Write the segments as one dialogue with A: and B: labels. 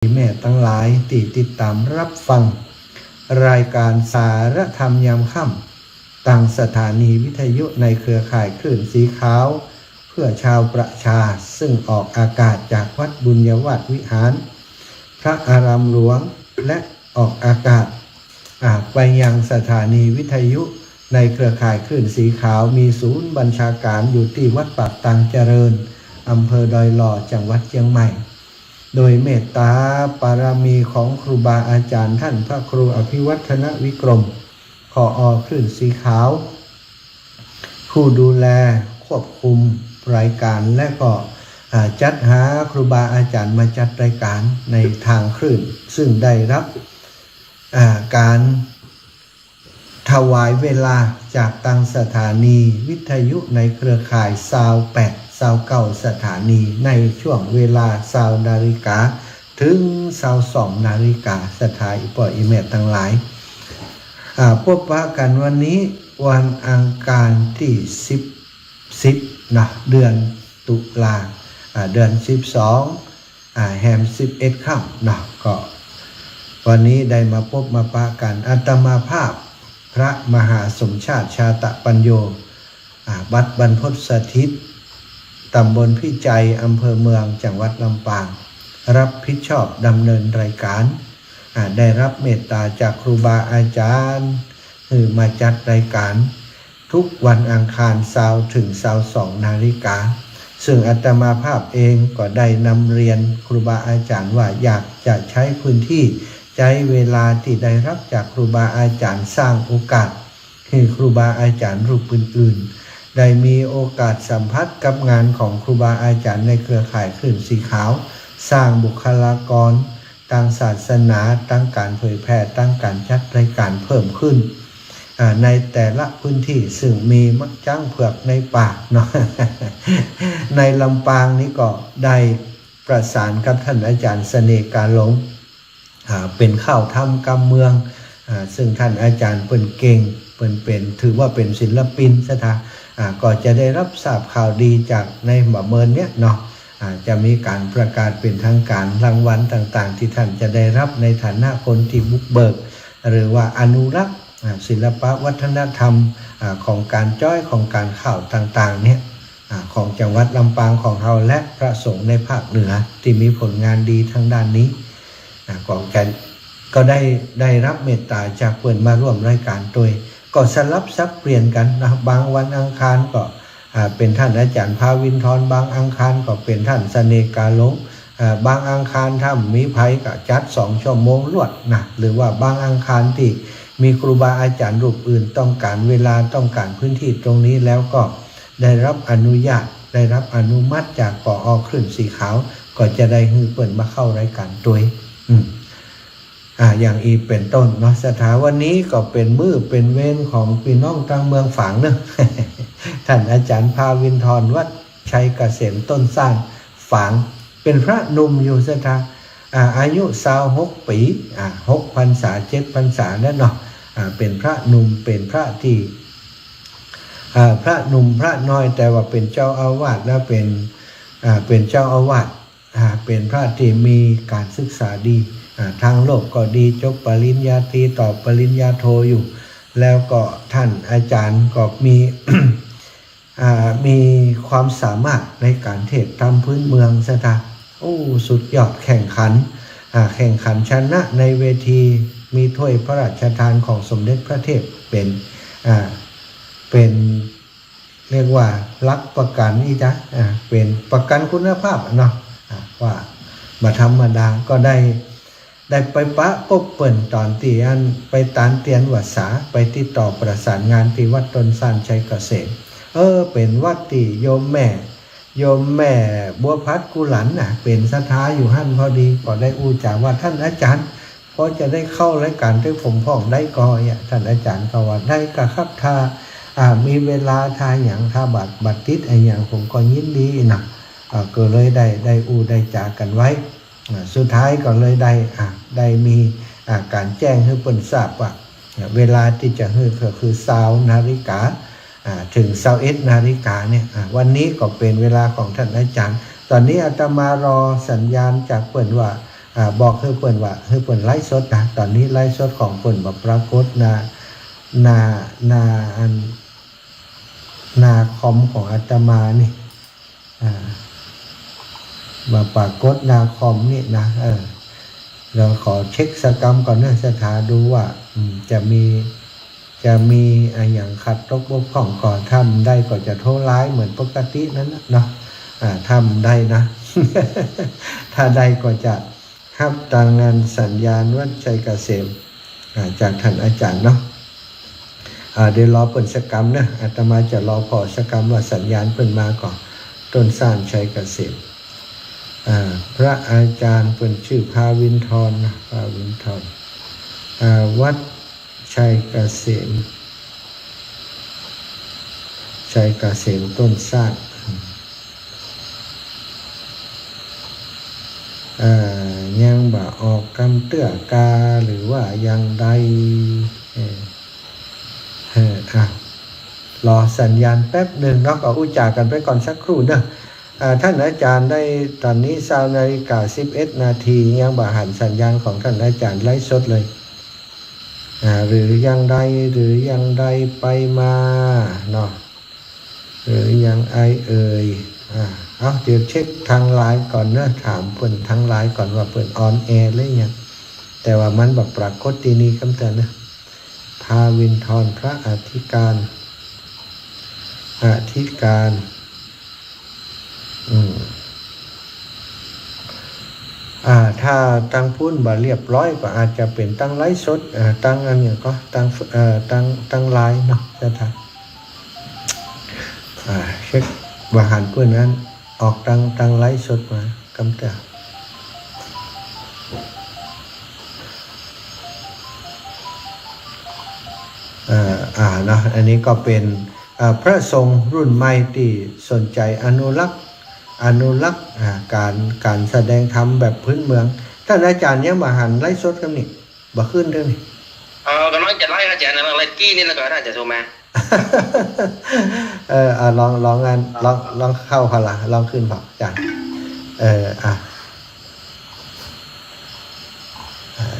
A: แม่ทั้งหลายที่ติดตามรับฟังรายการสารธรรมยามค่ำต่างสถานีวิทยุในเครือข่ายคลื่นสีขาวเพื่อชาวประชาซึ่งออกอากาศจากวัดบุญยวาสวิหารพระอารามหลวงและออกอากาศไปยังสถานีวิทยุในเครือข่ายคลื่นสีขาวมีศูนย์บัญชาการอยู่ที่วัดปากตังเจริญอำเภอดอยหล่อจังหวัดเชียงใหม่โดยเมตตาปารมีของครูบาอาจารย์ท่านพระครูอภิวัฒนวิกรมผอ.คลื่นสีขาวผู้ดูแลควบคุมรายการและก็จัดหาครูบาอาจารย์มาจัดรายการในทางคลื่นซึ่งได้รับการถวายเวลาจากทางสถานีวิทยุในเครือข่าย28-29 สถานีในช่วงเวลา20 นาฬิกาถึง22 นาฬิกาสถานีปล่อยอีเมลทั้งหลายพบปะกันวันนี้วันอังคารที่10นะเดือนตุลาเดือน12แฮม11ค่ำนะก็วันนี้ได้มาพบมาปะกันอาตมาภาพพระมหาสมชาติชาตปัญโยวัดบรรพตสถิตตำบลพิจัยอำเภอเมืองจังหวัดลำปางรับผิดชอบดำเนินรายการได้รับเมตตาจากครูบาอาจารย์มาจัดรายการทุกวันอังคาร20ถึง22 นาฬิกาซึ่งอาตมาภาพเองก็ได้นำเรียนครูบาอาจารย์ว่าอยากจะใช้พื้นที่ใช้เวลาที่ได้รับจากครูบาอาจารย์สร้างโอกาสให้ครูบาอาจารย์รูปอื่นๆได้มีโอกาสสัมผัสกับงานของครูบาอาจารย์ในเครือข่ายคลื่นสีขาวสร้างบุคลากรทางศาสนาตั้งการเผยแพร่ตั้งการจัดรายการเพิ่มขึ้นในแต่ละพื้นที่ซึ่งมีมักจ้างเผือกในป่าเนาะ ในลำปางนี้ก็ได้ประสานกับท่านอาจารย์เสน่ห์กาหลงเป็นข้าวทำกำเมืองซึ่งท่านอาจารย์เป็นเก่งเป็นถือว่าเป็นศิลปินซะท่าก็จะได้รับทราบข่าวดีจากในบ่เมินเนี้ยเนาะจะมีการประกาศเป็นทางการรางวัลต่างๆที่ท่านจะได้รับในฐานะคนที่บุกเบิกหรือว่าอนุรักษ์ศิลปวัฒนธรรมของการจ้อยของการข่าวต่างๆเนี่ยของจังหวัดลำปางของเราและพระสงฆ์ในภาคเหนือที่มีผลงานดีทางด้านนี้ก็ได้รับเมตตาจากเพื่อนมาร่วมรายการโดยก็สลับซับเปลี่ยนกันนะบางวันอังคารก็เป็นท่านอาจารย์ภาวินทร์บางอังคารก็เป็นท่านเสน่ห์กาหลงบางอังคารถ้ามีภัยก็จัด2 ชั่วโมงรวดนะหรือว่าบางอังคารที่มีครูบาอาจารย์รูปอื่นต้องการเวลาต้องการพื้นที่ตรงนี้แล้วก็ได้รับอนุญาตได้รับอนุมัติจากผอ.คลื่นสีขาวก็จะได้ให้เปิดมาเข้ารายการด้วยอย่างอีเป็นต้นเนาะสถาวันนี้ก็เป็นมื้อเป็นเวรของพี่น้องทางเมืองฝางเนอะ ท่านอาจารย์ภาวินทร์วัดชัยเกษมต้นสร้างฝางเป็นพระหนุ่มอยู่สถาอายุ26 ปี6 พรรษา7 พรรษานั่นเนาะเป็นพระหนุ่มเป็นพระที่พระหนุ่มพระน้อยแต่ว่าเป็นเจ้าอาวาสและเป็นเจ้าอาวาสเป็นพระที่มีการศึกษาดีทางโลกก็ดีจบปริญญาตรีต่อปริญญาโทอยู่แล้วก็ท่านอาจารย์ก็มี มีความสามารถในการเทศน์ทำพื้นเมืองซะท่าสุดยอดแข่งขันชนะในเวทีมีถ้วยพระราชทานของสมเด็จพระเทพเป็นเรียกว่ารักประกันนี่จ้ะเป็นประกันคุณภาพเนาะว่ามาธรรมดาก็ได้ไปปะพบเปิ่นตอนที่อันไปตานเตียนวัดสาไปติดต่อประสานงานที่วัดต้นสานชัยเกษมเป็นวัดที่โยมแม่บัวพัดกุหลันเป็นสถาอยู่หั่นพอดีก็ได้อู้จากว่าท่านอาจารย์พอจะได้เข้ารายการที่ผมพ้องได้ก็ท่านอาจารย์ก็ว่าได้กะครับถ้ามีเวลาทาอย่างถ้าบัตรติดอย่างผมก็ยินดีนะก็เลยได้อู้ได้จากกันไว้สุดท้ายก็เลยได้มีการแจ้งให้เพิ่นทราบว่าเวลาที่จะให้ก็คือ20 นาฬิกาถึง21 นาฬิกาเนี่ยวันนี้ก็เป็นเวลาของท่านอาจารย์ตอนนี้อาตมารอสัญญาณจากเพิ่นว่า บอกให้เปิ่นว่าให้เปิ่นไลฟ์สดนะตอนนี้ไลฟ์สดของเปิ่นแบบปรากฏนาคอมของอาตมานี่มาปรากฏนาคอมนี่นะเราขอเช็คสกรรมก่อนนะสถาดูว่าจะมีอย่างขัดตกบกพร่องก่อนทำได้ก็จะโทรไลน์เหมือนปกตินั้นเนาะทำได้นะ ถ้าได้ก็จะห้ามตางานสัญญาณวัดชัยเกษมจากท่านอาจารย์เนาะเดี๋ยวรอเปิดสกรรมนะอาตมาจะรอพอสกรรมว่าสัญญาณเปิดมาก่อนต้นสร้างชัยเกษมพระอาจารย์เป็นชื่อภาวินทรนะภาวินทรวัดชัยเกษมต้นสร้างยังบ่ออกกำเตื้อกาหรือว่ายังใดรอสัญญาณแป๊บหนึ่งเนาะก็อุจจากันไปก่อนสักครู่นะท่านอาจารย์ได้ตอนนี้20:11 นาทียังบ่หันสัญญาณของท่านอาจารย์ไลฟ์สดเลยหรือยังใดไปมาเนาะหรือยังเอ่ยเดี๋ยวเช็คทางไลน์ก่อนนะถามเพิ่นทางไลน์ก่อนว่าเพิ่นออนแอร์หรือยังแต่ว่ามันแบบปรากฏที่นี่คำเตือนนะภาวินทรพระอธิการถ้าตั้งพุ่นบ่เรียบร้อยก็อาจจะเป็นตั้งไลฟ์สดตั้งอันอย่างก็ตั้งไลน์เนาะจะทำเช็คว่าหันเพื่อนนั้นออกตั้งไลฟ์สดมากำเตือนนะอันนี้ก็เป็นพระสงฆ์รุ่นใหม่ที่สนใจอนุรักษ์การแสดงธรรมแบบพื้นเมืองท่านอาจารย์ยังมาหันไลฟ์สดกันนี่บ่ขึ้นเรื่องนี้
B: กำลังจะไล่อาจารย์นะไล่กี้นี่แล้วก็น่าจะโทรมา
A: ลองเข้าพละลองขึ้นพออาจารย์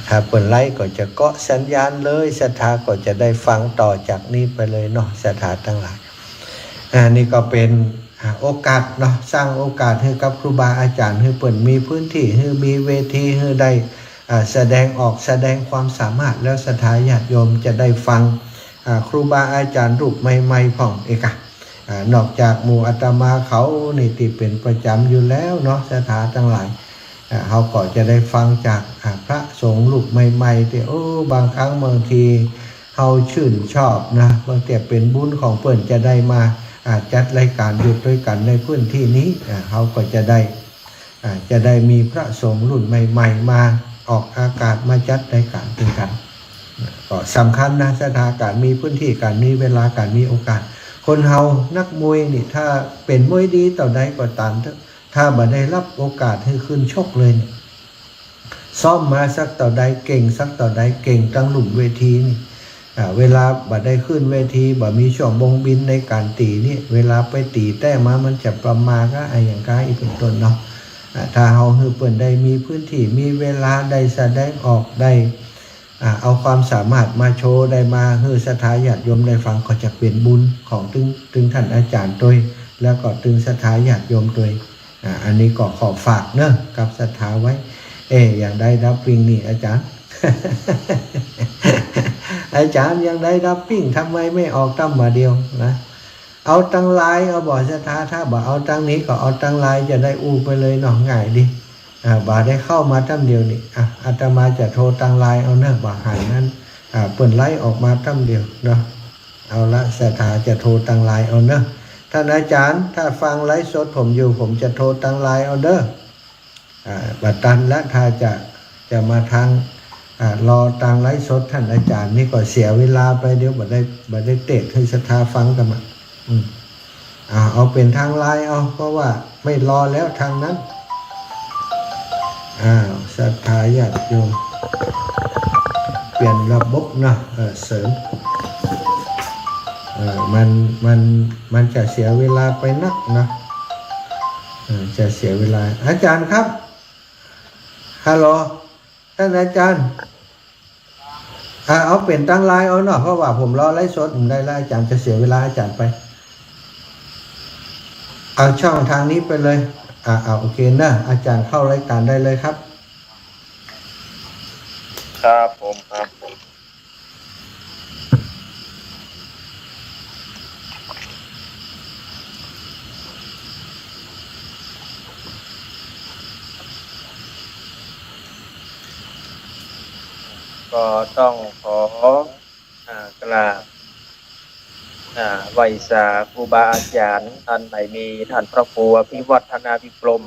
A: ถ้าเปิดไลฟ์ก็จะเกาะสัญญาณเลยศรัทธาก็จะได้ฟังต่อจากนี้ไปเลยเนาะศรัทธาทั้งหลายนี่ก็เป็นโอกาสเนาะสร้างโอกาสให้กับครูบาอาจารย์ให้เปิดมีพื้นที่ให้มีเวทีให้ได้แสดงความสามารถแล้วศรัทธาญาติโยมจะได้ฟังครูบาอาจารย์รูปใหม่ๆผ่องเอกนอกจากหมู่อาตมาเขานี่ติเป็นประจำอยู่แล้วเนาะศรัทธาทั้งหลายเขาก็จะได้ฟังจากพระสงฆ์รูปใหม่ๆที่บางครั้งบางทีเขาชื่นชอบนะบางแต่เป็นบุญของเปิ่นจะได้มาจัดรายการอยู่ด้วยกันในพื้นที่นี้เขาก็จะได้มีพระสงฆ์รุ่นใหม่ๆมาออกอากาศมาจัดรายการด้วยกันก็สำคัญนะสถานการมีพื้นที่การมีเวลาการมีโอกาสคนเฮานักมวยนี่ถ้าเป็นมวยดีต่อใดก็ตามถ้าบ่ได้รับโอกาสให้ขึ้นชกเลยเนี่ยซ้อมมาสักต่อใดเก่งสักต่อใดเก่งตั้งหลุมเวทีนี่เวลาบ่ได้ขึ้นเวทีบ่มีช่วงบงบินในการตีนี่เวลาไปตีแต้มามันจะประมาณก็อย่างกายเป็นต้นเนาะถ้าเฮาคือเปิ้นได้มีพื้นที่มีเวลาได้แสดงออกได้เอาความสามารถมาโชว์ได้มาให้ศรัทธาญาติโยมได้ฟังก็จะเป็นบุญของตึงท่านอาจารย์ด้วยแล้วก็ตึงศรัทธาญาติโยมด้วยอันนี้ก็ขอฝากเนอะกับศรัทธาไว้อย่างได้รับปิ้งนี่อาจารย์ อาจารย์ยังได้รับปิ้งทำไมไม่ออกตั้มมาเดียวนะเอาตั้งไลน์เอาบ่อศรัทธาถ้าบ่เอาตั้งนี้ก็เอาตั้งไลน์จะได้ไปเลยเนาะง่ายดิบ่ได้เข้ามาตั้มเดียวนี่อาตมาจะโทรตั้งไลน์เอาเนอะบ่หายนั้นเปิดไลน์ออกมาตั้มเดียวเนาะเอาละศรัทธาจะโทรตั้งไลน์เอาเนอะท่านอาจารย์ถ้าฟังไลฟ์สดผมอยู่ผมจะโทรตั้งไลน์เอาเด้อบัดตันและถ้าจะมาทางรอตั้งไลฟ์สดท่านอาจารย์นี่ก็เสียเวลาไปเดี๋ยวบัดได้เตะให้ศรัทธาฟังกันมาเอาเป็นทางไลน์เอาเพราะว่าไม่รอแล้วทางนั้นศรัทธาญาติโยมเปลี่ยนระบบนะเสริมมันจะเสียเวลาไปนักนะจะเสียเวลาอาจารย์ครับ ฮัลโหลท่านอาจารย์เอาเป็นตั้งไลน์เอาเนาะเพราะว่าผมรอไลฟ์สดผมได้แล้วอาจารย์จะเสียเวลาอาจารย์ไปเอาช่องทางนี้ไปเลยโอเคนะอาจารย์เข้ารายการได้เลยครับ
B: ครับผมครับก็ต้องขอกราบไหว้สาครูบาอาจารย์ท่านไหนมีท่านพระครูพิวัฒนาภิกรม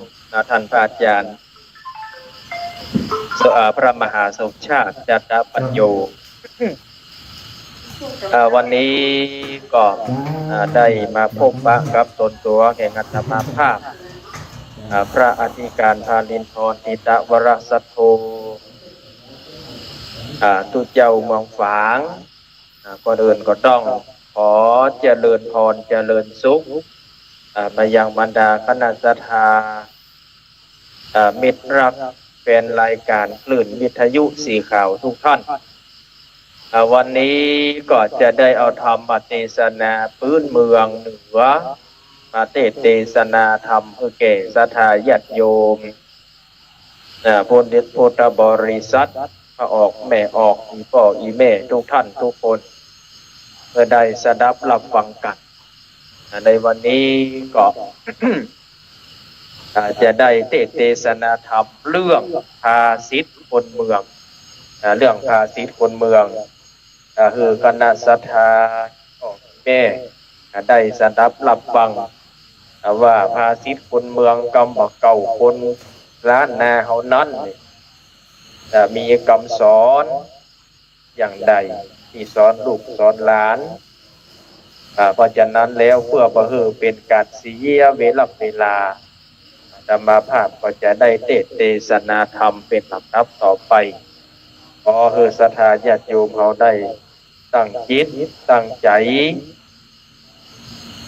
B: ท่านพระอาจารย์พระมหาสมชาติจัตตปัญโยวันนี้ก็ได้มาพบปะกับตนตัวแห่งอัตมาภาพพระอธิการพาลินทรทิตวรสัทโธตุเจ้าเมืองฝางก่อนอื่นก็ต้องขอเจริญพรเจริญสุขมายังบรรดาคณะสัตยามิตรรักเป็นรายการคลื่นวิทยุสีขาวทุกท่านวันนี้ก็จะได้เอาธรรมเทศนาพื้นเมืองเหนือมาเทศนาธรรมเพื่อแก่ศรัทธาญาติโยมพุทธบริษัทพระออกแม่ออกอีพ่ออีแม่ทุกท่านทุกคนเพื่อได้สดับรับฟังกันในวันนี้ก็ จะได้เทศนาธรรมเรื่องภาษิตคนเมืองเรื่องภาษิตคนเมืองคือคณะสัทธาแม่ได้สดับรับฟังว่าภาษิตคนเมืองกำบอกเก่าคนล้านนาเฮานั้นมีคำสอนอย่างใดที่สอนลูกสอนหลานเพราะฉะนั้นแล้วเพื่อประหือเป็นการเสียเวลาธรรมาภาพก็จะได้เทศนาธรรมเป็นลำดับต่อไปขอให้ศรัทธาญาติโยมเขาได้ตั้งจิตตั้งใจ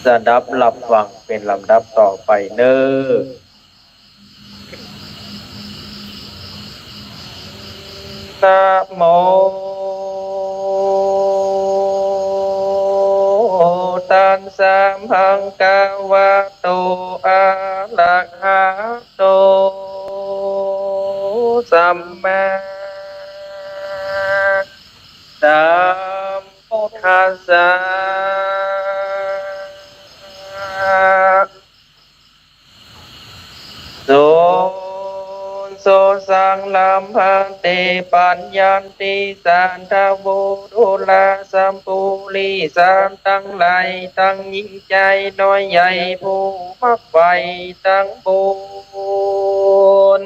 B: สดับรับฟังเป็นลำดับต่อไปเน้อนะโมตัสสะภะคะวะโตอะระหะโตสัมมาสัมพุทธัสสะโสสังลัมพันเตปัญญานติสันทาบุรุลาสัมปุริสัมตั้งไหลตั้งยิ่งใจน้อยใหญ่ผู้มักไฟตั้งบุญ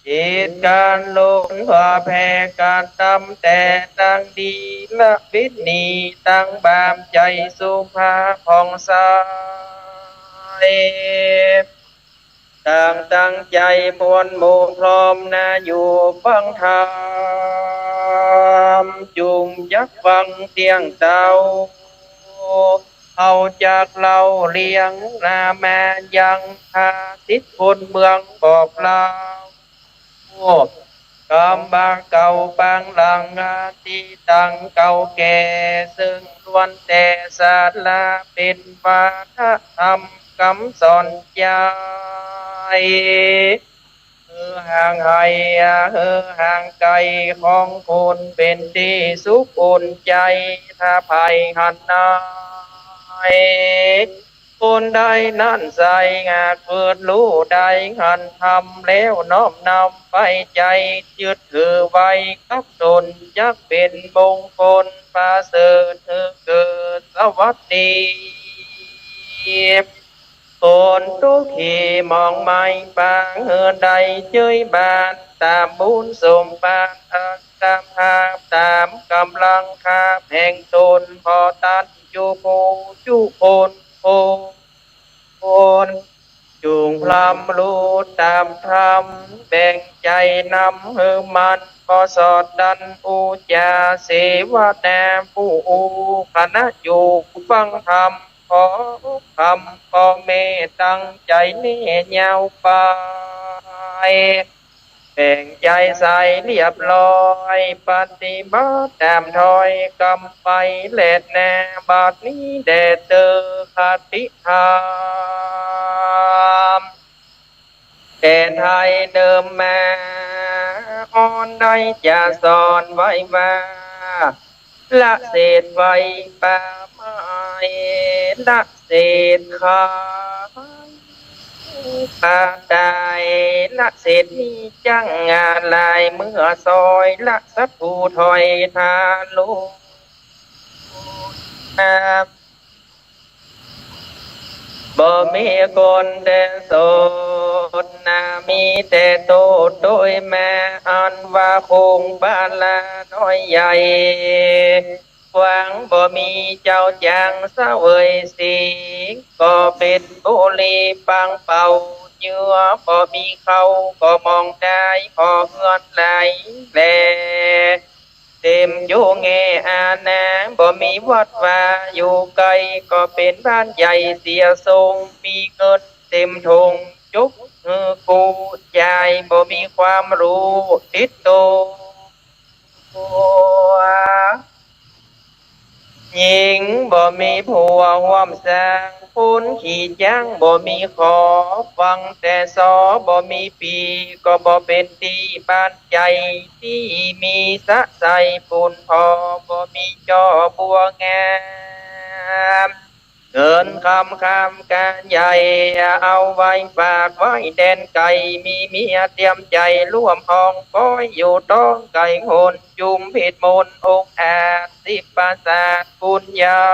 B: จิตการลงว่าแผ่การทำแต่ตั้งดีละวินีตั้งบามใจสุภาผ่องใสตั้งใจพวนหมู่พร้อมนาอยู่ฟังธรรมจุงยักฟังเตียงเตาเอาจากเราเลี้ยงนาแม่ยังพาทิศคนเมืองบอกเรากำบางเก่าบางหลังที่ตั้งเก่าแก่ซึ่งล้วนแต่ศาสนาเป็นวัฒนธรรมคำสอนใจห่างไกลห่างไกลของคนเป็นที่สุขอุ่นใจถ้าภัยหันนายคนใดนั่นใส่งาเกิดรู้ใดหันทำแล้วน้อมนำไปใจยึดถือไว้กับตนยักเป็นมงคลประเสริฐเกิดสวัสดีคนทุกขีมองไม่บางใดเจยบานตามบุญสมบานตามภาพตามกำลังคาแห่งตนพอตัดจูโพจูโคนโคนจุงพลำรู้ตามธรรมแบ่งใจนำเฮือมันพอสอดดันอุจาเสวะแนมผู้คณะอยู่ฟังธรรมขอคำขอเมตตั้งใจเนียาวไป แบ่งใจใส่เรียบร้อยปฏิบัติตามถอยกำไปแลดแน่บาดนี้แดดเจอคติธรรมแต่ไทยเดิมมาอ่อนได้จะสอนไว้ว่าละเศษไว้ป่าไม้ละเศษขายป่าได้ละเศษนี้จังงานลายเมื่อซอยละสัตว์ผู้ถอยทาลุนา บ่มีคนแต่โสดนามีแต่โตดโดยแม่อันว่าคงบ้านละน้อยใหญ่หวังบ่มีเจ้าจางเสวยสิงก็เป็นบุรีปังเป่าเยื่อบ่มีเขาก็มองได้พอเฮือนไหลแล เต็มอยู่แง่อาณาบ่มีวัดว่าอยู่ไกลก็เป็นบ้านใหญ่เสียทรงมีเงินเต็มทงจุกกูใจบ่มีความรู้ติดตัวหญิงบ่มีผัวห่วมสร้างคุณขี่จ้างบ่มีขอฟังแต่สอบ่มีปีก็บ่เป็นตีบ้านใจที่มีสะใสปูนพอบ่มีจอบัวงามเงินคำการใหญ่เอาไว้ฝากไว้แดนไก่มีเมียเตรียมใจร่วมห้องก้อยอยู่ต้องไก่โหนจุมผิดมนองค์อาจสิบประสาทคุณยา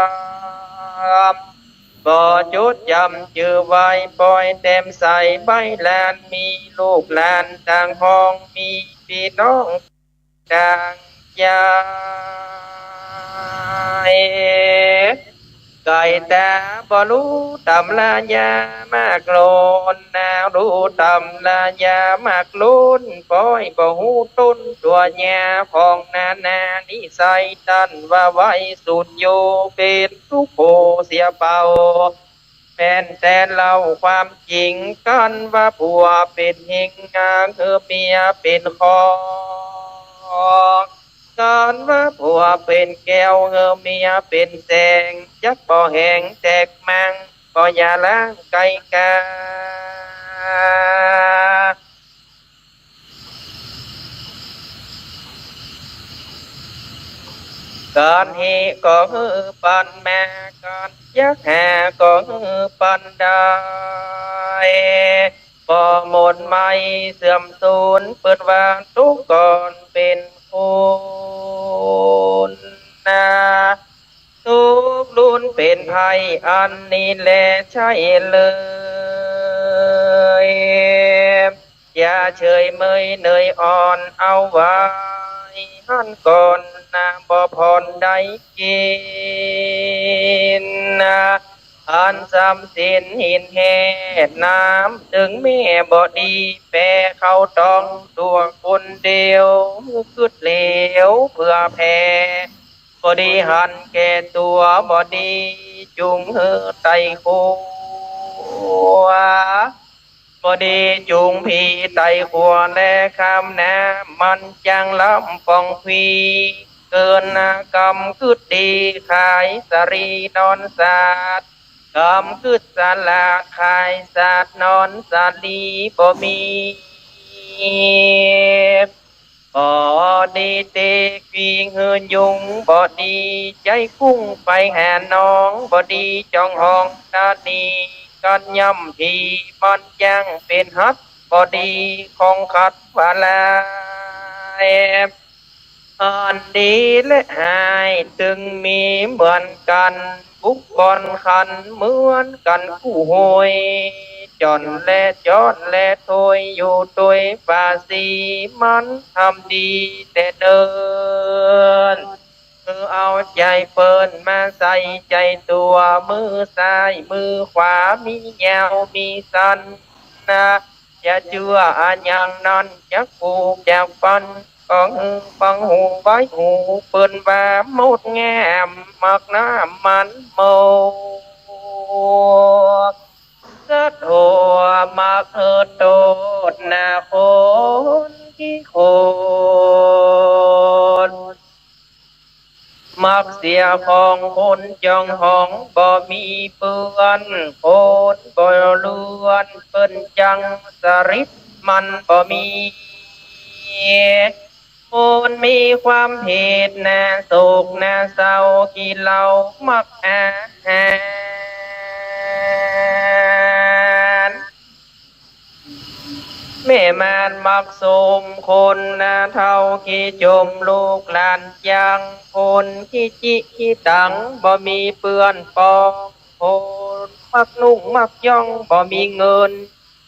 B: มบ่จุดจำชื่อไว้ปล่อยเต็มใส่ใบลานมีลูกหลานต่างห้องมีพี่น้องต่างยายไก่ตาบ่รู้ตำลายามากโลนนารู้ตำลายามากลุนปล่อยบ่หูต้นตัวหญ้าของนานิสัยตันว่าไว้สุดโยเป็นทุกโพเสียเป่าแฟนแต่เล่าความจริงกันว่าผัวเป็นหิงงานคือเมียเป็นคอกันว่าผัวเป็นแก้วเมียเป็นแสงยักบ่แหงแตกมังบ่อย่าล้างไก่กาการเฮก็ฮือปันแม่การยักแห่ก็ฮือปันได้บ่หมดไม่เสื่อมสูญเปิดวางทุกก่อนเป็นคุณนาทุกรุ่นเป็นภัยอันนี้แหละใช่เลยอย่าเฉยเมยเนยอ่อนเอาไว้หันก่อนนะบ่พรได้กินนะอันสำสินหินแห่น้ำถึงแม่บ่ดีแปรเขาต้องตัวคนเดียวคืดเหลวเพื่อแพ้บอดีหันแก่ตัวบอดีจุงเฮือไตขัวบอดีจุงพี่ไตขัวและคำนามันจังลำปองพี เกินกรรมคืดดีขายสรีนอนสาดกรรมคืดสลาดขายสาดนอนสาลีบ่มีบ่ดีเตกีเงินยุงบ่ดีใจคุ้งไปแห่น้องบ่ดีจองห้องตาดีกันย่ำทีมันยังเป็นฮัดบ่ดีของขัดวาลาอันดีและหายจึงมีเหมือนกันบุคคลขันเหมือนกันคู่หวยจอนและจอนและถอยอยู่ตัวภาษีมันทำดีแต่เดินเอาใจเปินมาใส่ใจตัวมือซ้ายมือขวามียาวมีสั้นนะอย่าเชื่ออันอย่างนั้นจักผูกจากฟันฟังหูไว้หูเปินว่าหมดแง่มมักน้ำมันโมสะโทมักโตดนาคนเข คนมักเสียของคนจองห้องบ่มีเปื้อนคนบ่เลือนเปิ้นจังสริดมันบ่มีคนมีความเหตุน่าโศกน่าเศร้ากินเหล้ามักอาหารแม่มานมักสมคนนาเท่าขี้จมลูกหลานยังคนขี้จิขี้ตังบ่มีเปื้อนปองคนมักนุ่งมักย่องบ่มีเงิน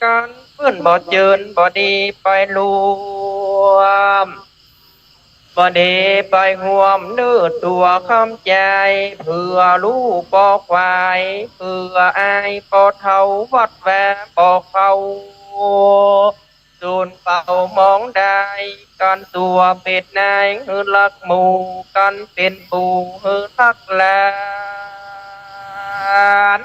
B: การเพื่อนบ่เจินบ่ดีไปรวมบ่ดีไปห่วมเนื้อตัวคำใจเพื่อลูกปอควายเพื่ออายปอเท่าวัดแวปอเขาสูนเป่ามองได้การตัวเป็ดนายฮือลักหมูกันเป็นปูฮือลักแลน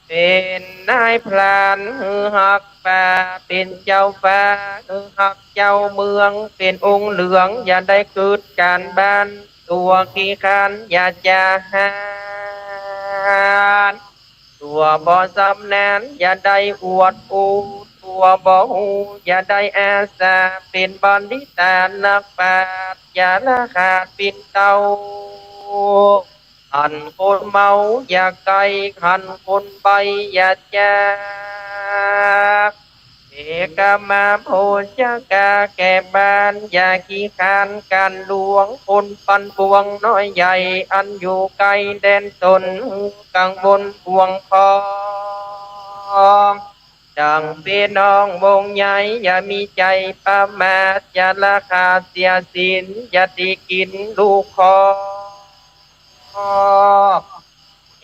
B: เป็นนายพลานฮือหักป่าเป็นเจ้าฟ้าฮือหักเจ้าเมืองเป็นองค์เหลืองอย่าได้เกิดการบ้านตัวขี้คานอย่าจะหานตัวบ่สำแนนอย่าได้อวดอูตัวบ่หูอย่าได้อาสาเป็นบัณฑิตานักปราชญ์อย่าละขาดปินเตาขันคนเมาอย่าไกลขันคนไปอย่าจากเอกมาโพชกาแก่บ้านอย่าขี้คานการหลวงคนปันปวงน้อยใหญ่อันอยู่ไกลแดนตนกังวลปวงพองดังพี่น้องวงใหญ่อย่ามีใจประมาทอย่าละขาดเสียศีลอย่าตีกินลูกคอ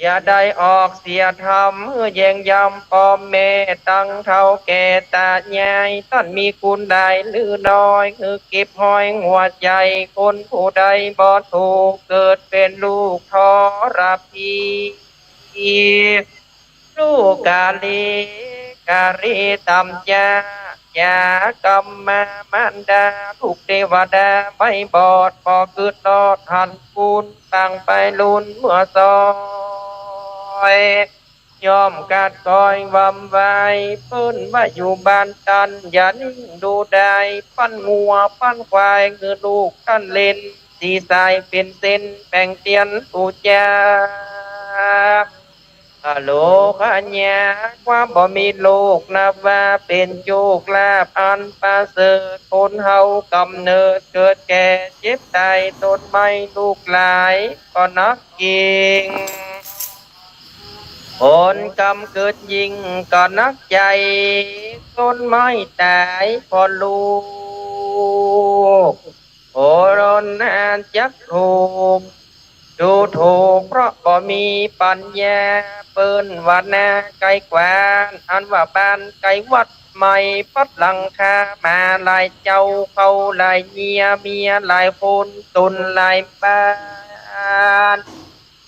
B: อย่าได้ออกเสียธรรมเมื่อแย่งยำปอมแม่ตั้งเท่าแก่ตาใหญ่ท่านมีคุณใดหรือน้อยคือเก็บห้อยหัวใจคนผู้ใดบ่ถูกเกิดเป็นลูกทรพีลูกกาลีกาลีตำยายากรรมมามันดาถูกเทวดาไม่บอดพอเกิดรอดหันคูณตั้งไปลุนเมื่อซอยยอมกัดคอยวำไว้เพิ่นว่าอยู่บ้านตันอย่านิ่งดูได้ปั้นงัวปั้นควายคือลูกท่านเล่นสีสายเป็นเส้นแบ่งเตียนปูจาฮัลโหลขัญญาความบ่มีโลกนับว่าเป็นโชคลาภอันประเสริฐคนเฮากำเนิดเกิดแก่เจ็บตายต้นไม้ลูกหลายก็นักเก่งผลกรรมเกิดยิ่งก็นักใจต้นไม้ตายพอลูกโอรนานจักถูกดูถูกเพราะบ่มีปัญญาเปิ้นว่านาไกลแกวนอันว่าบ้านไกลวัดใหม่ปัดหลังคามาหลายเจ้าเขาหลายเมียหลายคนตุนหลายบ้าน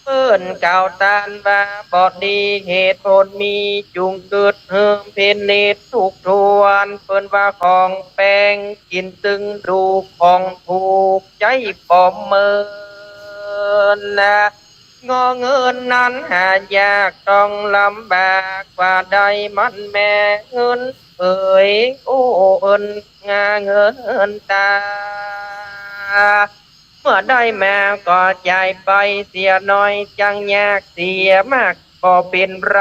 B: เปิ้นเก่าตานว่าบอดีเหตุผลมีจุงเกิดเฮิมเพนเนตทุกทวนเปิ้นว่าของแป้งกินตึงดูของถูกใจปอมเมินนะงอเงินนั้นหายากต้องลำบากกว่าใดมันแม่เงินเอ่ยโอ้เอินงาเงินตาเมื่อได้มาก็จ่ายไปเสียน้อยจังยากเสียมากก็เป็นไร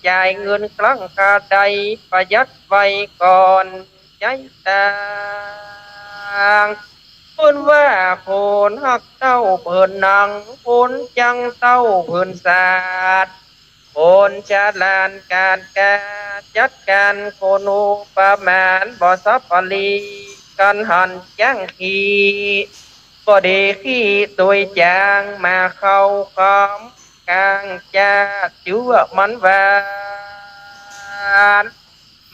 B: จ่ายเงินครั้งคาใดประหยัดไว้ก่อนใจต่างเพิ่นว่าคนฮักเต้าเพิ่นนังคนจังเต้าเพิ่นศาสตร์คนฉลาดการจัดการโคนูประมาณบ่สับปลีกันหันจังขีก็ดีขี้ตัวจางมาเข้าคำกลางจาจื้อมันวาน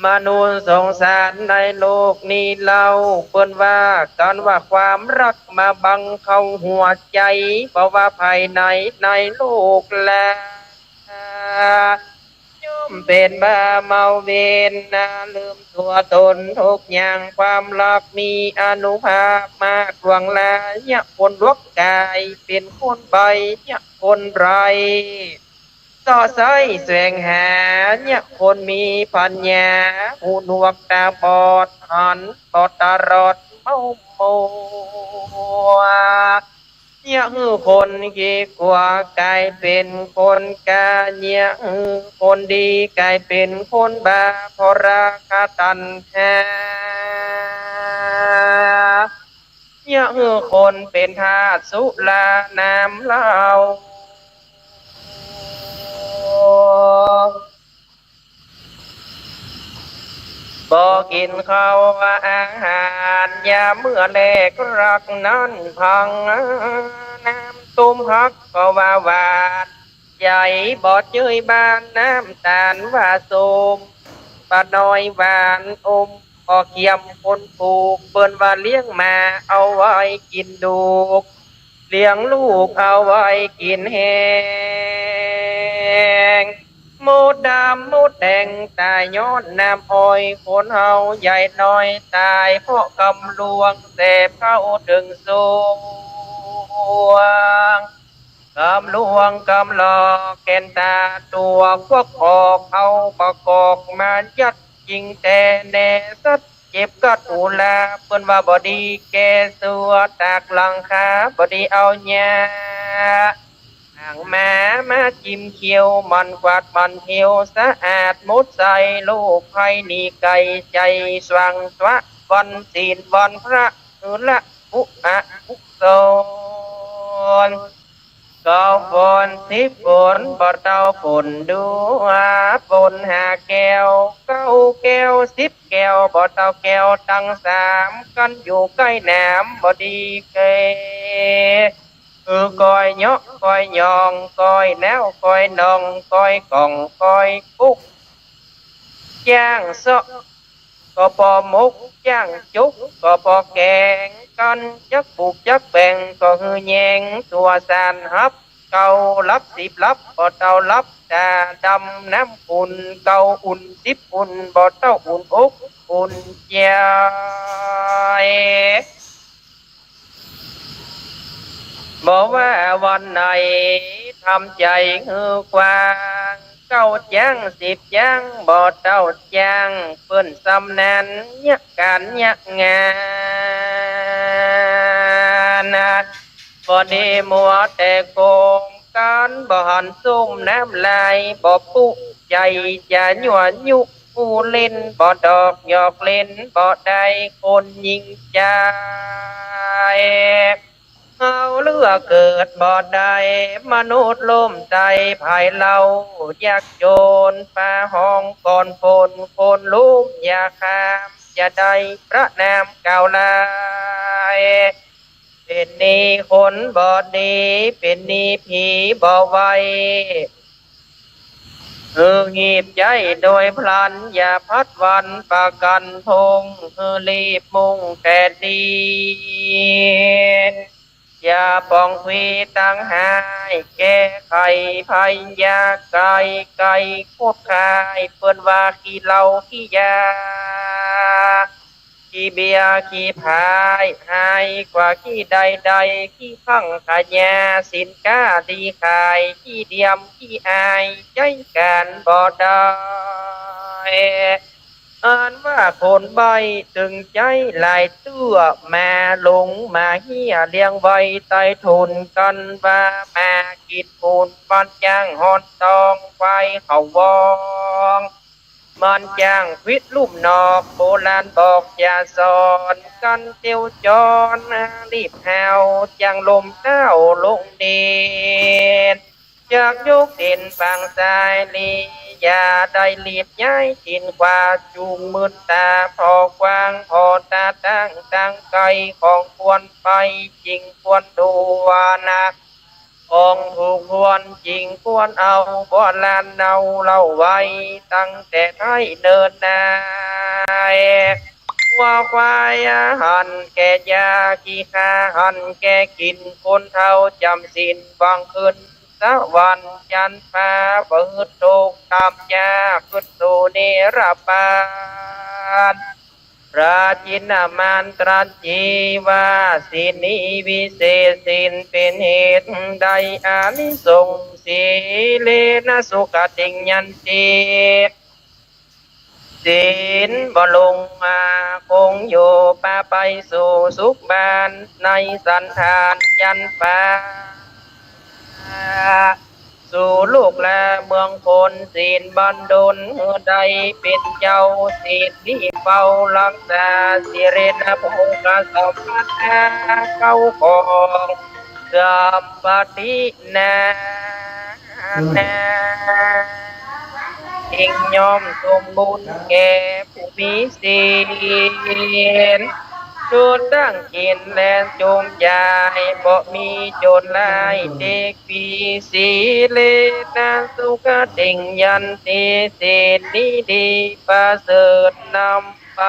B: มนุษย์สงสารในโลกนี้เล่าเปิ้นว่ากันว่าความรักมาบังเข้าหัวใจเพราะว่าภายในโลกแลย้อ มเป็นบ้าเมาเวนนะลืมตัวตนทุกอย่างความรักมีอนุภาพมากดวงลาเนี่ยคนลวกกายเป็นคนใบเนี่ยคนไรต่อใส่แสวงหาเนี่ยคนมีปัญญาหูหนวกตาบอดหันบอดตาลอดเมามัวเนี่ยคือคนกี่กว่ากลายเป็นคนกาเนี่ยคือคนดีกลายเป็นคนบาเพราะราคาตันหาเนี่ยคือคนเป็นทาสสุราน้ำเหล้าบ่กินข้าวอาหารยามเมื่อแลกรักนั้นพังน้ำตุ้มฮักก็ว่าหวานใหญ่บอดเย้ยบ้านน้ำตาลว่าโสมปลาน้อยหวานอมพอเกียมคนปลูกเปิ้นว่าเลี้ยงมาเอาไว้กินดูกเลี้ยงลูกเอาไว้กินแหง มดดำมดแดงตายย้อนน้ำอ้อยคนเฮาใหญ่น้อยตายเพราะกำลวงเสพเข้าถึงสวงกำลวงกำหลอกแกนตาตัวพวกออกเอาประกอบมายัดยิงแต่แน่สัดเจ็บกัดอูลาเปิ้นว่าบอดีแกสัวตากหลังคาบอดีเอาหญ้า หางม้ามาจิ้มเขียวมันกวาดมันเหี่ยวสะอาดมุดใส่ลูกไผ่นี่ไก่ใจสว่างสวะวันศีลวันพระนุละอุอะอุโสนก็ฝนสิฝนบ่เต้าฝนดูฝนหาแก้วเก้าแก้ว10 แก้วบ่เต้าแก้วตั้ง3กันอยู่ใกล้น้ำบ่ดีเก coi nhóc coi nhòn coi néo coi non coi còn coi cúc giang sọ có bò múc giang chút có bò kèn con chất buộc chất bèn có hư nhang tua sàn hấp câu lấp xịp lấp bò tàu lấp trà đâm nám ùn câu ùn xíp ùn bò tàu ùn út ùn chai บอกว่าวันไหนทำใจคือกวาง9 อย่าง 10 อย่างบ่เต้าจางเปิ้นสำนันยักการยักงานบ่ได้มัวแต่โกงกันบ่หันซุ่มน้ำลายบ่ปุใจจะยั่วยุผู้เล่นบ่ดอกหยอกเล่นบ่ได้คนยิงใจ เอาเลือเกิดบ่ได้มนุษย์ล้มใจภายเราอยากโจรป่าห้องก่อนฝนคนลุ่มอย่าข้ามอย่าได้ประนามกล่าวลายเป็นนี้คนบ่ดีเป็นนี้ผีบ่ไวงีบใจโดยพลันอย่าพัดวันประกันทงรีบมุ่งแต่ดีอย่าปองคุยตั้งหายแก้ไขภัยยาไก่ไก่โคตรคายเปิ้นว่าขี้เหล้าขี้ยาขี้เบียร์ขี้พายหายกว่าขี้ใดใดขี้พังขายาสินค้าดีขายขี้เดียมขี้อายใจการบ่ได้อ่านว่าคนใบตึงใจหลายตัวมาลงมาเฮียเลี้ยงไว้ใต้ทุนกันว่ามากิดปูนบ้านจ้างหอนตองไฟเขาวองมันจ้างวิทย์ลุ่มนอกโบราณบอกอย่าสอนกันเตียวจอนรีบหาวจังลมเต้าลงเด่นจากยกเด่นฝั่งซ้ายลีอย่าได้รีบย้ายถิ่นกว่าจูงมือตาพอกว้างพอตาตั้งไกลของควรไปจริงควรดูนะองถูกควรจริงควรเอาบ่ลานเอาเล่าไว้ตั้งแต่ไทยเนินนายว่าควายหันแก่ยาขี้ขาหันแก่กินคนเท่าจำสินบางคืน สวรรค์ยันฟ้าเปิดโลกตามยาขึ้นสู่เนรบานราชินามานตรัสจีวาสินีวิเศษสินเป็นเหตุใดอานิสงส์สีเลนะสุขติงยันติศีลบลงมาคงอยู่ป่าไปสู่สุขบานในสันธานยันฟ้าสู่ลูกและเมืองคนศีลบันดลใดเป็นเจ้าศีลที่เฝ้ารักษาสิเรนพงกสมบัติเก้าของสัมปตินาอิงยอมสมบูรณ์แก่ผู้มีศีลจุดตั้งกินและจมยายบ่มีโจรลายเด็กปีสีเลนะสุขติงยันติเศษนี้ดีประเสริฐนำไป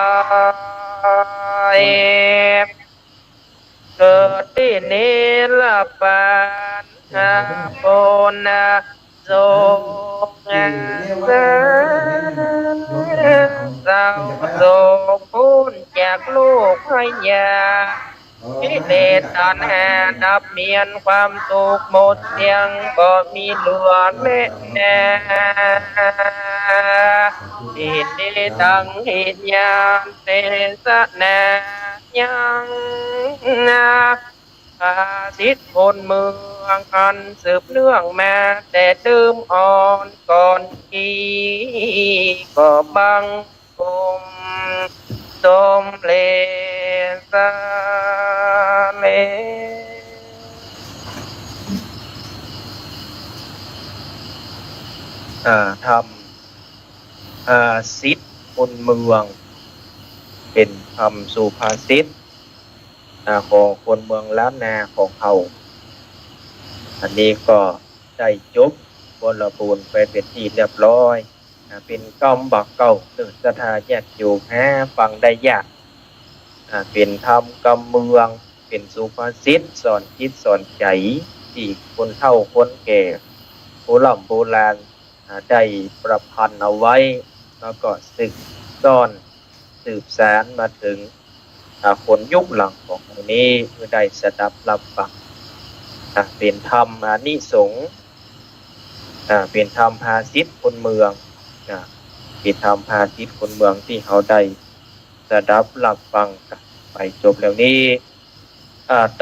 B: เกิดที่นิรปานหาโปนาโซงาสาวโซพุนจากลูกให้ยากิเลสตัณหาดับเมียนความสุขหมดเสียงก็มีเหลือและแน่อินดีตังหิตยามเตสะนายังอาทิตย์คนเมืองอันสืบเนื่องมาแต่เดิมอ่อนก่อนกีก็บังคมสมเลสาเลทำสิทธิ์คนเมืองเป็นคำสุภาษิตของคนเมืองล้านนาของเขาอันนี้ก็ได้จบบนระบูนไปเป็นที่เรียบร้อยเป็นกำบักเก่าหนึ่งสถาแยกอยู่แพ้ฟังได้ยากเป็นธรรมกำเมืองเป็นสุภาษิตสอนคิดสอนใจที่คนเฒ่าคนแก่โบราณโบราณได้ประพันธ์เอาไว้แล้วก็สืบซ่อนสืบสานมาถึงคนยุคหลังของตรงนี้เมื่อได้สดับรับฟังเป็นธรรมอานิสงส์เป็นธรรมภาษิตคนเมืองเป็นธรรมภาษิตคนเมืองที่เขาได้สดับรับฟังไปจบแล้วนี้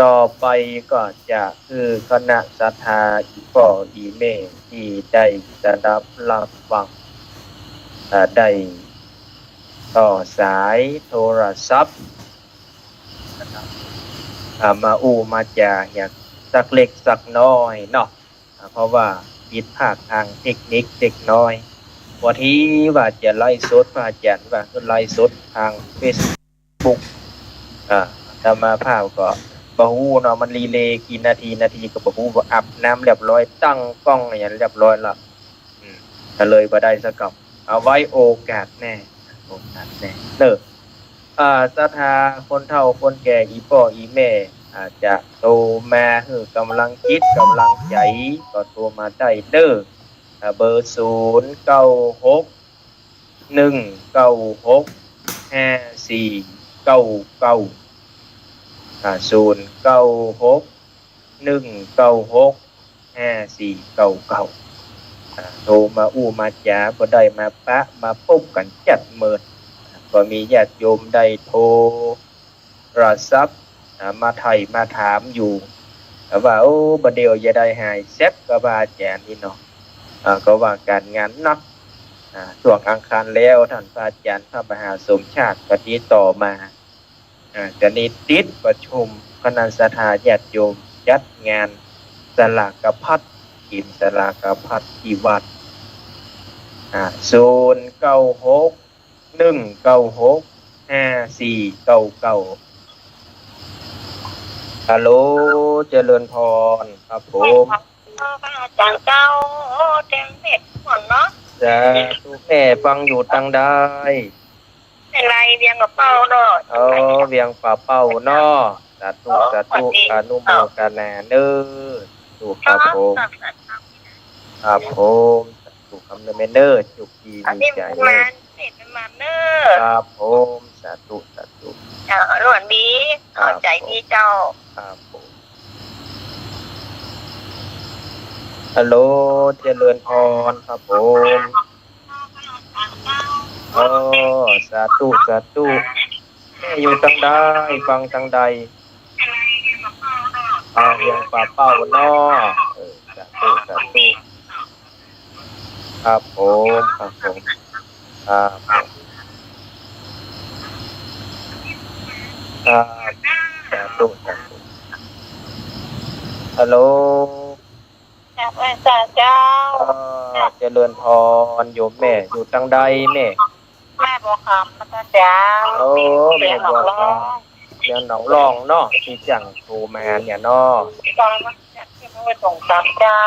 B: ต่อไปก็จะคือคณะศรัทธาอีพ่ออีแม่ที่ได้สดับรับฟังได้ต่อสายโทรศัพท์มามาจากอยากสักเล็กสักน้อยเนาะเพราะว่าผิดพลาดทางเทคนิคเล็กน้อยวันที่ว่าจะไล่สดพระอาจารย์ว่าไล่สดทาง Facebook ธรรมาภาพก็บ่ฮู้เนาะมันรีเลย์กี่นาทีก็บ่ฮู้ว่าอาบน้ำเรียบร้อยตั้งกล้องอย่างเรียบร้อยแล้วก็เลยบ่ได้สักกับเอาไว้โอกาสแน่เด้อศรัทธาคนเฒ่าคนแก่อีพ่ออีแม่อาจจะโทรมาคือกำลังคิดกำลังใจก็โทรมาได้เด้อเบอร์โทรมามาจ๋าบ่ได้มาปะมาพบกันจัดเมิดก็มีญาติโยมได้โทรศัพท์มาไทยมาถามอยู่ว่าบ่เดียวจะได้หายแซ่บกับอาจารย์นี่เนาะก็ว่าการงานนักช่วงอังคารแล้วท่านพระอาจารย์พระมหาสมชาติปฏิต่อมาจะนิติดประชุมคณะศรัทธาญาติโยมจัดงานสลากพัดกินสลากพัดที่วัด096-196-5499ฮัลโหลเจริญพรครับผม
C: พระอาจารย์เจ้าเต็มเม็ดหมดเนาะ
B: จ้าทุกแม่ฟังอยู่ตังได้
C: เป็นไรเวียงกับเป้าเนาะ
B: เวียงป่าเป้าเนาะสาธุอนุโมทนาเด้อ ธุครับผมครับผมสาธุคำเนเนอร์จุกดี
C: อัน
B: มี
C: นี้
B: ใจ
C: มันเสร็จมาเนอ
B: ครับผมสาธุสาธุ
C: หลวนดีเข้าใจดีเจ้า
B: ครับผมฮัลโหลเจริญพรครับผมโอ้สาธุสาธุแม่อยู่ทางใดฟังทางใดเรียงป่าเป้าเนาะสาธุสาธุครับผมครับผมครับครับสาธุสาธุฮัลโหล
C: จากพระเจ้า
B: เจริญพรโยมแม่อยู่ทางใดแม่
C: แม่บอกคำพระเจ้า
B: โอ้แม่บอกว่าเรื่องหนองรองเนาะที่จังโทรมาเนี่ยเนาะ
C: ตอนนั้นที่ไม่ส่งตามเจ้า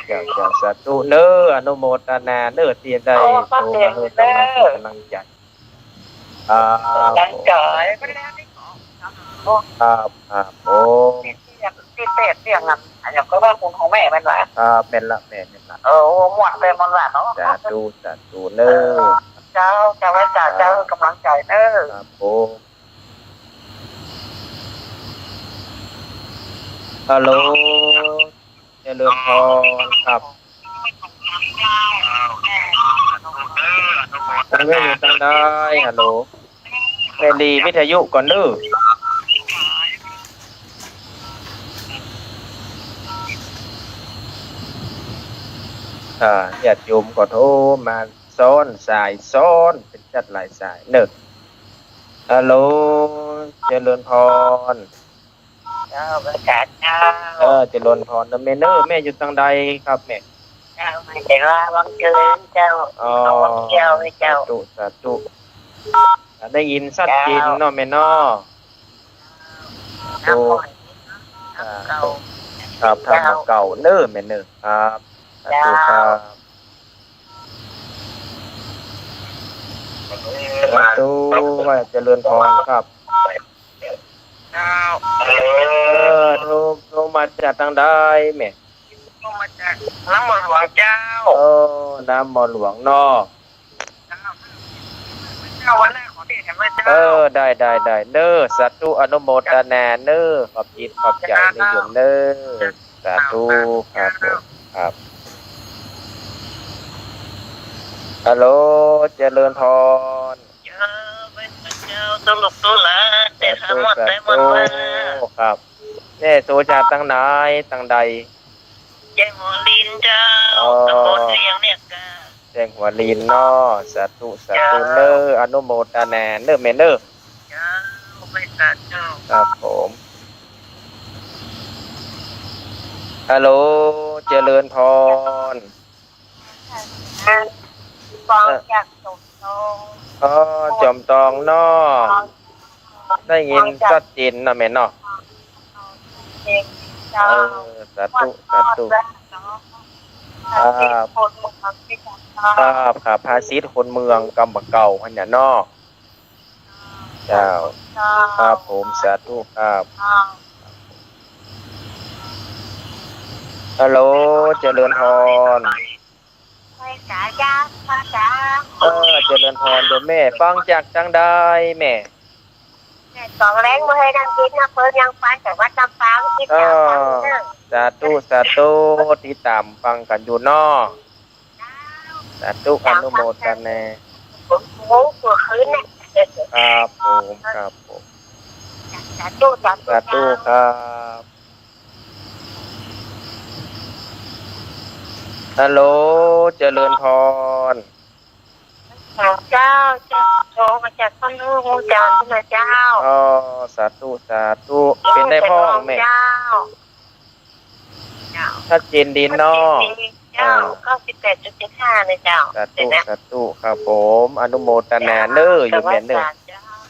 B: เจ้าสาธุเน้ออนุโมทนาเน้อที่ได้โทรมาเน้อกำลังใจ
C: หลังจากก็แล้วนี่
B: ครับผม
C: ที่เป็ดเรื่องนั้นอย่างก็ว่าคุณของแม่มันว่า
B: เป็นละแม่เป็นละ
C: หมดไปมันว่าเนาะ
B: สาธุเน้อ
C: เจ้าพระเจ้ากำลังใจเนอ
B: ครับผมฮัลโหลเจริญพรครับแม่อยู่ทางใดฮัลโหลแม่ลีวิทยุก่อนเด้อญาติโยมก็โทรมาซ้อนสายซ้อนเป็นจัดหลายสายเนอะฮัลโหลเจริญพร
C: เจ้าพระเจ้า
B: เจริญพรนะแม่เนอะแม่อยู่ทางใดครับแม่
C: เจ้าไม่ได้ว่าวังเจริญเจ้าวังเจ้าให้เจ้า
B: สาธุได้ยินสัดจริงเนาะแม่เนาะ
C: น้ำก่อนเก่า
B: ครับทำเก่าเนอะแม่เนอะครับสาธุครับสาธุว่าเจริญพรครับโทรมาจากทางใดแม่
C: มาจากน้ำมันหลวงเจ้า
B: น้ำมอหลวงเนาะ
C: วันแรกของที่เห็นไหมเจ้า
B: ได้เนอะสาธุอนุโมทนาเนอะขอบจิตขอบใจนิยมเนอะสาธุครับผมครับฮัลโหลเจริญพร
C: เจ้าเป็นเจ้าตลกตัวละแต่ทั้งหมดได้หมดว่า
B: ครับแม่โทรจากทางไหนทางใด
C: ยายหมอลินเจ้าตะโกนเสียงเนี่ยกา
B: แจ้งหัวลีนเนาะสาธุเนอะอนุโมทนาเนอะแม่เนอะ
C: เจ้าไปสาเจ้า
B: ครับผมฮัลโหลเจริญพร
C: ฟังจากสมทอง
B: จอมตองเนาะได้ยินชัดเจนนะแม่เนาะ
C: เจ้า
B: สาธุครับภาษิตคนเมืองกำบะเก่าพันยาเนาะเจ้าครับผมสาธุครับฮัลโหลเจริญพร
C: ไม่จ๋าจ้าพ่อจ๋า
B: เจริญพรเดี๋ยวแม่ฟังจากจังได้แม่
C: สองแรงมาให้ดังคิดนะเพิ่นยังฟังแต่ว่าจำฟังคิดจากฟังเรื่อง
B: สาธุที่ตามฟังกันอยู่เนาะสาธุอนุโมทนา
C: ผมโง่กว่าคืนเนี่ย
B: ครับผม
C: สาธุ
B: ครับฮัลโหลเจริญพร
C: เจ้าจะโทรมาจากต้นลูกงูจันทร์นะเจ้า
B: สาธุเป็นได้พ่อแม่ชัดเจนดีเนาะ
C: เจ้า98.75เลยเจ้า
B: สาธุครับผมอนุโมทนาเนออยู่แม่เนอ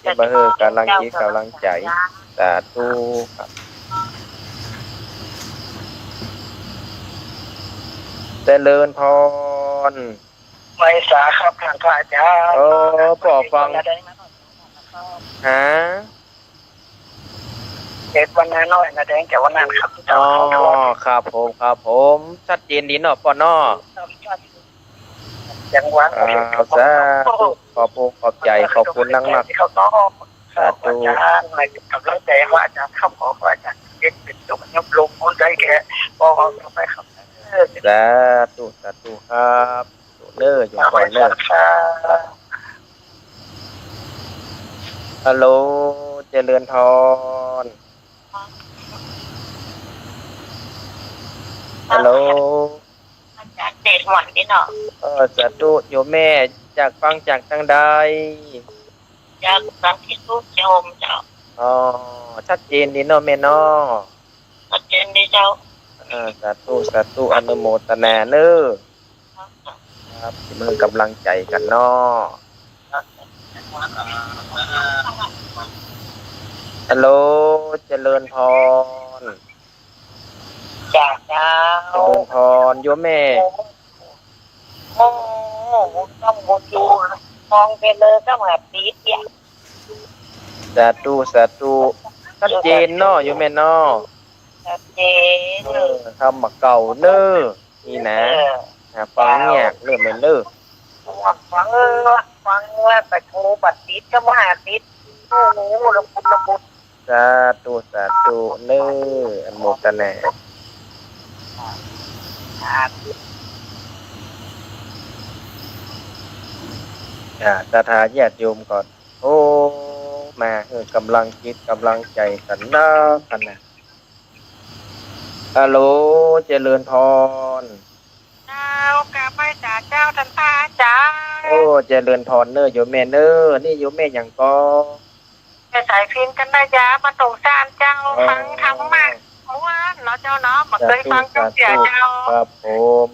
B: จะมาเฮอกำลังคิดกำลังใจสาธุครับเจริญพร
C: ไว้สาครับทางพระเจ้า
B: ปอฟังฮะ
D: เจ็ดวันนั้นน้อยนะแดงแต่วันนั้นครับ
B: อ๋อครับผมชัดเจนดีเนาะปอนอ
D: จังหวัด
B: สาธุขอบใจขอบคุณนัก
D: เขาต้องอาจารย์ในกำลังใจว่าอาจารย์เข้าขออาจารย์เก็บเป็นจุกยกลงคนใจแกบอกเขาไปครับ
B: สาธุครับเด้ออยู่ก่อนเด้อฮัลโหลเจริญพรฮัลโหล
C: อาจารย์เด็ดหวันนี่เนาะ
B: สาธุโยมแม่จากฟังจากทางใด
C: จากสันติสุขโยมเจ้า
B: อ๋อชัดเจนดีเนาะแม่เนาะ
C: อาจารย์ดีเจ้า
B: สาธุอนุโมทนาเด้อครับมือกำลังใจกันเนาะฮัลโหลเจริญพร
C: จากเจ้า
B: เจริญพรโยมแม่
C: โอ้ต้องบูชูมองไปเลยก็แบบปีเดียว
B: สาธุชัดเจนเนาะโยมแม่เนาะ
C: ชัดเจน
B: ทำมาเก่าเน้อนี่นะฟังเนี่ยเริ่มเป็นเด้อ
C: ฟังว่าแต่ครูบัดติดก็ว่าติดโอ้โหระบุ
B: สาธุเน้ออนุโมทนาศรัทธาญาติโยมก่อนโอ้มากำลังคิดกำลังใจกันนะกันนะฮัลโหลเจริญพร
C: เจ้ากาไปจ่าเจ้าทันตาจ้า
B: โอ้เจริญพรเน้อโยมแม่เน้อนี่โยมแม่หยังก็
C: จะใส่พิมพ์กันนะจ้ามาตรงซานเจ้าฟังธรรมะเมื่อวานเนาะเจ้าเนาะมาเคยฟังเจ้าเสียเจ้า
B: ครับผม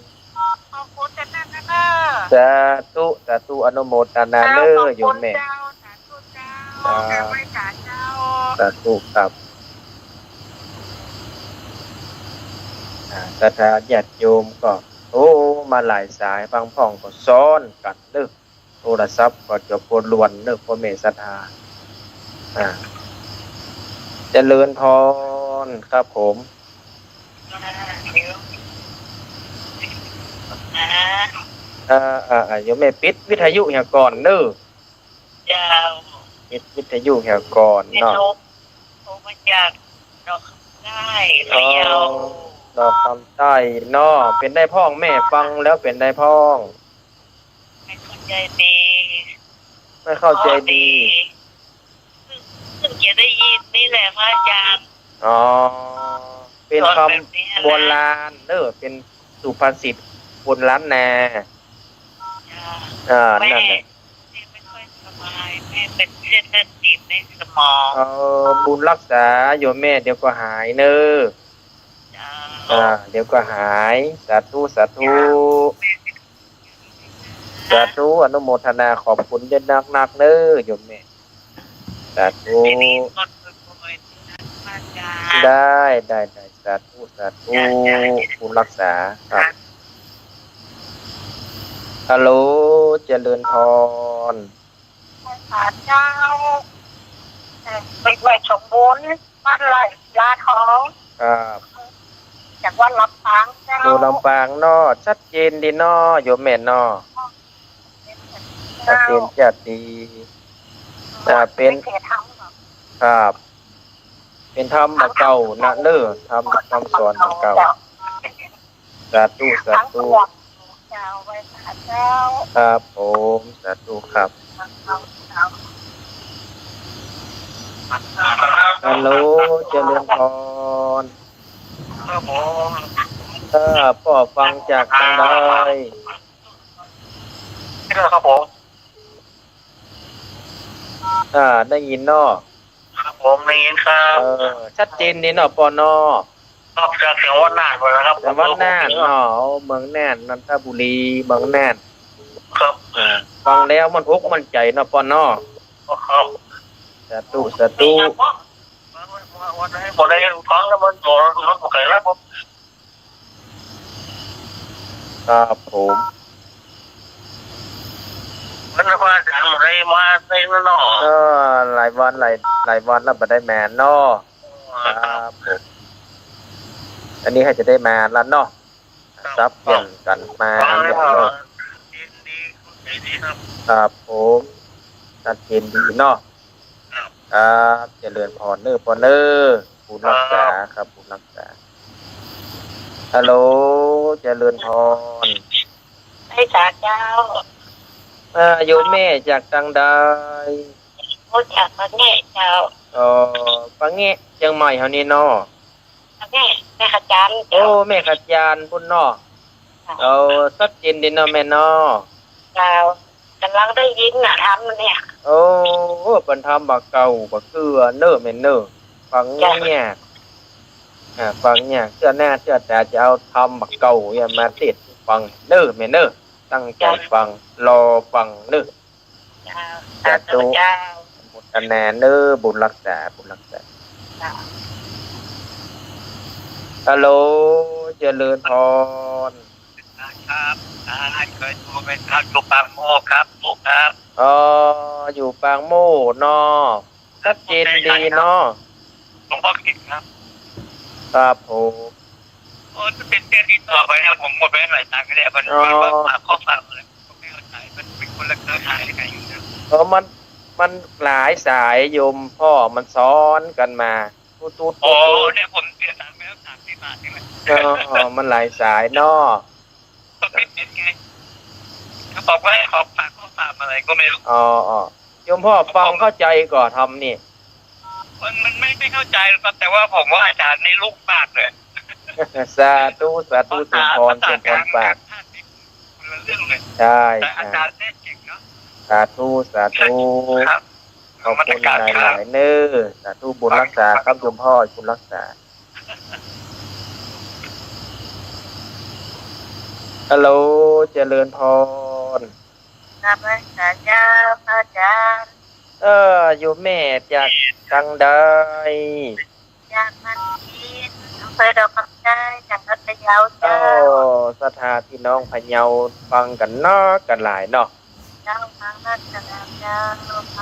C: ขอบคุณจะนั่นนะเด้อ
B: สาธุอนุโมทนาเน้อโยมแม่
C: เจ้าสาธุเจ้ากาไปจ่าเจ้า
B: สาธุครับศรัทธาญาติโยมก็โอ้มาหลายสายบางพ่องก็ซ้อนกันเด้อโทรศัพท์ก็จะปวดล้วนเด้อพ่อแม่ศรัทธาเจริญพรครับผมโยมแม่ปิดวิทยุเหี่ยก่อนเด้อ
C: เจ้า
B: ปิดวิทยุเหี่ยก่อน
C: เป็น
B: เนาะ
C: โทรมาจากดอกได้พะเยา
B: ดอกคำใต้เนาะเป็นได้พ้องแม่ฟังแล้วเป็นได้พ้อง
C: ไม่เข้าใจดี
B: ไม่เข้าใจดี
C: ซึ่งจะได้ยินนี่แหละพระอาจารย์
B: อ๋อเป็นคำโบราณเด้อเป็นสุภาษิตโบราณแน่
C: แม่
B: นั่นแหละ
C: ไม่ค่อยสบายแม่เป็นเส้นเลือดตีบในสมอง
B: บุญรักษาโยมแม่เดี๋ยวก็หายเนอะเดี๋ยวก็หายสาธุสาธุอนุโมทนาขอบคุณเย็นนักเนอะโยมแม่สาธุได้สาธุบุญรักษาครับฮัลโหลเจริญพร
C: เจ้าเป็นไว้สมบูรณ์บ้านไรลาทอง
B: ครับ
C: จากวันลำปางเจ้า
B: ดูลำปางเนาะชัดเจนดีเนาะโยมแม่เนาะชัดเจนจัดดีเป็นครับ เป็นธรรมมาเก่านะเนอะธรรมสอนมาเก่าสาธุ
C: เจ้าไว้สาเจ้า
B: ครับผมสาธุครับฮัลโหลเจริญพร
D: ครับผม
B: พ่อฟังจากทางใด
D: ครับผม
B: ได้ยินเนาะ
D: ครับผมได้ยินครับ
B: ชัดเจนดีเนาะปอนอ
D: ครับจากจังหวัดน่านไปนะครับ
B: แต่ว่าน่านเนาะเมืองน่านนนทบุรีเมืองน่าน
D: ครับ
B: ฟังแล้วมันอกมันใจเนาะปอนอ
D: ครับ
B: สาธุ
D: วันไหนฟังแล้วมันบอกมันบอกใครแล้วผม
B: ครับผม
D: มันว่าอาจารย์อะไรมาในนั่นเนาะ
B: หลายวันแล้วบ่ได้แม่นเนาะ ครับผมอันนี้ให้จะได้มาแล้วเนาะซับเปลี่ยนกันมาอันเดียวเลย
D: ดีครับ
B: ครับผมชัดเจนดีเนาะครับเจริญพรเนอร์พรเนอร์ผู้รักษาครับผู้รักษาฮัลโหลเจริญพร
C: ให้สาเจ้า
B: โยมแม่จากทางใด
C: รู้จักพระแง่เจ้า
B: ปังเงะเชียงใหม่เฮานี่เนาะ
C: พระแง่แม่ขจัน
B: โอ้แม่ขัดยานพุ่นเนาะชัดเจนดีเนาะแม่เนาะ
C: เจ้ากำลังได้ยินนะทำเนี่ย
B: โอ้เพิ่นทำบักเก่าบักเกลือเน้อแม่นเน้อฟังแง่ฟังแง่เชื่อแน่เชื่อแต่จะเอาทำบักเก่าอย่ามาติดฟังเน้อแม่นเน้อตั้งใจฟังรอฟังเน้อ
C: เจ้าสาธุเจ้า
B: หมดคะแนนเน้อบุญรักษาบุญรักษาฮัลโหลเจริญพร
D: ครับเคยโทรไปทางอยู่ปากโมครับลูกครับ
B: อยู่ปางโม่เนาะชัดเจนดีเนาะ
D: หลวงพ่อกิจครับ
B: ครับผม
D: โอ้จะเป็นเต้นติดต่อไปแล้วผมหมดไปหลายตังค์แล้วมันฝากข้อความเลยผมไม่เข้าใจมันเป็นคนละเครือข่ายกันอยู่นะ
B: มันหลายสายโยมพ่อมันซ้อนกันมาตูด
D: โอ้เนี่ยผมเสียตังค์ไปแล้ว30 บาทใช่ไหม
B: มันหลายสายเนาะ
D: ก็เป็นไงเขาบอกว่าให้ขอฝากข้อความอะไรก็ไม่รู้
B: โยมพ่อฟังเข้าใจก่อนทำนี่
D: มันไม่เข้าใจครับแต่ว่าผมว่าอาจารย์นี่ลูกมากเลย
B: สาธุสาธุเจริญพรเจริญพรปาก
D: เรื่องเลย
B: ใช่
D: แต่อาจารย์เก่งเนาะ
B: สาธุสาธุ
D: ครับ
B: ขอบคุณหลายๆเน้อสาธุบุญรักษาครับโยมพ่อบุญรักษาฮัลโหลเจริญพร
C: นามสาเจ้าพระอาจารย์
B: โยมแม่จากทางใด
C: อยากมันกินอำเภอดอกคำใจจังหวัดพะเยาเจ้า
B: สถานพี่น้องพะเยาฟังกันเนาะกันหลายเนาะ
C: เจ้าฟังนักเจ้า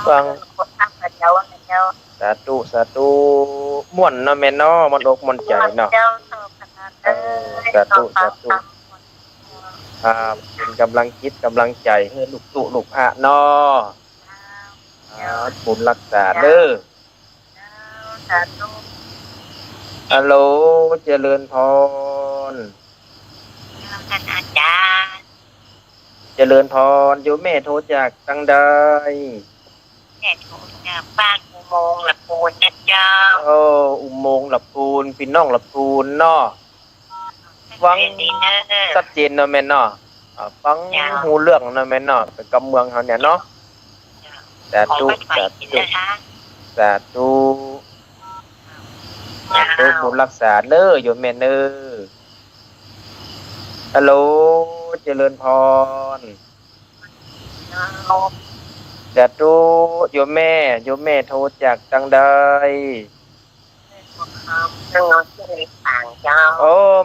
C: ฟังคนทางพะเยาเจ้า
B: สาธุสาธุม่วนเนาะแม่เนาะมันอกมันใจเนาะ
C: เจ้าสอบขนาด
B: สาธุสาธุเป็นกำลังคิดกำลังใจให้ลูกตุลูกพระเนาะบุญรักษาเด้อ
C: สาธุ
B: ฮัลโหลเจริญพร
C: ท่านอาจารย์
B: เจริญพรโยมแม่โทรจากทางใด
C: แม่ถูกจากบ้านอุโมงค์ละปูนเจ้า
B: อุโมงค์หลับปูนพี่น้องหลับปูนเนาะฟัง
C: ดีเนอ
B: ชัดเจนเนาะแม่เนาะฟังหูเรื่องเนาะแม่เนาะเป็นกำเมืองเขาเนี่ยเนาะสาธุสาธุสาธุสาธุบุญรักษาเด้อโยมแม่เด้อฮัลโหลเจริญพรสาธุโยมแม่โทรจากทางใด
C: เรื่องที่ในต่างเจ้า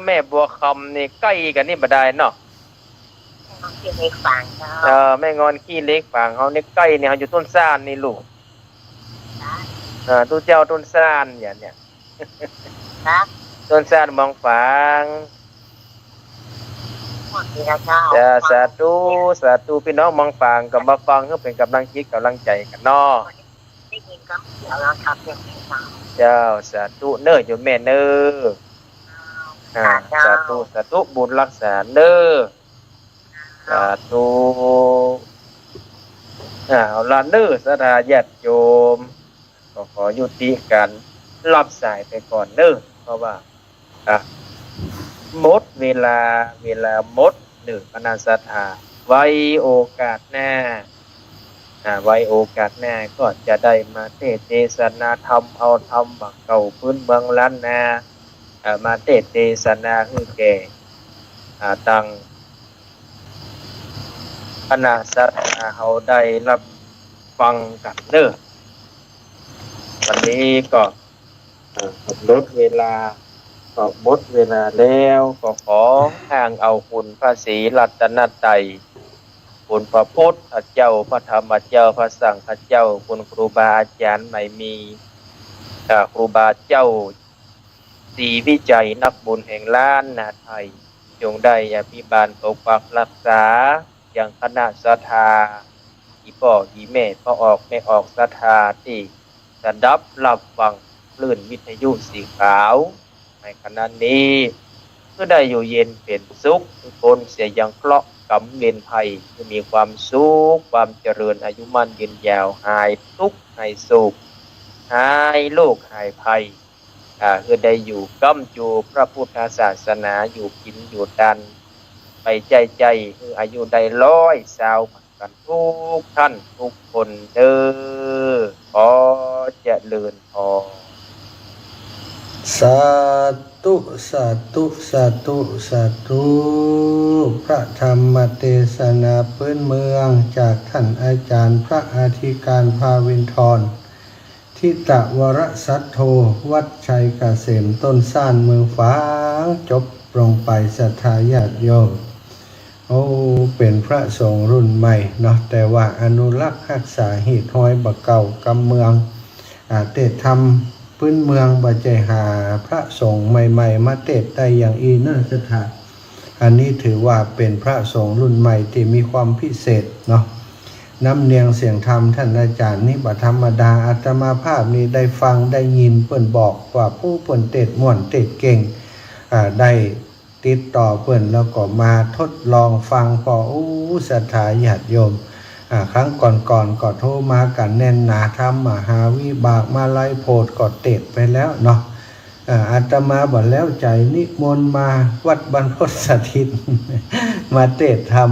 B: แม่บัวคำนี่ใกล้กันนี่บ่ได้เนาะ
C: ที่ในฝั่งเจ้า
B: แม่งอนขี้เล็กฝั่งเขานี่ใกล้เนี่ยเขาอยู่ต้นซ่านนี่ลูกตู้เจ้าต้นซ่านอย่างเนี้ย
C: ครับ
B: ต้นซ่านมองฝาง
C: หมดที่เจ้า
B: สาธุพี่น้องมองฝางกับมาฟังก็เป็นกำลังคิดกำลังใจกันเนาะ
C: ได้ยินก็เดี๋ยวเราทำอย่างนี้ค่ะ
B: เจ้าสาธุเน้อโยมแม่เน้อสาธุบุญรักษาเน้อสาธุเอาละเน้อสถาญาติโยมก็ขอยุติการรับสายไปก่อนเน้อเพราะว่าหมดเวลาหมดหนึ่งคณะสัตหาไว้โอกาสหน้าไว้โอกาสหน้าก็จะได้มาเทศนาธรรมเอาธรรมบักเก่าพื้นเมืองล้านนามาเทศนาคือแก่ตังคณะสัตหาเขาได้รับฟังกันเด้อวันนี้ก็ลดเวลาก็หมดเวลาแล้วก็ขออ้างเอาคุณพระศรีรัตนตรัยคุณพระพุทธเจ้าพระธรรมเจ้าพระสังฆเจ้าคุณครูบาอาจารย์ไม่มี ครูบาเจ้าศรีวิจัยนักบุญแห่งล้านนาไทยจงได้อภิบาลปกปักรักษาอย่างคณะศรัทธาอีพ่ออีแม่พ่อออกไม่ออกศรัทธาที่สดับรับฟังคลื่นวิทยุสีขาวในขณะนี้ก็ได้อยู่เย็นเป็นสุขทุกคนเสียยังเคราะห์กำเนิดภัยจะมีความสุขความเจริญอายุมั่นยืนยาวหายทุกข์หายโศกหายโรคหายภัยคือได้อยู่ก้ำจูพระพุทธศาสนาอยู่กินอยู่ดันไปใจคืออายุได้100กันทุกท่านทุกคนเด้อขอเจริญพร
A: สาธุสาธุสาธุสาธุพระธรรมเทศนาพื้นเมืองจากท่านอาจารย์พระอธิการภาวินทรทิตวรสัทโธวัดชัยเกษมต้นซ่านเมืองฝางจบลงไปศรัทธาญาติโยมเป็นพระสงฆ์รุ่นใหม่เนาะแต่ว่าอนุรักษ์รักษาหีดห้อยบะเก่ากำเมืองเตะทำพื้นเมืองบะใจหาพระสงฆ์ใหม่ๆมาเตะได้อย่างอีนั่นสถานอันนี้ถือว่าเป็นพระสงฆ์รุ่นใหม่ที่มีความพิเศษเนาะน้ำเนียงเสียงธรรมท่านอาจารย์นี่บ่ธรรมดาอาตมาภาพนี้ได้ฟังได้ยินเพิ่นบอกว่าผู้เพิ่นเตะม่วนเตะเก่งได้ติดต่อเพิ่นแล้วก็มาทดลองฟังพอศรัทธาญาติโยมครั้งก่อนก็โทรมากันแน่นหนาธรรมมหาวิบากมาลัยโพธิ์ก็เตะไปแล้วเนาะอาตมาบอกแล้วใจนิมนต์มาวัดบรรพตสถิต มาเตะธรรม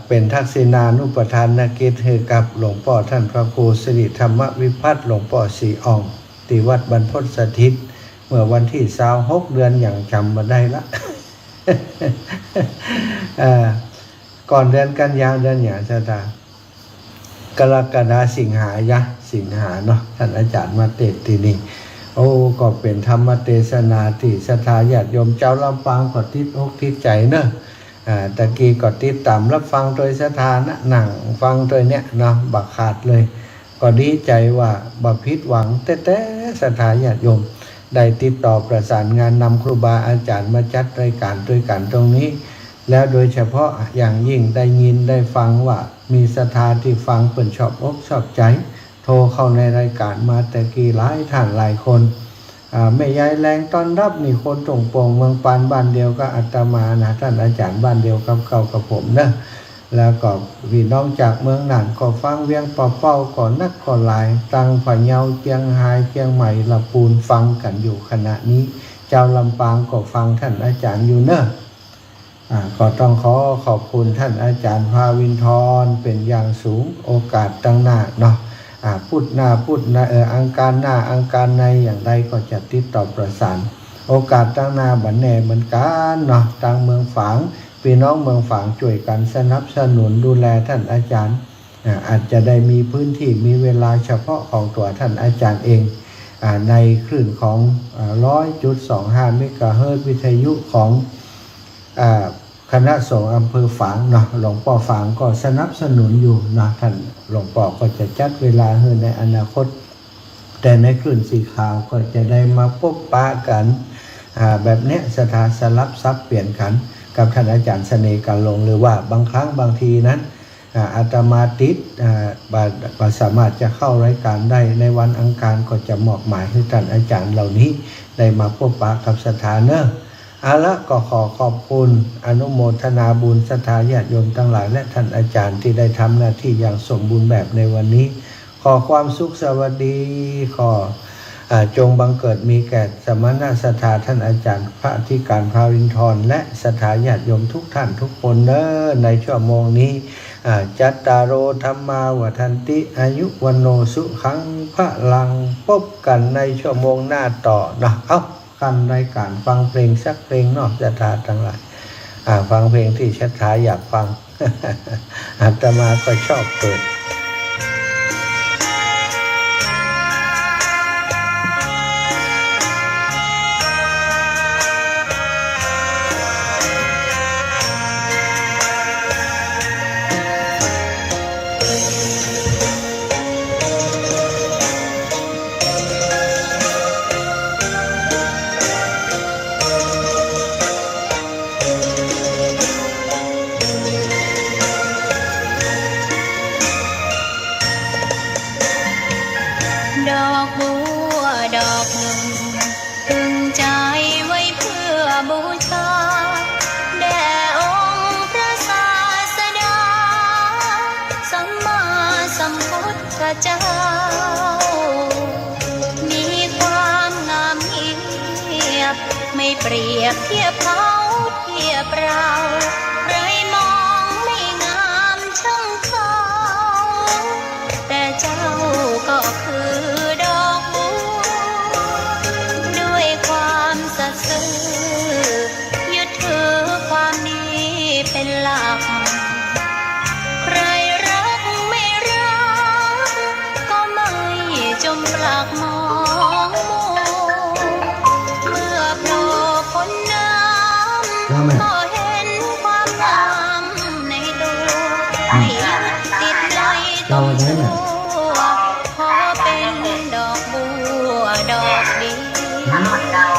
A: เป็นทักษิณานุปทานกิจให้กับหลวงพ่อท่านพระครูสิริธรรมวิพัฒน์หลวงพ่อศรีอ่องที่วัดบรรพตสถิตเมื่อวันที่26 เดือนอย่างจำมาได้ละ ก่อนเดือนกันยายนเดือนหยาชะตากรกฎาสิงหาเนาะท่านอาจารย์มาเทศน์ที่นี่ก็เป็นธรรมเทศนาที่ศรัทธาญาติโยมเจ้าลำปางก็ติดอกติดใจเนอะตะกี้ก็ติดตามรับฟังโดยศรัทธานะหนังฟังโดยเนี้ยเนาะบักขาดเลยก็ดีใจว่าบ่ผิดหวังแต่ศรัทธาญาติโยมได้ติดต่อประสานงานนำครูบาอาจารย์มาจัดรายการด้วยกันตรงนี้แล้วโดยเฉพาะอย่างยิ่งได้ยินได้ฟังว่ามีศรัทธาที่ฟังเปิ่นชอบอกชอบใจโทรเข้าในรายการมาแต่กี่หลายท่านหลายคนแม่ยายแรงต้อนรับนี่คนตรงโป่งเมืองปานบ้านเดียวก็อาตมานะท่านอาจารย์บ้านเดียวกับเก่ากับผมนะแล้วก็พี่น้องจากเมืองน่านก็ฟังเวียงป่อเป้าก่อนนักก่อนหลายตังพะเยาเชียงรายเชียงใหม่ลำพูนฟังกันอยู่ขณะนี้เจ้าลำปางก็ฟังท่านอาจารย์อยู่เนอะก็ต้องขอบคุณท่านอาจารย์ภาวินทรเป็นอย่างสูงโอกาสตั้งหน้าเนาะพูดหน้าอังการหน้าอังการในอย่างใดก็จะติดต่อประสานโอกาสตั้งหน้าบันแน่เหมือนกันเนาะทางเมืองฝางพี่น้องเมืองฝางช่วยกันสนับสนุนดูแลท่านอาจารย์อาจจะได้มีพื้นที่มีเวลาเฉพาะของตัวท่านอาจารย์เองในคลื่นของ 100.25 เมกะเฮิรตซ์วิทยุของคณะสงฆ์อำเภอฝางเนาะหลวงพ่อฝางก็สนับสนุนอยู่นะท่านหลวงพ่อก็จะจัดเวลาให้ในอนาคตแต่ในคลื่นสีขาวก็จะได้มาพบปะกันแบบเนี้ยสถานสลับซับเปลี่ยนกันกับท่านอาจารย์เสน่ห์กันลงหรือว่าบางครั้งบางทีนั้นอาตมาติดสามารถจะเข้ารายการได้ในวันอังคารก็จะมอบหมายให้ท่านอาจารย์เหล่านี้ได้มาพบปะกับสถานเนอะละก็ขอขอบคุณอนุโมทนาบุญศรัทธาญาติโยมทั้งหลายและท่านอาจารย์ที่ได้ทำหน้าที่อย่างสมบูรณ์แบบในวันนี้ขอความสุขสวัสดีขอจงบังเกิดมีแก่สมณศรัทธาท่านอาจารย์พระอธิการภาวินทรและศรัทธาญาติโยมทุกท่านทุกคนเนอะในชั่วโมงนี้จัตตารโอธัมมาวทันติอายุวันโนสุขังพระลังพบกันในชั่วโมงหน้าต่อนะกันรายการฟังเพลงสักเพลงนอกศรัทธาทั้งหลายฟังเพลงที่ศรัทธาอยากฟัง อาตมาก็ชอบเปิด
E: ไม่เปรียบเทียบเขาเทียบเราไรมองไม่งามช่างเขาแต่เจ้าก็คือดอกบัวด้วยความสัตย์ซื่อยึดถือความดีเป็นหลักใครรักไม่รักก็ไม่จมปลักมองเมื่อโผล่พ้นน้ำก็เห็นความงามในตัวไม่ยึดติดในตัวขอเป็นดอกบัวดอกเดียว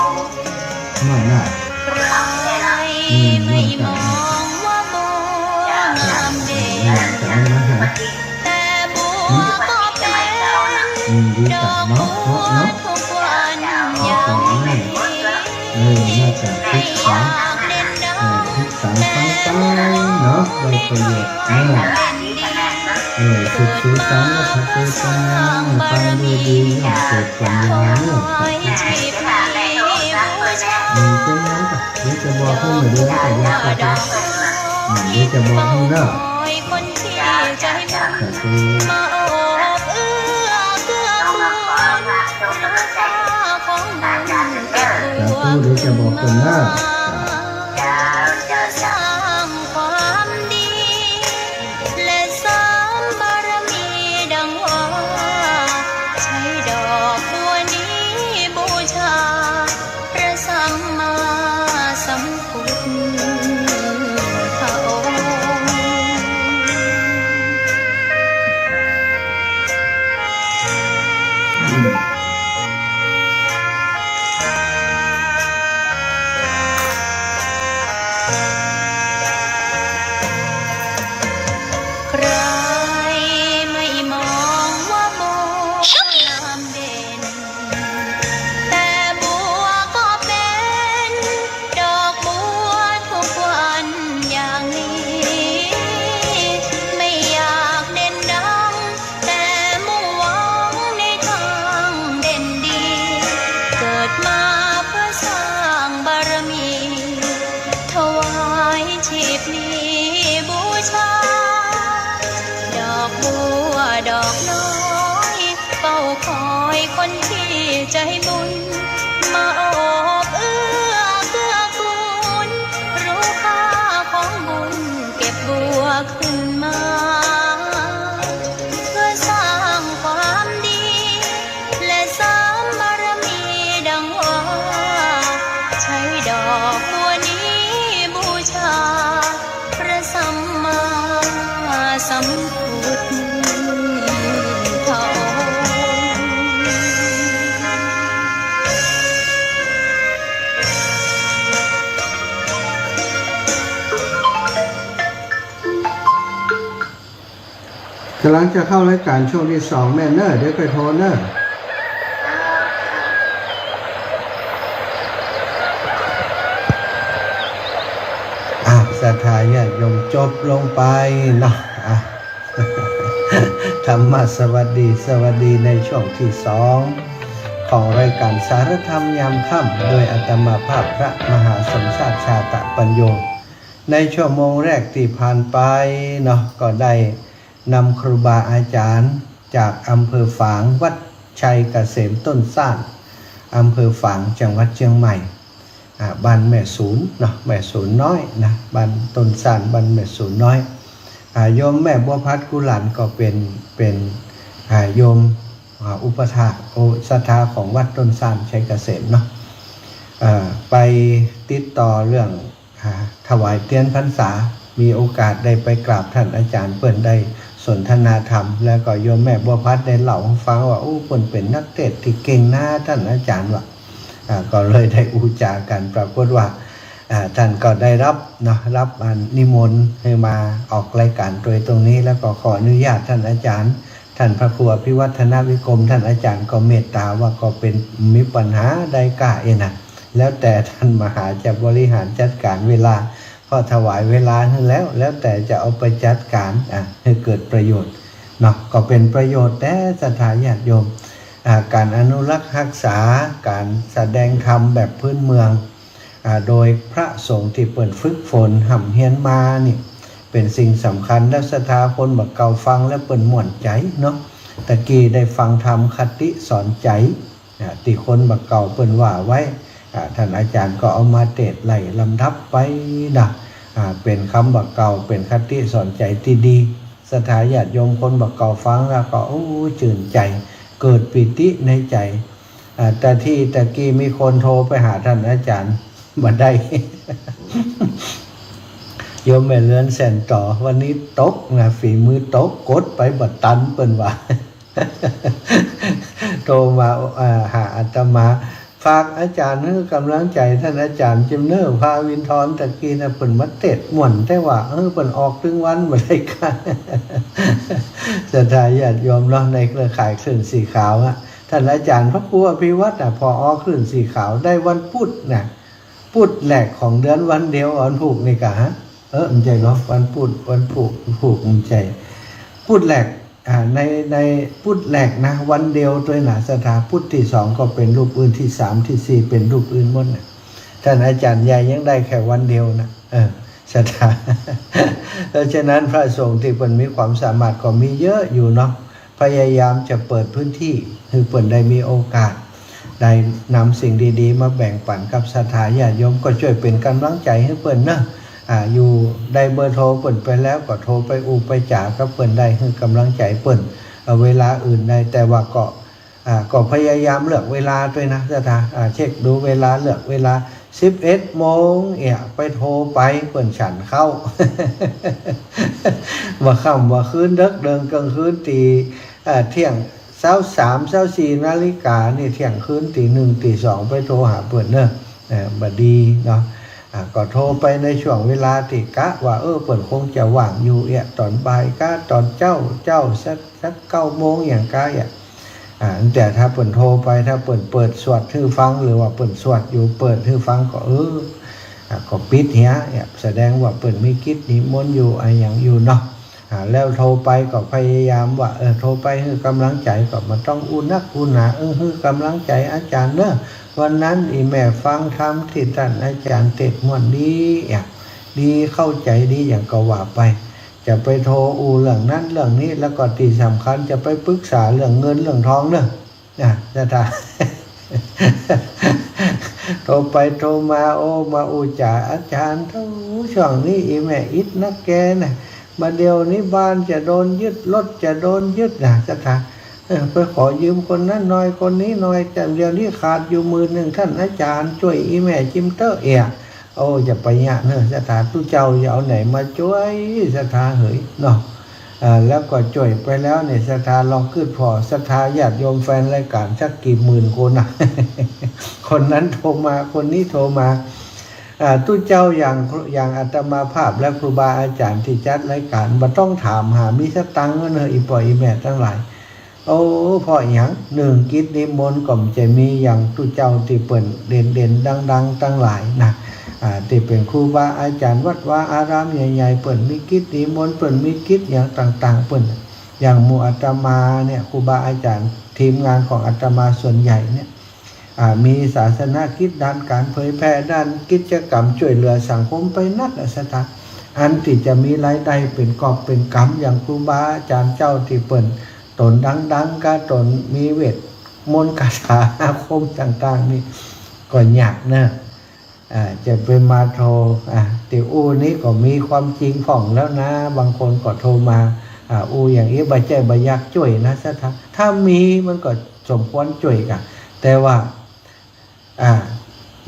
E: ใครไม่มองว่าบัวงามเด่นแต่บัวก็เป็นดอกบัวทุกวันอย่างนี้ไม่อยากเด่นดังแต่บัวไม่เคยเด่นดีเกิดมาเพื่อสร้างบารมีถวายชีพให้บูชา
A: นี่จะบอกให้เหมือนเดิมแต่ยังก็ได้นี่จะบอกให้เนาะ
E: คนที่ใจบุญมาโอบเอื้อเกื้อกูลค่าของบุญเก็บบัว
A: เดี๋ยวจะบอกคนหน้า
E: สร้างความดีและสร้างบารมีดังว่าใช้ดอกบัวนี้บูชาพระสัมมาสัมพุทธองค์ใครไม่มองว่าบัวงามเด่นแต่บัวก็เป็นดอกบัวทุกวันอย่างนี้ไม่อยากเด่นดังแต่มุ่งหวังในทางเด่นดีเกิดมาเพื่อสร้างบารมีถวายชีพนี้บูชาดอกบัวดอกน้อยเฝ้าคอยคนที่ใจบุญมาโอบเอื้อเกื้อกูลรู้ค่าของบุญเก็บบัวขึ้นมาเพื่อสร้างความดีและสร้างบารมีดังว่าใช้ดอกบัวนี้บูชาพระสัมมาสัมพุทธองค์
A: กำลังจะเข้ารายการช่วงที่2แม่เนอร์เดี๋ยวไปโทรเนอร์ศรัทธาญาติโยมจบลงไปเนาะธรรมะสวัสดีในช่วงที่2ของรายการสารธรรมยามค่ำโดยอาตมาภาพพระมหาสมชาติชาตปัญโยในชั่วโมงแรกที่ผ่านไปเนาะก็ได้นำครูบาอาจารย์จากอำเภอฝางวัดชัยเกษมต้นซ่านอำเภอฝางจังหวัดเชียงใหม่บ้านแม่ศูนย์เนาะแม่ศูนย์น้อยนะบ้านต้นซ่านบ้านแม่ศูนย์น้อยโยมแม่บัวพัดกุหลานก็เป็นโยมอุปถากศรัทธาของวัดต้นซ่านชัยเกษมเนาะไปติดต่อเรื่องถวายเทียนพรรษามีโอกาสได้ไปกราบท่านอาจารย์เปิ้นได้สนทนาธรรมแล้วก็โยมแม่บัวพัดได้เล่าให้ฟังว่าเปิ้นเป็นนักเทศน์ที่เก่งนะท่านอาจารย์ว่าก็เลยได้อุจากันปรากฏว่าท่านก็ได้รับนิมนต์ให้มาออกรายการโดยตรงนี้แล้วก็ขออนุญาตท่านอาจารย์ท่านพระครูอภิวัฒนวิกรมท่านอาจารย์ก็เมตตาว่าก็เป็นมีปัญหาใดกะนะแล้วแต่ท่านมหาจะบริหารจัดการเวลาพอถวายเวลาให้แล้วแต่จะเอาไปจัดการให้เกิดประโยชน์เนาะก็เป็นประโยชน์แต่ศรัทธาญาติโยมการอนุรักษ์รักษาการแสดงธรรมแบบพื้นเมือง โดยพระสงฆ์ที่เปิดฝึกฝนห่ำเฮียนมานี่เป็นสิ่งสำคัญและศรัทธาคนบักเก่าฟังและเปิดม่วนใจเนาะตะกี้ได้ฟังธรรมคติสอนใจที่คนบักเก่าเปิดว่าไว้ท่านอาจารย์ก็เอามาเทศน์ไล่ลำดับไปนะเป็นคำบักเก่าเป็นคติสอนใจที่ดีศรัทธาญาติโยมคนบักเก่าฟังแล้วก็ชื่นใจเกิดปิติในใจแต่ที่ตะกี้มีคนโทรไปหาท่านอาจารย์บัดได้ โยมแม่เลือนแสนต่อวันนี้ตกนะฝีมือตกกดไปบัดตันเปิ้นว่า โทรมาหาอาตมาฝากอาจารย์ให้กำลังใจท่านอาจารย์จิมเนอร์พาวินทรตะกี้นะเปิ้นมาเตะม่วนแต่ว่าเปิ้นออกถึงวันบ่ได้กัน ศรัทธาญาติโยมเนาะในเครือข่ายคลื่นสีขาวท่านอาจารย์พระครูอภิวัตรพอออกคลื่นสีขาวได้วันพุธนะพุธแรกของเดือนวันเดียววันผูกนี่กะฮะมันใจเนาะวันพุธวันผูกมันใจพุธแรกในพุธแรกนะวันเดียวตัวหนาศรัทธาพุธที่สองก็เป็นรูปอื่นที่สามที่สี่เป็นรูปอื่นหมดนะท่านอาจารย์ใหญ่ยังได้แค่วันเดียวนะศรัทธา เพราะฉะนั้นพระสงฆ์ที่เพิ่นมีความสามารถก็มีเยอะอยู่เนาะพยายามจะเปิดพื้นที่ให้เพิ่นได้มีโอกาสได้นำสิ่งดีๆมาแบ่งปันกับศรัทธาญาติโยมก็ช่วยเป็นกำลังใจให้เพิ่นนะอยู่ได้เบอร์โทรเพิ่นไปแล้วก็โทรไปไปจ่ากับเพิ่นได้ให้กำลังใจเพิ่นเวลาอื่นได้แต่ว่าก็พยายามเลือกเวลาด้วยนะศรัทธาเช็คดูเวลาเลือกเวลา11 โมงไปโทรไปเปิ่นฉันเข้า ว่าค่ำว่าคืนดึกเดินกลางคืนตีเที่ยง23-24 นาฬิกานี่เที่ยงคืนตี 1 ตี 2ไปโทรหาเปิ่นเนอะบัดดีเนาะก็โทรไปในช่วงเวลาที่กะว่าเปิ่นคงจะว่างอยู่ตอนบ่ายกะตอนเจ้าสัก9 โมงอย่างกะแต่ถ้าเปิ่นโทรไปถ้าเปิ่นเปิดสวดให้ฟังหรือว่าเปิ่นสวดอยู่เปิดให้ฟังก็ก็ปิดเหี้ยแสดงว่าเปิ่นมีกิจนิมนต์อยู่อย่างอยู่เนาะแล้วโทรไปก็พยายามว่าโทรไปให้กำลังใจก็มันต้องอุ่นนักอุ่นหนาให้กำลังใจอาจารย์เนอะวันนั้นแม่ฟังธรรมที่ท่านอาจารย์เทศน์ม่วนดีเข้าใจดีอย่างก็ว่าไปจะไปโทรเรื่องนั้นเรื่องนี้แล้วก็ที่สำคัญจะไปปรึกษาเรื่องเงินเรื่องทองเนอะจะตา โทรไปโทรมามาจ่าอาจารย์ช่วงนี้แม่อิดนักแกนะมาเดี๋ยวนี้บ้านจะโดนยึดรถจะโดนยึดนะจะตาไปขอยืมคนนั้นหน่อยคนนี้หน่อยแต่เดี๋ยวนี้ขาดอยู่11,000ท่านอาจารย์ช่วยแม่จิมเตอร์จะไปเนี่ยเนอะศรัทธาตู้เจ้าจะเอาไหนมาช่วยศรัทธาเหยเนาะแล้วก็ช่วยไปแล้วเนี่ยศรัทธาลองขึ้นพอศรัทธาญาติโยมแฟนรายการสักกี่หมื่นคนนะ คนนั้นโทรมาคนนี้โทรมาตู้เจ้าอย่างอาตมาภาพและครูบาอาจารย์ที่จัดรายการบ่ต้องถามหามีสตังค์เนอะอีปล่อยอีแม่ทั้งหลายพออย่าง1กิจนิมนต์ก็จะมีอย่างตู้เจ้าที่เปิ่นเด่นดังตั้งหลายนะที่เป็นครูบาอาจารย์วัดวาอารามใหญ่ๆเปิ่นมีกิจนิมนต์เปิ่นมีกิจอย่างต่างๆเปิ่นอย่างหมู่อาตมาเนี่ยครูบาอาจารย์ทีมงานของอาตมาส่วนใหญ่เนี่ยมีศาสนกิจด้านการเผยแพร่ด้านกิจกรรมช่วยเหลือสังคมไปนักสถานอันที่จะมีรายได้เป็นกอบเป็นกำอย่างครูบาอาจารย์เจ้าที่เปิ่นตนดังๆก็ตนมีเวทมนต์คาถาอาคมต่างๆนี่ก็ยากนะจะไปมาโทรตินี้ก็มีความจริงของแล้วนะบางคนก็โทรมาอย่างนี้ใบใจใบยักช่วยนะถ้ามีมันก็สมควรช่วยกันแต่ว่า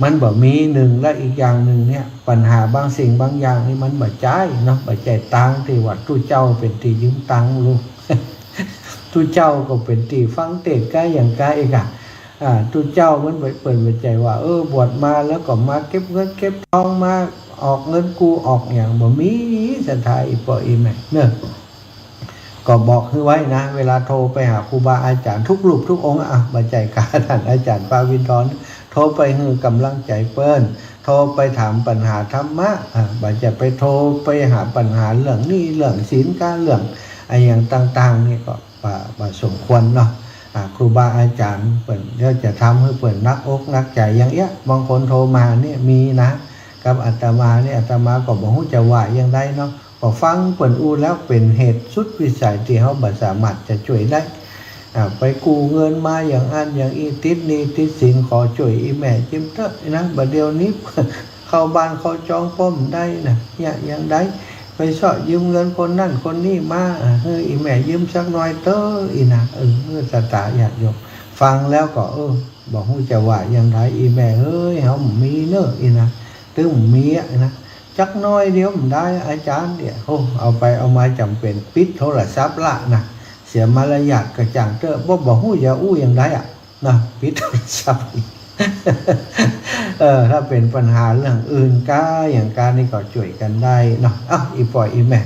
A: มันบ่มีหนึ่งและอีกอย่างหนึ่งเนี่ยปัญหาบางสิ่งบางอย่างนี่มันบ่ใจเนาะบ่ใจตังที่ว่าตู้เจ้าเป็นตียืมตังลูก ตู้เจ้าก็เป็นตีฟังเทศน์ใกล้อย่างใกล้กันตู้เจ้ามันเปิดใจว่าบวชมาแล้วก็มาเก็บเงินเก็บทองมาออกเงินกูออกอย่างบ่มีศรัทธาอีปออีแม่เนอะก็บอกให้ไว้นะเวลาโทรไปหาครูบาอาจารย์ทุกรูปทุกองค์บัจจัยการท่านอาจารย์ปาวินทรโทรไปให้กำลังใจเปิ้นโทรไปถามปัญหาธรรมะบัจจัยไปโทรไปหาปัญหาเรื่องนี้เรื่องศีลการเรื่องอย่างต่างๆนี่ก็สมควรเนาะ ครูบาอาจารย์เปิ่นก็จะทำให้เปิ่นนักอกนักใจอย่างเงี้ยบางคนโทรมาเนี่ยมีนะกับอาตมาเนี่ยอาตมาก็บอกว่าจะว่าอย่างไรเนาะก็ฟังเปิ่นอู้แล้วเป็นเหตุสุดวิสัยที่เขาบ่สามารถจะช่วยได้ไปกู้เงินมาอย่างอันอย่างอีติดนี้ติดสินขอช่วยอีแม่จิ้มเถอะนะบัดเดี๋ยวนี้ เข้าบ้านเขาจองป้อมได้นะอย่างใดไปเสาะยืมเงินคนนั่นคนนี้มาอีแม่ยืมสักหน่อยเตออีนะสตาญาติโยมฟังแล้วก็บอกฮู้จะว่าอย่างไรอีแม่เอ้ยเฮามีเนอะอีนะตึ้งมีนะจักน้อยเดียวมันได้อาจารย์เนี่ยเอาไปเอามาจำเป็นปิดโทรศัพท์ละนะเสียมารยาทกระจ่างเตอบอกฮู้จะอู้อย่างไรนะปิดโทรศัพท์ ถ้าเป็นปัญหาเรื่องอื่นอย่างการนี่ก็ช่วยกันได้เนาะอีปล่อยอีแม่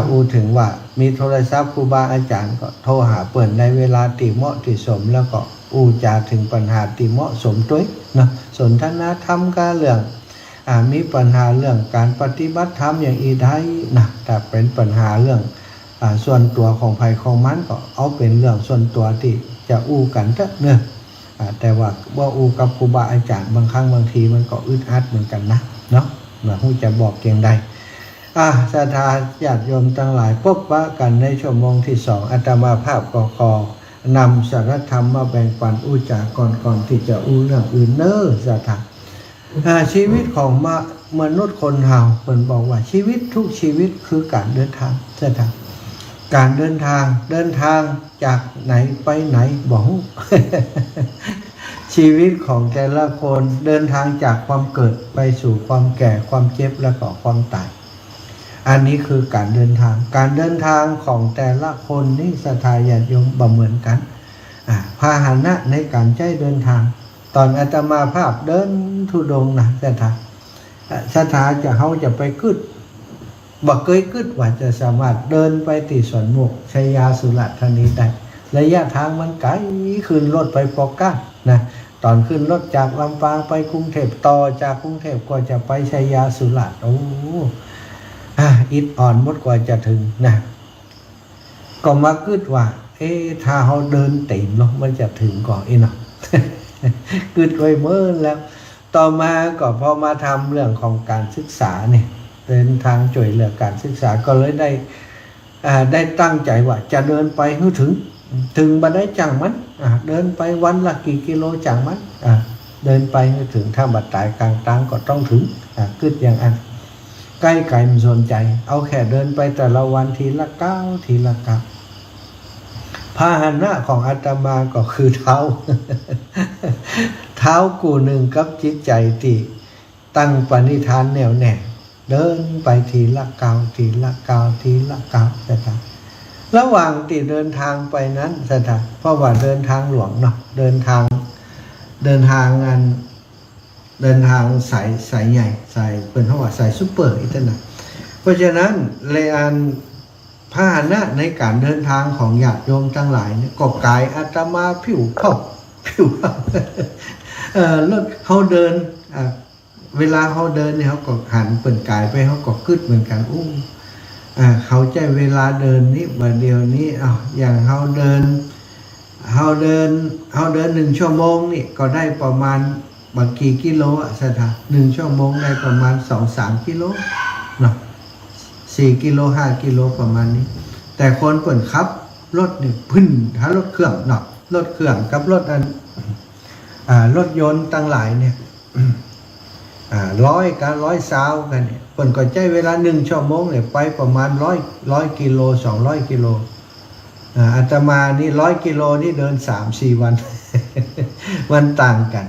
A: อูถึงว่ามีโทรศัพท์ครูบาอาจารย์ก็โทรหาเปิ่นในเวลาที่เหมาะที่สมแล้วก็อูจาถึงปัญหาที่เหมาะสมด้วยเนาะสนทนาธรรมกันเรื่องมีปัญหาเรื่องการปฏิบัติธรรมอย่างอีได้นะถ้าเป็นปัญหาเรื่องส่วนตัวของภัยของมันก็เอาเป็นเรื่องส่วนตัวที่จะอู้กันเถอะเนอะแต่ว่าอูกับครูบาอาจารย์บางครั้งบางทีมันก็อึดอัดเหมือนกันนะเนาะมาฮู้จะบอกเกียงใดศรัทธาญาติโยมทั้งหลายพบปะกันในชั่วโมงที่2อาตมาภาพก็นำสารธรรมมาแบ่งปันอู้จากก่อนที่จะอู้เรื่องอื่นเนอะศรัทธาชีวิตของมนุษย์คนเฮาเพิ่นบอกว่าชีวิตทุกชีวิตคือการเดินทางศรัทธาการเดินทางจากไหนไปไหนบอก ชีวิตของแต่ละคนเดินทางจากความเกิดไปสู่ความแก่ความเจ็บและก็ความตายอันนี้คือการเดินทางของแต่ละคนนี่ศรัทธาญาติโยมบ่เหมือนกันพาหนะในการใช้เดินทางตอนอาตมาภาพเดินธุดงค์นะศรัทธาเขาจะไปกึดบ่เคยคิดว่าจะสามารถเดินไปที่สวนโมกชัยยาสุราษฎร์ธานีได้ระยะทางมันไกลขึ้นรถไปปอก้านะตอนขึ้นรถจากลำปางไปกรุงเทพต่อจากกรุงเทพก็จะไปชัยยาสุราษฎร์อิดอ่อนหมดกว่าจะถึงนะก็มาคิดว่าถ้าเขาเดินตีนเนาะมันจะถึงก่อนเนาะ คิดไว้เมื่อแล้วต่อมาก็พอมาทำเรื่องของการศึกษาเนี่ยเดินทางช่วยเหลือการศึกษาก็เลยได้ตั้งใจว่าจะเดินไปให้ถึงบันไดจังมันเดินไปวันละกี่กิโลจังมันเดินไปให้ถึงถ้าบัดตายกลางทางก็ต้องถึงคิดอย่างอันใกล้ไกลมันสนใจเอาแค่เดินไปแต่ละวันทีละก้าวพาหนะของอาตมาก็คือเท้า เท้ากูหนึ่งกับจิตใจที่ตั้งปณิธานแน่วแน่เดินไปทีละก้าวสัทธาระหว่างที่เดินทางไปนั้นสัทธาเพราะว่าเดินทางหลวงเนาะเดินทางสายใหญ่สายเป็นเขาว่าสายซุปเปอร์อีกนะเพราะฉะนั้นเลยอันพาหนะในการเดินทางของญาติโยมทั้งหลายเนี่ยก็กายอาตมาผิวรถเขาเดินเวลาเขาเดินเนี่ยเขาก็หันเปิ่นกายไปเขาก็กึดเหมือนกันเขาใจเวลาเดินนี่วันเดียวนี้อย่างเขาเดิน1 ชั่วโมงนี่ก็ได้ประมาณบางกี่กิโลสัทธา1 ชั่วโมงได้ประมาณ 2-3 กิโลเนาะ4 กิโล 5 กิโลประมาณนี้แต่คนเปิ่นขับรถนี่พึ่นถ้ารถเครื่องเนาะรถเครื่องกับรถยนต์ตั้งหลายเนี่ย100 กับ 120กันเนี่ยเปิ่นก็ใช้เวลา1 ชั่วโมงเนี่ยไปประมาณ100 กิโล 200 กิโลอาตมานี่100 กิโลนี่เดิน 3-4 วัน มันต่างกัน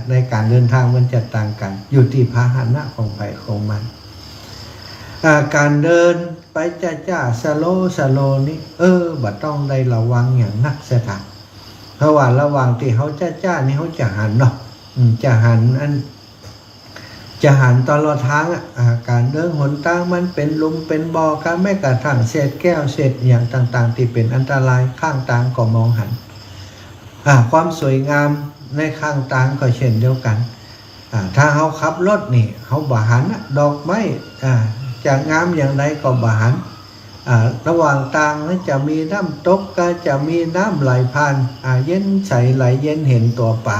A: ในการเดินทางมันจะต่างกันอยู่ที่พาหนะของใครของมันการเดินไปจ้าสโลนี่บัดต้องได้ระวังอย่างนักสถานเพราะว่าระหว่างที่เขาจ้านี่เขาจะหันเนาะจะหันตลอดทางการเดินหนทางมันเป็นหลุมเป็นบ่อการแม้กระทั่งเศษแก้วเศษอย่างต่างๆที่เป็นอันตรายข้างทางก็มองหันความสวยงามในข้างทางก็เช่นเดียวกันถ้าเขาขับรถนี่เขาบ่หันดอกไม้จะงามอย่างไรก็บ่หัน ระหว่างทางนั้นจะมีน้ำตกก็จะมีน้ำไหลผ่านเย็นใสไหลเย็นเห็นตัวป่า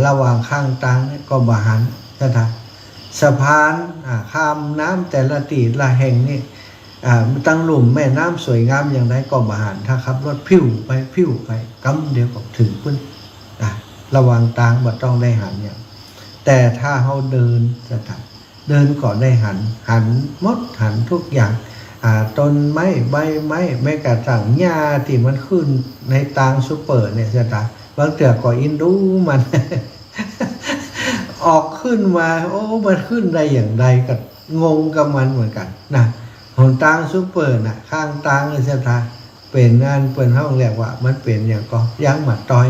A: ระหว่างข้างทางนี่ก็บาหันสะพานข้ามน้ำแต่ละตีละแห่งนี่ตั้งหลุมแม่น้ำสวยงามอย่างไรก็บาหันถ้าขับรถพิ้วไปกำเดียวก็ถึงพื้นระหว่างทางบ่ต้องได้หันอย่างแต่ถ้าเขาเดินเดินก็ได้หันมดหันทุกอย่างต้นไม้ใบไม้แม้กระทั่งหญ้าที่มันขึ้นในทางซุปเปอร์เนี่ยบางเถื่อก็อินดูมัน ออกขึ้นมามันขึ้นได้อย่างไรก็งงกับมันเหมือนกันนะหนทางซุปเปอร์น่ะข้างทางเลยเป็นงานเปิดห้องเรียกว่ามันเป็นอย่างก็ยางหมัดต้อย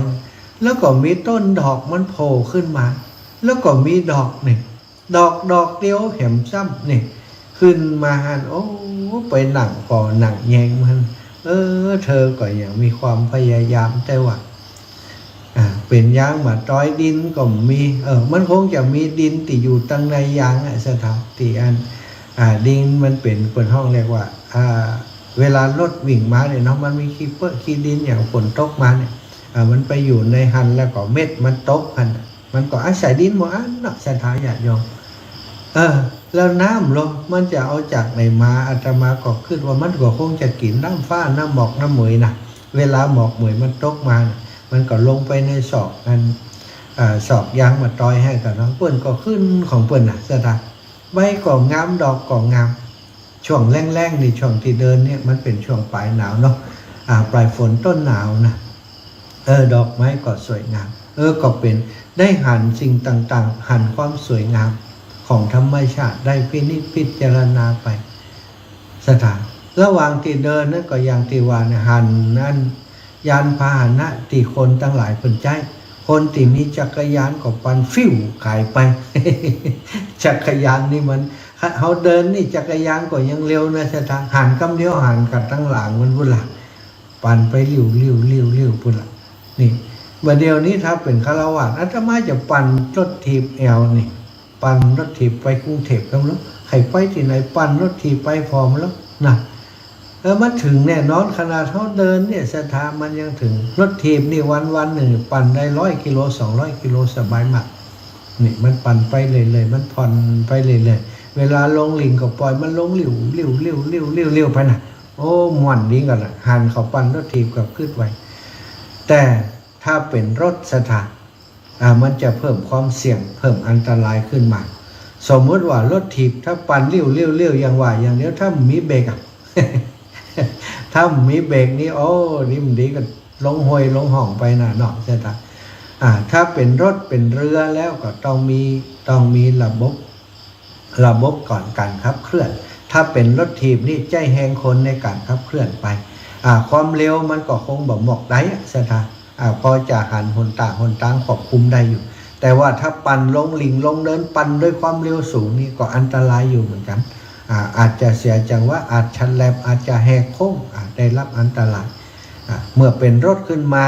A: แล้วก็มีต้นดอกมันโผล่ขึ้นมาแล้วก็มีดอกนี่ดอกเดียวเห็มซ้ำนี่ขึ้นมาไปหนังก่อหนังแยงมันเธอก็ยังมีความพยายามแต่ว่าเป็นยางมาต้อยดินก็มีมันคงจะมีดินที่อยู่ตั้งในยางสถานที่ดินมันเป็นห้องเรียกว่าเวลารถวิ่งมาเนี่ยเนาะมันมีขี้ดินอย่างฝนตกมาเนี่ยมันไปอยู่ในหันแล้วก็เม็ดมันตกมันก็อาศัยดินหมดเนาะสถานญาติโยมแล้วน้ำลงมันจะเอาจากไหนมาอาตมาก็คิดว่ามันก็คงจะกินน้ำฟ้าน้ำหมอกน้ำเหมยนะเวลาหมอกเหมยมันตกมามันก็ลงไปในศอกนั้นศอกยางมาตอยให้กับน้องเปิ้นก็ขึ้นของเปิ้นสถานใบก็งามดอกก็งามช่วงแรงๆนี่ช่วงที่เดินเนี่ยมันเป็นช่วงปลายหนาวเนาะปลายฝนต้นหนาวนะดอกไม้ก็สวยงามก็เป็นได้หันสิ่งต่างๆหันความสวยงามของธรรมชาติได้พิจารณาไปสถานระหว่างที่เดินนั่นก็อย่างที่ว่าเนี่ยหันนั่นยานพาหนะที่คนตั้งหลายคนใจคนที่มีจักรยานก็ปันฟิวขายไป จักรยานนี่มันเขาเดินนี่จักรยานก็ยังเร็วนะสถานหันกำเดียวหันกับตั้งหลังมันพุ่นละปั่นไปเลี้ยวพุ่นละนี่เมื่อเดียวนี้ถ้าเป็นฆราวาสอาตมาจะปั่นรถถีบแอลนี่ปั่นรถถีบไปกรุงเทพกันแล้วใครไปที่ไหนปั่นรถถีบไปพร้อมแล้วนะมันถึงแน่นอนขนาดเขาเดินเนี่ยสถานมันยังถึงรถถีบนี่วันหนึ่งปั่นได้100 กิโล200 กิโลสบายมากนี่มันปั่นไปเลยมันผ่อนไปเลยเวลาลงลิงก็ปล่อยมันลงเลี้ยวไปนะม่วนดีกันละหันเขาปั่นรถถีบกับขึ้นไว้แต่ถ้าเป็นรถสถานมันจะเพิ่มความเสี่ยงเพิ่มอันตรายขึ้นมาสมมติว่ารถถีบถ้าปั่นเลี้ยวอย่างว่าอย่างเดียวถ้ามีเบรกถ้ามีเบรกนี่นี่มันดีกันลงห้วยลงห้องไปนะเนาะใช่ไหมถ้าเป็นรถเป็นเรือแล้วก็ต้องมีระบบก่อนการขับเคลื่อนถ้าเป็นรถถีบนี่ใจแหงคนในการขับเคลื่อนไปความเร็วมันก็คงบ่หมอกได้ใช่ไหมพอจะหันหนต่างควบคุมได้อยู่แต่ว่าถ้าปั่นลงลิงลงเดินปั่นด้วยความเร็วสูงนี่ก็อันตรายอยู่เหมือนกันอาจจะเสียจังว่าอาจชันแลบอาจจะแหกโค้งได้รับอันตรายเมื่อเป็นรถขึ้นมา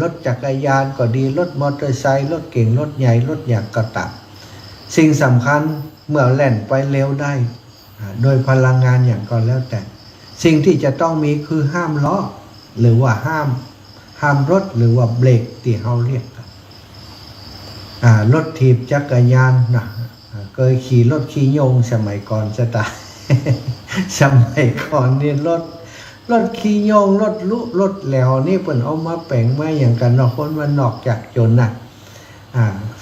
A: รถจักรยานก็ดีรถมอเตอร์ไซค์รถเก่งรถใหญ่รถหยักกระตับสิ่งสำคัญเมื่อแล่นไปเร็วได้โดยพลังงานอย่างก็แล้วแต่สิ่งที่จะต้องมีคือห้ามล้อหรือว่าห้ามรถหรือว่าเบรกที่เขาเรียกรถถีบจักรยานนะเคยขี่รถขี่โยงสมัยก่อนสมัยก่อนนี่รถขี่โยงรถแหลวนี่เพิ่นเอามาแปลงมาอย่างกันเนาะคนมันนอกจากจน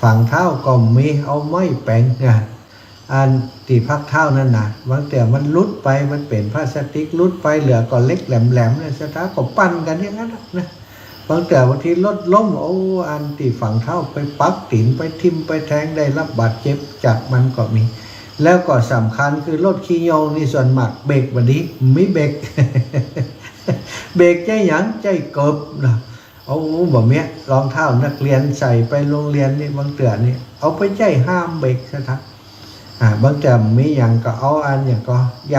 A: ฝั่งเท้าก็มีเอาไม้แปลงอันที่พักเท้านั่นนะบางแต่มันลุดไปมันเป็นพลาสติกลุดไปเหลือก็เล็กแหลมๆเนี่ยสถานก็ปั้นกันอย่างนั้นนะบางแต่บางทีรถล้มอันที่ฝั่งเท้าไปปักติ่นไปทิ่มไปแทงได้รับบาดเจ็บจากมันก็มีแล้วก็สำคัญคือรถขี่โยงนี่ส่วนมากเบรกบัดนี้ไม่เบรก เบรกใจหยังใจเกิบนะบ่เมียรองเท้านักเรียนใส่ไปโรงเรียนนี่บางเตือนี่เอาไปใจห้ามเบรกซะทักบางแต่มีอย่างก็เอาอันอย่างก็ย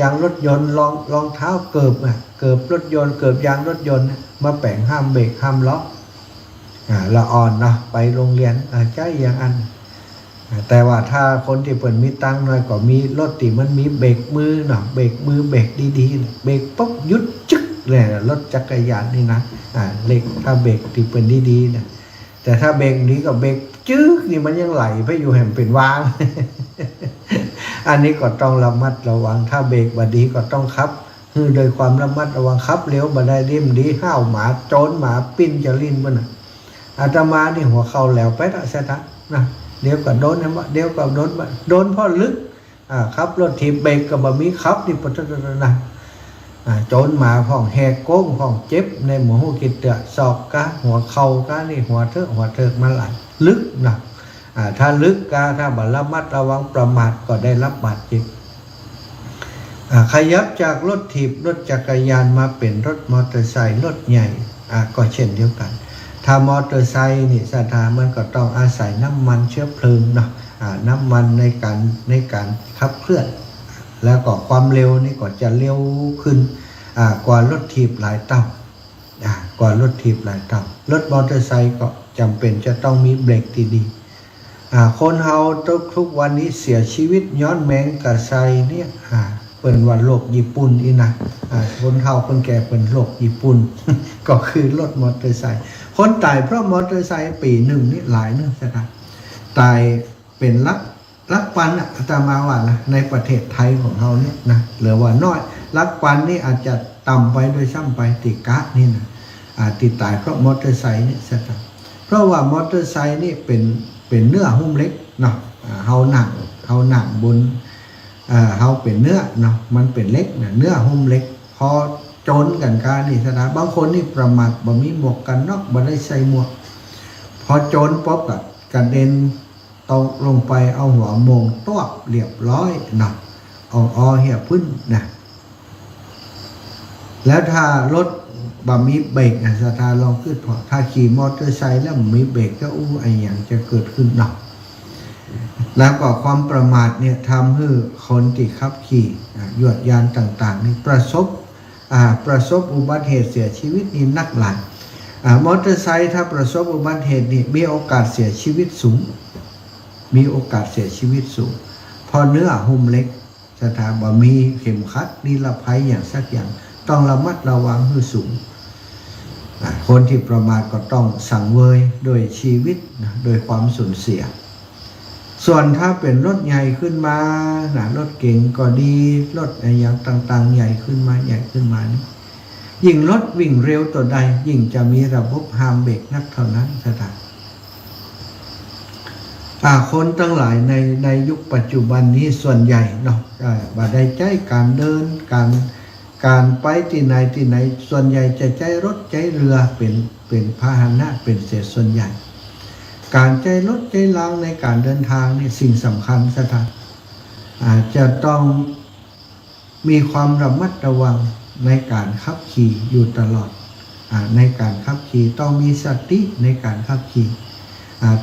A: างรถยนต์รองเท้าเกิบรถยนต์เกิบยางรถยนต์มาแปลงห้ามเบรกห้ามล็อกละอ่อนเนาะไปโรงเรียนใจอย่างอัน แต่ว่าถ้าคนที่เปิดมีตังค์หน่อยก็มีรถที่มันมีเบรกมือเนาะเบรกมือเบรกดีๆเบรกปุ๊บหยุดจึ๊กเลยรถจักรยานนี่นะเล็กถ้าเบรกที่เป็นดีๆนะแต่ถ้าเบรกนี้ก็เบรกจึ๊กนี่มันยังไหลไปอยู่แห่งเป็นวาง อันนี้ก็ต้องระมัดระวังถ้าเบรกบดีก็ต้องขับโดยความระมัดระวังขับเร็วบ่ได้ริมดีห้าวหมาโจรหมาปิ้นจะลิ้นบ่น่ะอาตมานี่หัวเข่าแล้วไปละซะนะเดี๋ยวก็โดนนะเดี๋ยวก็โดนเพราะลึกขับรถถีบเบรกก็บ่มีขับนี่ปะนะโจรหมาห้องแหกโก้งห้องเจ็บในหมู่หูกิจเตะศอกกะหัวเข่ากะนี่หัวเถิกมาหลายลึกนะถ้าลึกกะถ้าบ่ระมัดระวังประมาทก็ได้รับบาดเจ็บขยับจากรถถีบรถจักรยานมาเป็นรถมอเตอร์ไซค์รถใหญ่ก็เช่นเดียวกันถ้ามอเตอร์ไซค์นี่สถานมันก็ต้องอาศัยน้ำมันเชื้อเพลิงเนาะน้ำมันในการขับเคลื่อนแล้วก็ความเร็วนี่ก็จะเร็วขึ้นกว่ารถถีบหลายเท่ากว่ารถถีบหลายเท่ารถมอเตอร์ไซค์ก็จำเป็นจะต้องมีเบรกดีๆคนเฮาทุกวันนี้เสียชีวิตย้อนแมงกะไซเนี่ยเป็นว่าโรคญี่ปุ่นอีนะคนเฮาคนแก่เป็นโรคญี่ปุ่น ก็คือรถมอเตอร์ไซค์คนตายเพราะมอเตอร์ไซค์ปีหนึ่งนี่หลายเนื่องจากตายเป็นลักปันอาตมาว่านะในประเทศไทยของเราเนี่ยนะเหลือว่าน้อยลักปันนี่อาจจะต่ำไปโดยซ้ำไปติกะนี่นะติดตายเพราะมอเตอร์ไซค์นี่ซะเพราะว่ามอเตอร์ไซค์นี่เป็นเนื้อหุ้มเล็กเนาะเฮาหนังบนเฮาเป็นเนื้อเนาะมันเป็นเล็กนะเนื้อหุ้มเล็กพอโจนกันกานี่ซะบางคนนี่ประมาทบ่มีหมวกกันน็อกบ่ได้ใส่หมวกพอโจนปุ๊บก็กระเด็นตกลงไปเอาหัวโมงตวบเรียบร้อยนะเอาเหี่ยพึ่นนะแล้วถ้ารถบ่มีเบรกสถานลองขึ้นพอถ้าขี่มอเตอร์ไซค์แล้วมีเบรกก็ไอ้อย่างจะเกิดขึ้นเนาะแล้วก็ความประมาทเนี่ยทำให้คนที่ขับขี่ยวดยานต่างๆนี่ประสบอุบัติเหตุเสียชีวิตนี่นักหลายมอเตอร์ไซค์ถ้าประสบอุบัติเหตุนี่มีโอกาสเสียชีวิตสูงพอเนื้อหุ้มเล็กสถานบ่มีเข็มขัดนิรภัยอย่างสักอย่างต้องระมัดระวังให้สูงคนที่ประมาทก็ต้องสังเวยโดยชีวิตโดยความสูญเสียส่วนถ้าเป็นรถใหญ่ขึ้นมารถเก๋งก็ดีรถอย่างต่างๆใหญ่ขึ้นมานี่ยิ่งรถวิ่งเร็วตัวใดยิ่งจะมีระบบห้ามเบรกนักเท่านั้นสถานคนทั้งหลายในยุคปัจจุบันนี้ส่วนใหญ่เนาะบ่ได้ใจการเดินการไปที่ไหนส่วนใหญ่จะใจรถใจเรือเป็นพาหนะเป็นเศษส่วนใหญ่การใจรถใจรางในการเดินทางนี่สิ่งสำคัญสถานจะต้องมีความระมัดระวังในการขับขี่อยู่ตลอดในการขับขี่ต้องมีสติในการขับขี่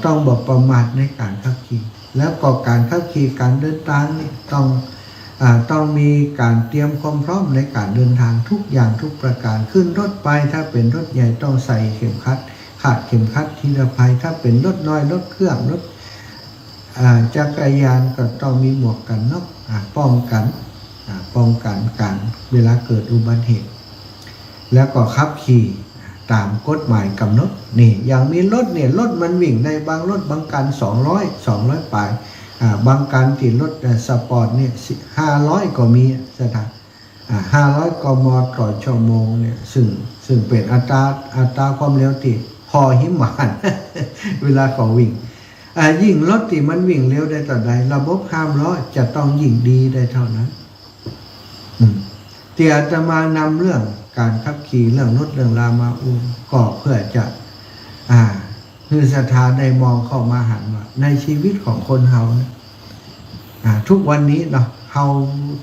A: ต้องบ่ประมาทในการขับขี่แล้วก็การขับขี่การเดินทางนี่ต้องมีการเตรียมความพร้อมในการเดินทางทุกอย่างทุกประการขึ้นรถไปถ้าเป็นรถใหญ่ต้องใส่เข็มขัดขาดเข็มขัดนิรภัยถ้าเป็นรถน้อยรถเครื่องรถจักรยานก็ต้องมีหมวกกันน็อกป้องกันการเวลาเกิดอุบัติเหตุแล้วก็ขับขี่ตามกฎหมายกำหนดนี่อย่างมีรถเนี่ยรถมันวิ่งในบางรถบางคัน200ปลายบางคันที่รถสปอร์ตเนี่ย500ก็มีสถาน500 กม.ต่อชั่วโมงเนี่ยซึ่งเป็นอัตราความเร็วที่พอหิมะ เวลาเขาวิ่งยิ่งรถที่มันวิ่งเร็วได้ต่อใดระบบห้ามล้อจะต้องยิ่งดีได้เท่านั้นที่อาตมานำเรื่องการขับขี่เรื่องรถเรื่องรามาก็เพื่อจะคือศรัทธาได้มองเข้ามาหันว่าในชีวิตของคนเฮาทุกวันนี้เนาะเฮา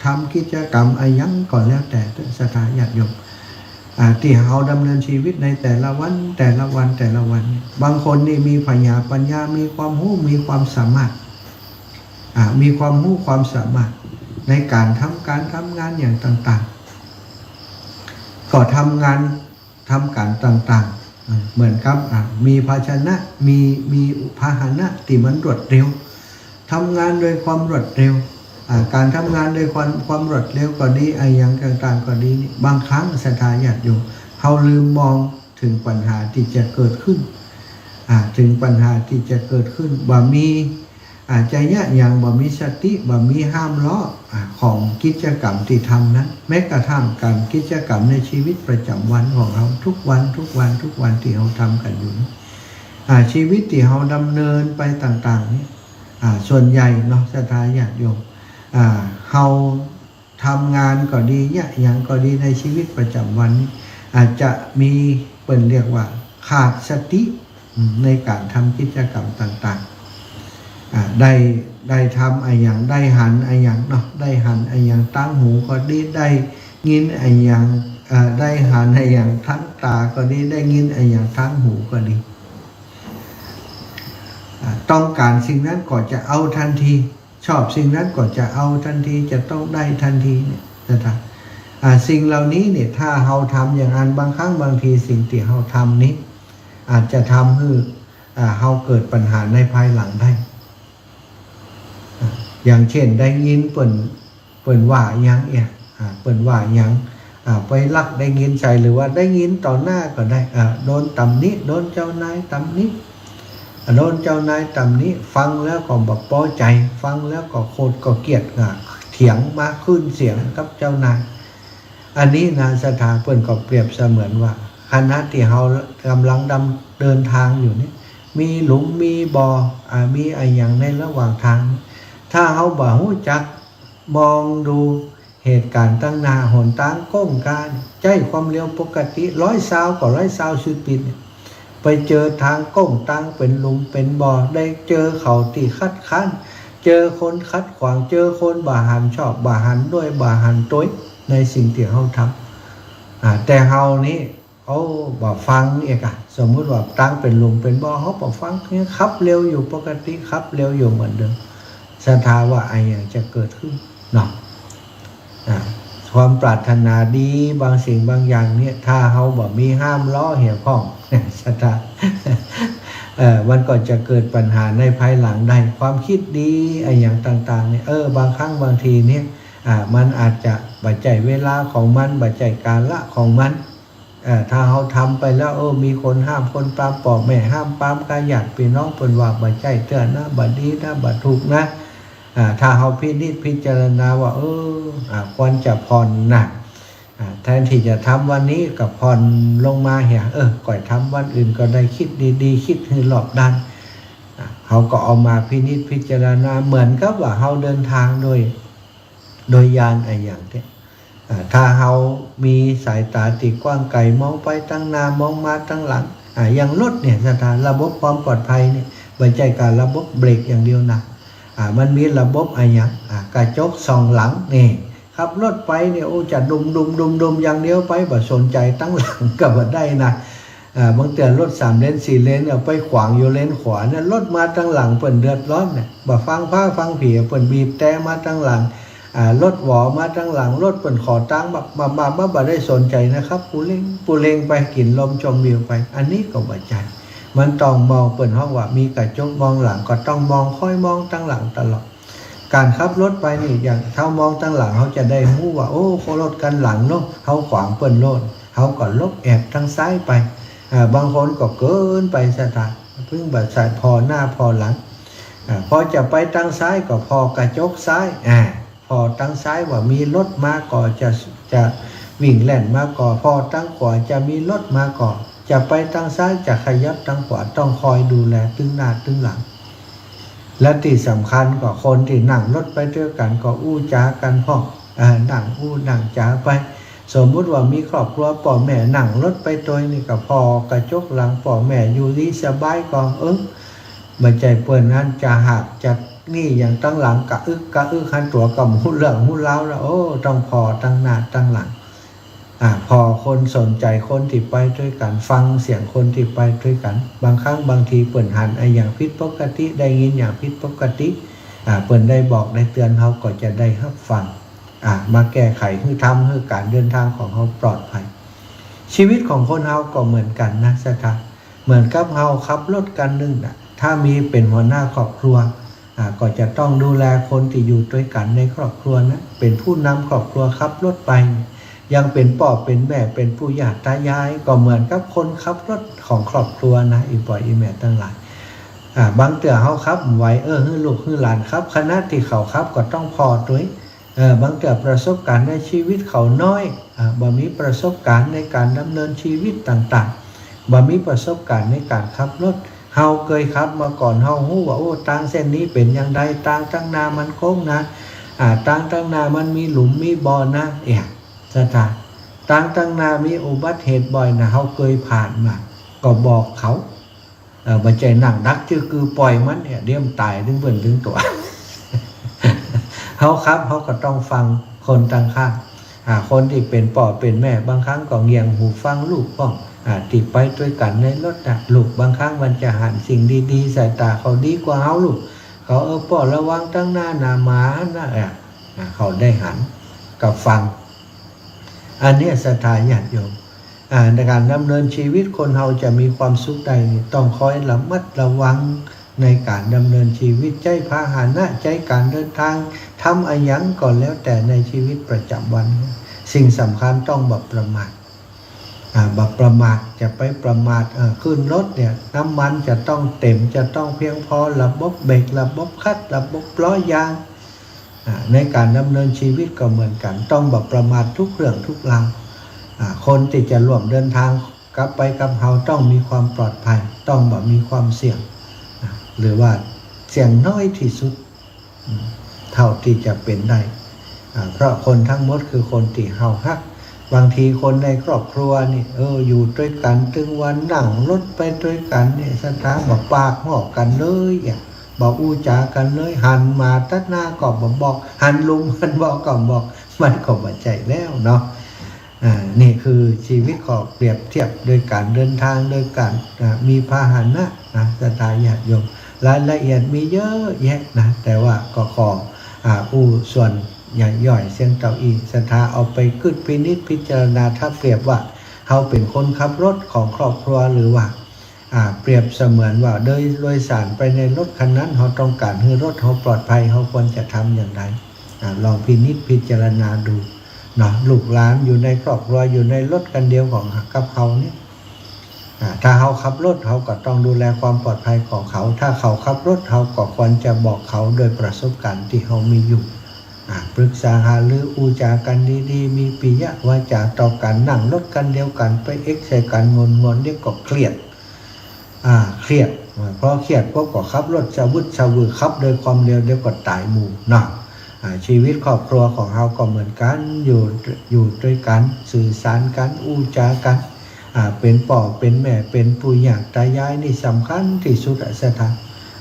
A: ทำกิจกรรมอะไรยังก่อนแล้วแต่ศรัทธาญาติโยมที่เฮาดำเนินชีวิตในแต่ละวันบางคนนี่มีปัญญามีความรู้มีความสามารถมีความรู้ความสามารถในการทำงานอย่างต่างๆก็ทำการต่างๆเหมือนกับมีภาชนะมีพาหนะที่มันรวดเร็ว ทำงานโดยความรวดเร็วการทำงานโดยความรวดเร็วก็ดีอย่างต่างๆก็ดีนี่บางครั้งศรัทธาญาติโยมเขาลืมมองถึงปัญหาที่จะเกิดขึ้นถึงปัญหาที่จะเกิดขึ้นบ่มีใจยะอย่างบ่มีสติบ่มีห้ามล้อของกิจกรรมที่ทำนั้นแม้กระทั่งการกิจกรรมในชีวิตประจำวันของเราทุกวันที่เราทำกันอยู่ชีวิตที่เราดำเนินไปต่างๆนี่ส่วนใหญ่เนาะศรัทธาญาติโยมเราทำงานก็ดีอย่างก็ดีในชีวิตประจำวันนี้อาจจะมีเป็นเรียกว่าขาดสติในการทำกิจกรรมต่างๆได้ทำอย่างได้หันอย่างเนาะได้หันอย่างตั้งหูก็ดีได้ยินอย่างได้หันอย่างทั้งตาก็ดีได้ยินอย่างทั้งหูก็ดีต้องการสิ่งนั้นก็จะเอาทันทีชอบสิ่งนั้นก็จะเอาทันทีจะต้องได้ทันทีเนี่ยนะครับสิ่งเหล่านี้เนี่ยถ้าเราทำอย่างนั้นบางครั้งบางทีสิ่งที่เราทำนี้อาจจะทำให้เราเกิดปัญหาในภายหลังได้อย่างเช่นได้ยินเปิ่นว่ายังเปิ่นว่ายังไปลักได้ยินใจหรือว่าได้ยินต่อหน้าก็ได้โดนตำนี้โดนเจ้านายตำนี้โดนเจ้านายตำนี้ฟังแล้วก็บอกพอใจฟังแล้วก็โคตรก็เกลียดเถียงมาขึ้นเสียงกับเจ้านายอันนี้นะสถานเปิ่นก็เปรียบเสมือนว่าคณะที่เรากำลังเดินทางอยู่นี่มีหลุมมีบ่อมีอย่างในระหว่างทางถ้าเราบ่รู้จักมองดูเหตุการณ์ตั้งหน้าหนทางก้มการใจความเร็วปกติ120 ก็120สุดปิดไปเจอทางก้มตั้งเป็นหลุมเป็นบ่อได้เจอเขาที่คัดค้านเจอคนคัดขวางเจอคนบ่หันชอบบ่หันด้วยบ่หันต้วยในสิ่งที่เราทำแต่เรานี่เขาบ่ฟังสมมุติว่าตั้งเป็นหลุมเป็นบ่อเขาบ่ฟังเนี่ยขับเร็วอยู่ปกติขับเร็วอยู่เหมือนเดิมศรัทธาว่าอย่างจะเกิดขึ้นเนาะความปรารถนาดีบางสิ่งบางอย่างเนี่ยถ้าเขาบ่มีห้ามล้อเหี่ยวข้องศรัทธามันก็จะเกิดปัญหาในภายหลังได้ความคิดดีอย่างต่างๆเนี่ยบางครั้งบางทีเนี่ยมันอาจจะบัดใจเวลาของมันบัดใจกาละของมันถ้าเขาทำไปแล้วมีคนห้ามคนปรามปอบแม่ห้ามปรามกาหยาดพี่น้องเป็นว่าบัดใจเตือนนะบัดดีนะบัดถูกนะถ้าเขาพิจารณาว่าควรจะผ่อนหนักแทนที่จะทำวันนี้กับผ่อนลงมาก่อยทำวันอื่นก็ได้คิดดีๆคิดให้รอบด้านเขาก็เอามาพิจารณาเหมือนกับว่าเขาเดินทางโดยยานอย่างนี้ถ้าเขามีสายตาตีกว้างไกลมองไปตั้งหน้ามองมาตั้งหลังอย่างรถเนี่ยสถานระบบความปลอดภัยเนี่ยไม่ใช่การระบบเบรกอย่างเดียวนะมันมีระบบอย่างกระจกส่องหลังนี่ขับรถไปเนี่ยจะดุมอย่างเดียวไปบ่สนใจตั้งหลังก็บ่ได้นะบางเตือนรถ3 เลน 4 เลนไปขวางอยู่เลนขวาเนี่ยรถมาตั้งหลังเปิ่นเดือดร้อนเนี่ยบ่ฟังผ้าฟังผีเปิ่นบีบแต่มาตั้งหลังรถหวอมาตั้งหลังรถเปิ่นขอตังค์มาบ่ได้สนใจนะครับปูเล่งไปกินลมชมวิวไปอันนี้ก็บ่ใจมันต้องมองเปิ่นห้องว่ามีกระจกมองหลังก็ต้องมองค่อยมองตั้งหลังตลอดการขับรถไปนี่อย่างเขามองตั้งหลังเขาจะได้รู้ว่าเขารถกันหลังเนาะเขาขวางเปิ่นโลดเขาก็ลบแอบทางซ้ายไปบางคนก็เกินไปสถานเพิ่งแบบใส่พอหน้าพอหลังพอจะไปทางซ้ายก็พอกระจกซ้ายพอทางซ้ายว่ามีรถมาก็จะวิ่งแล่นมาก่อพอทางขวาจะมีรถมาก่อจะไปทางซ้ายจะขยับทางขวาต้องคอยดูแลตึงหน้าตึงหลังและที่สำคัญก็คนที่นั่งรถไปด้วยกันก็อู้จากันพ่อนั่งอู้นั่งจาไปสมมุติว่ามีครอบครัวพ่อแม่นั่งรถไปตัวนี่ก็พอกระจกหลังพ่อแม่อยู่ดีสบายก็มันใจเปิ่นนั้นจะหักจะนี่อย่างตั้งหลังกะอึกคันตัวกับหูเหลืองหูเล้าแล้วต้องพอตั้งหน้าตั้งหลังพอคนสนใจคนที่ไปด้วยกันฟังเสียงคนที่ไปด้วยกันบางครั้งบางทีเปิ่นหันอย่างผิดปกติได้ยินอย่างผิดปกติเปิ่นได้บอกได้เตือนเขาก็จะได้รับฟังมาแก้ไขให้ทำให้การเดินทางของเขาปลอดภัยชีวิตของคนเขาก็เหมือนกันนะสถานเหมือนกับเขาขับรถกันนึงถ้ามีเป็นหัวหน้าครอบครัว ก็จะต้องดูแลคนที่อยู่ด้วยกันในครอบครัวนะเป็นผู้นำครอบครัวขับรถไปยังเป็นพ่อเป็นแม่เป็นปู่ย่าตายายก็เหมือนกับคนขับรถของครอบครัวนะอีพ่ออีแม่ทั้งหลายบางเตือเขาขับไว้ฮือลูกฮือหลานครับคณะที่เขาขับก็ต้องพอด้วยบางเตือประสบการณ์ในชีวิตเขาน้อยบ่มีประสบการณ์ในการดำเนินชีวิตต่างๆบ่มีประสบการณ์ในการขับรถเฮาเคยขับมาก่อนเฮาฮู้ว่าโอ้ทางเส้นนี้เป็นอย่างไรทางตั้งนามันโค้งนะทางตั้งนามันมีหลุมมีบ่อนะสถานทางตั้งนามีอุบัติเหตุบ่อยนะเฮาเคยผ่านมาก็บอกเขาบ่ใจหนังดักชื่อคือปล่อยมันเดี๋ยวมันตายถึงเบิ่นถึงตัว เฮาครับเฮาก็ต้องฟังคนต่างข้างคนที่เป็นพ่อเป็นแม่บางครั้งก็เงียงหูฟังลูกบ้างติดไปด้วยกันในรถลูกบางครั้งมันจะหันสิ่งดีๆสายตาเขาดีกว่าเฮาลูกเขาพ่อระวังตั้งหน้าหน้าหมานะเขาได้หันกับฟังอันนี้ศรัทธาญาติโยมในการดำเนินชีวิตคนเราจะมีความสุขใดต้องคอยระมัดระวังในการดำเนินชีวิตใจพาหนะใจการเดินทางทำอะไรยังก่อนแล้วแต่ในชีวิตประจำวันสิ่งสำคัญต้องแบบประมาทแบบประมาทจะไปประมาทขึ้นรถเนี่ยน้ำมันจะต้องเต็มจะต้องเพียงพอระบบเบรกระบบคัดระบบล้อยางในการดำเนินชีวิตก็เหมือนกันต้องแบบประมาททุกเรื่องทุกราวคนที่จะร่วมเดินทางกลับไปกับเราต้องมีความปลอดภัยต้องแบบมีความเสี่ยงหรือว่าเสี่ยงน้อยที่สุดเท่าที่จะเป็นได้เพราะคนทั้งหมดคือคนที่เฮาฮักบางทีคนในครอบครัวนี่อยู่ด้วยกันถึงวันนั่งรถไปด้วยกันเนี่ยสถานบอกปากหอกกันเลยบอกอู้จากันเลยหันมาตัดหน้าก็บอกหันลุงมันบอกก็บอกมันก็บ่ใจแล้วเนาะนี่คือชีวิตขอเปรียบเทียบโดยการเดินทางโดยการมีพาหนะศรัทธาญาติโยมรายละเอียดมีเยอะแยะนะแต่ว่าก็ขอส่วนย่อยเส้นเต่าอีศรัทธาเอาไปคิดพินิจพิจารณาถ้าเปรียบว่าเขาเป็นคนขับรถของครอบครัวหรือว่าเปรียบเสมือนว่าโดยสารไปในรถคันนั้นเขาต้องการให้รถเขาปลอดภัยเขาควรจะทำอย่างไรลองพินิจพิจารณาดูเนาะลูกหลานอยู่ในครอบครัวอยู่ในรถกันเดียวของกับเขาเนี่ยถ้าเขาขับรถเขาก็ต้องดูแลความปลอดภัยของเขาถ้าเขาขับรถเขาก็ควรจะบอกเขาโดยประสบการณ์ที่เขามีอยู่ปรึกษาหารืออูจากันดีๆมีปิยวาจาต่อกันนั่งรถกันเดียวกันไปใส่กันงอนเดี๋ยวก็เครียดเพราะเครียดก็ขับรถชาวือขับโดยความเร็วเดี๋ยวก็ตายหมู่เนาะชีวิตครอบครัวของเราก็เหมือนกันอยู่ด้วยกันสื่อสารกันอูจากันเป็นพ่อเป็นแม่เป็นปู่ย่าตายายนี่สำคัญที่สุดสถาน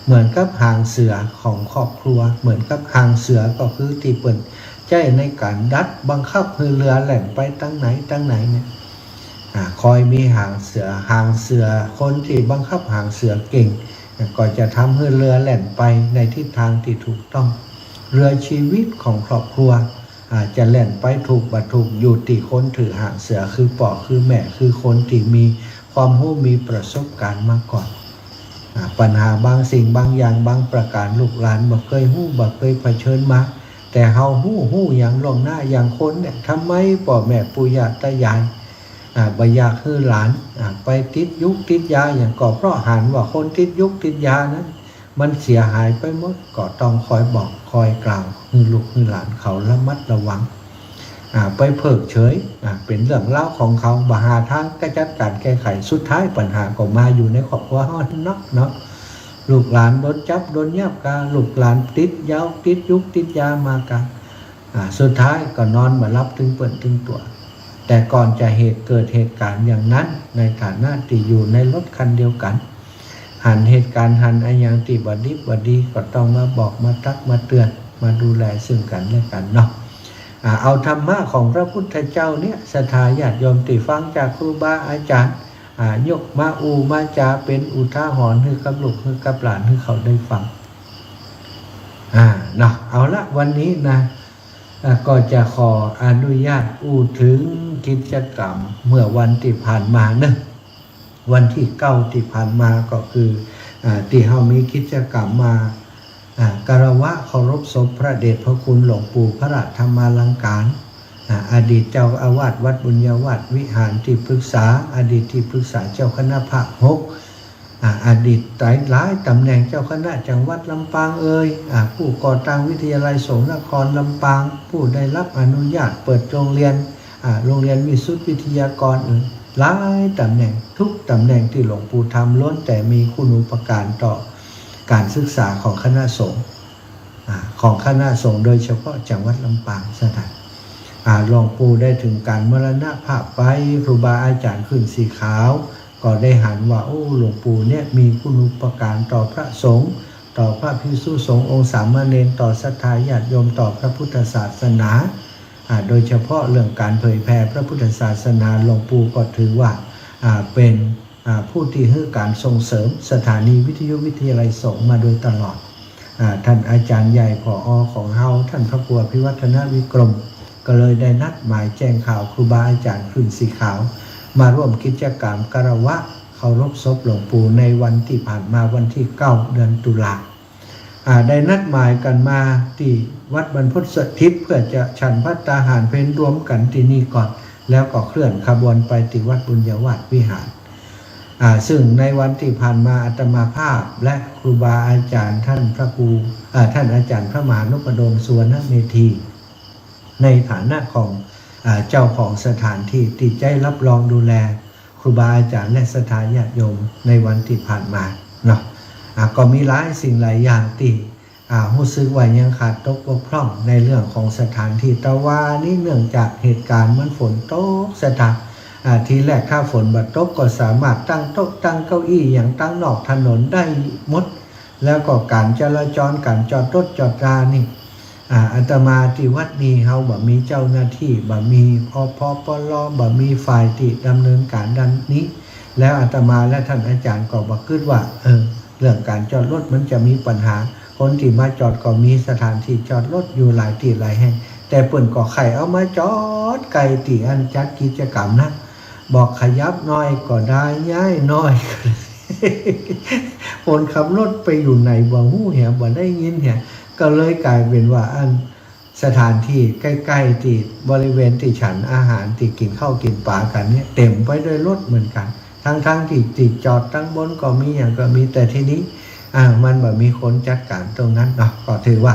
A: เหมือนกับหางเสือของครอบครัวเหมือนกับหางเสือก็คือที่เปิ่นใจในการดัดบังคับให้เรือแล่นไปตั้งไหนเนี่ยคอยมีหางเสือคนที่บังคับหางเสือเก่งก็จะทำให้เรือแล่นไปในทิศทางที่ถูกต้องเรือชีวิตของครอบครัวจะแล่นไปถูกบัดถูกอยู่ที่คนถือหางเสือคือพ่อคือแม่คือคนที่มีความรู้มีประสบการณ์มาก่อนปัญหาบางสิ่งบางอย่างบางประการลูกหลานบ่เคยฮู้บ่เคยเผชิญมาแต่เฮาฮู้อย่างล่วงหน้าอย่างคนเนี่ยทำไมพ่อแม่ปู่ย่าตายายบ่อยากให้หลานไปติดยุกติดยาอย่างก็เพราะหันว่าคนติดยุกติดยานั้นมันเสียหายไปหมดก็ต้องคอยบอกคอยกล่าวให้ลูกให้หลานเขาระมัดระวังไปเพิกเฉยเป็นเรื่องเล่าของเขาบ่หาทางกระจัดการแก้ไขสุดท้ายปัญหาก็มาอยู่ในครอบครัวเนาะลูกหลานโดนจับโดนยับกาลูกหลานติดยาติดยุกติดยามากาสุดท้ายก็นอนมารับถึงเปิ่นถึงตัวแต่ก่อนจะเกิดเหตุการณ์อย่างนั้นในฐานะที่อยู่ในรถคันเดียวกันหันเหตุการณ์หันอันยังที่บดีก็ต้องมาบอกมาตักมาเตือนมาดูแลซึ่งกันและกันเนาะเอาธรรมะของพระพุทธเจ้าเนี่ยศรัทธาญาติโยมที่ฟังจากครูบาอาจารย์ยกมามาจาเป็นอุทาหรณ์ให้กับลูกให้กับหลานให้เขาได้ฟังเนาะเอาละวันนี้นะก็จะขออนุญาตถึงกิจกรรมเมื่อวันที่ผ่านมานะวันที่9ที่ผ่านมาก็คือที่เรามีกิจกรรมมา กรวะเคารพศพพระเดชพระคุณหลวงปู่พระราชธรรมาลังการอดีตเจ้าอาวาสวัดบุญญาวัดวิหารที่ปรึกษาอดีตที่ปรึกษาเจ้าคณะภาค 6อดีตหลายตำแหน่งเจ้าคณะจังหวัดลำปางผู้ก่อตั้งวิทยาลัยสงฆ์นครลำปางผู้ได้รับอนุญาตเปิดโรงเรียนวิสุทธิวิทยากรหลายตำแหน่งทุกตำแหน่งที่หลวงปู่ทำล้วนแต่มีคุณูปการต่อการศึกษาของคณะสงฆ์โดยเฉพาะจังหวัดลำปางสถานหลวงปู่ได้ถึงการมรณภาพไปครูบาอาจารย์ขึ้นสีขาวก็ได้หันว่าหลวงปู่เนี่ยมีคุณูปการต่อพระสงฆ์ต่อพระภิกษุสงฆ์องค์สามเณรต่อศรัทธาญาติโยมต่อพระพุทธศาสนาโดยเฉพาะเรื่องการเผยแผ่พระพุทธศาสนาหลวงปู่ก็ถือว่าเป็นผู้ที่ให้การส่งเสริมสถานีวิทยุวิทยาลัยสงฆ์มาโดยตลอดท่านอาจารย์ใหญ่ผอ.ของเฮาท่านพระครูอภิวัฒนวิกรมก็เลยได้นัดหมายแจ้งข่าวครูบาอาจารย์ขึ้นสีขาวมาร่วมกิจกรรมกรวะเคารพศพหลวงปู่ในวันที่ผ่านมาวันที่ 9 เดือนตุลาได้นัดหมายกันมาที่วัดบรรพตสถิตเพื่อจะฉันภัตตาหารเพลรวมกันที่นี่ก่อนแล้วก็เคลื่อนขบวนไปที่วัดบุญญาวัดวิหารซึ่งในวันที่ผ่านมาอาตมาภาพและครูบาอาจารย์ท่านพระครูท่านอาจารย์พระมหานพดลสุวรรณเมธีในฐานะของเจ้าของสถานที่ติดใจรับรองดูแลครูบาอาจารย์และศรัทธาญาติโยมในวันที่ผ่านมาเนาะก็มีหลายสิ่งหลายอย่างที่รู้สึกว่ายังขาดตกบกพร่องในเรื่องของสถานที่แต่ว่านี่เนื่องจากเหตุการณ์มันฝนตกสถานทีแรกถ้าฝนบัดตกก็สามารถตั้งโต๊ะตั้งเก้าอี้อย่างตั้งนอกถนนได้หมดแล้วก็การจราจรการจอดรถจอดรานี่อาตมาที่วัดนี้เฮาบ่มีเจ้าหน้าที่บ่มีพปลบ่มีฝ่ายที่ดำเนินการดังนี้แล้วอาตมาและท่านอาจารย์ก็บ่คิดว่าเรื่องการจอดรถมันจะมีปัญหาคนที่มาจอดก็มีสถานที่จอดรถอยู่หลายที่หลายแห่งแต่เปิ้นก็ไข่เอามาจอดไกลที่อันจัดกิจกรรมนะบอกขยับน้อยก็ได้ย้ายน้อยคนขับรถไปอยู่ไหนบ่ฮู้เหียบ่ได้ยินเหียก็เลยกลายเป็นว่าอันสถานที่ใกล้ๆที่บริเวณที่ฉันอาหารที่กินข้าวกินปลากันเนี่ยเต็มไปด้วยรถเหมือนกันทั้งที่ติดจอดตั้งบนก็มีอย่างก็มีแต่ทีนี้มันแบบมีคนจัดการตรงนั้นเนาะก็ถือว่า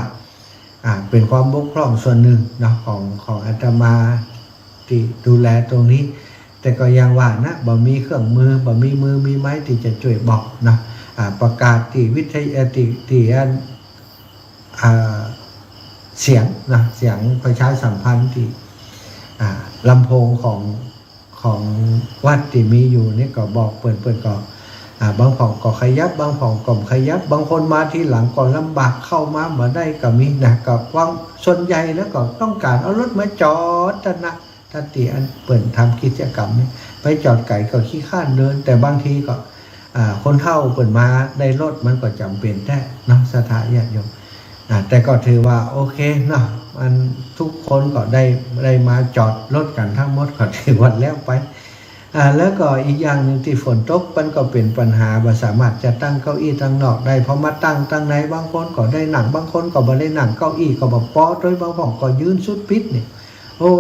A: เป็นความบกพร่องส่วนหนึ่งเนาะของอาตมาที่ดูแลตรงนี้แต่ก็ยังว่านะบ่มีเครื่องมือบ่มีมือมีไม้ที่จะช่วยบอกนะประกาศที่วิทยาที่เสียงนะเสียงประชาสัมพันธ์ที่ลำโพงของวัดที่มีอยู่นี่ก็บอกเปิดก็บางผ่องก็ขยับบางผ่องก็ขยับบางคนมาที่หลังก็ลำบากเข้ามาได้ก็มีนะก็ว่างส่วนใหญ่แล้วก็ต้องการเอารถมาจอดนะถ้าตีอันเปิดทำกิจกรรมนี่ไปจอดไก่ก็ขี้ข้านเดินแต่บางทีก็คนเฒ่าเปิดมาได้รถมันก็จำเป็นได้เนาะศรัทธาญาติโยมแต่ก็ถือว่าโอเคเนาะมันทุกคนก็ได้มาจอดรถกันทั้งหมดก็ถือว่าแล้วไปแล้วก็อีกอย่างหนึ่งที่ฝนตกมันก็เป็นปัญหาบ่สามารถจะตั้งเก้าอี้ตั้งนอกได้เพราะมาตั้งในบางคนก็ได้นั่งบางคนก็บ่ได้นั่งเก้าอี้ก็บ่พอโดยบางผ่องก็ยืนสุดปิดนี่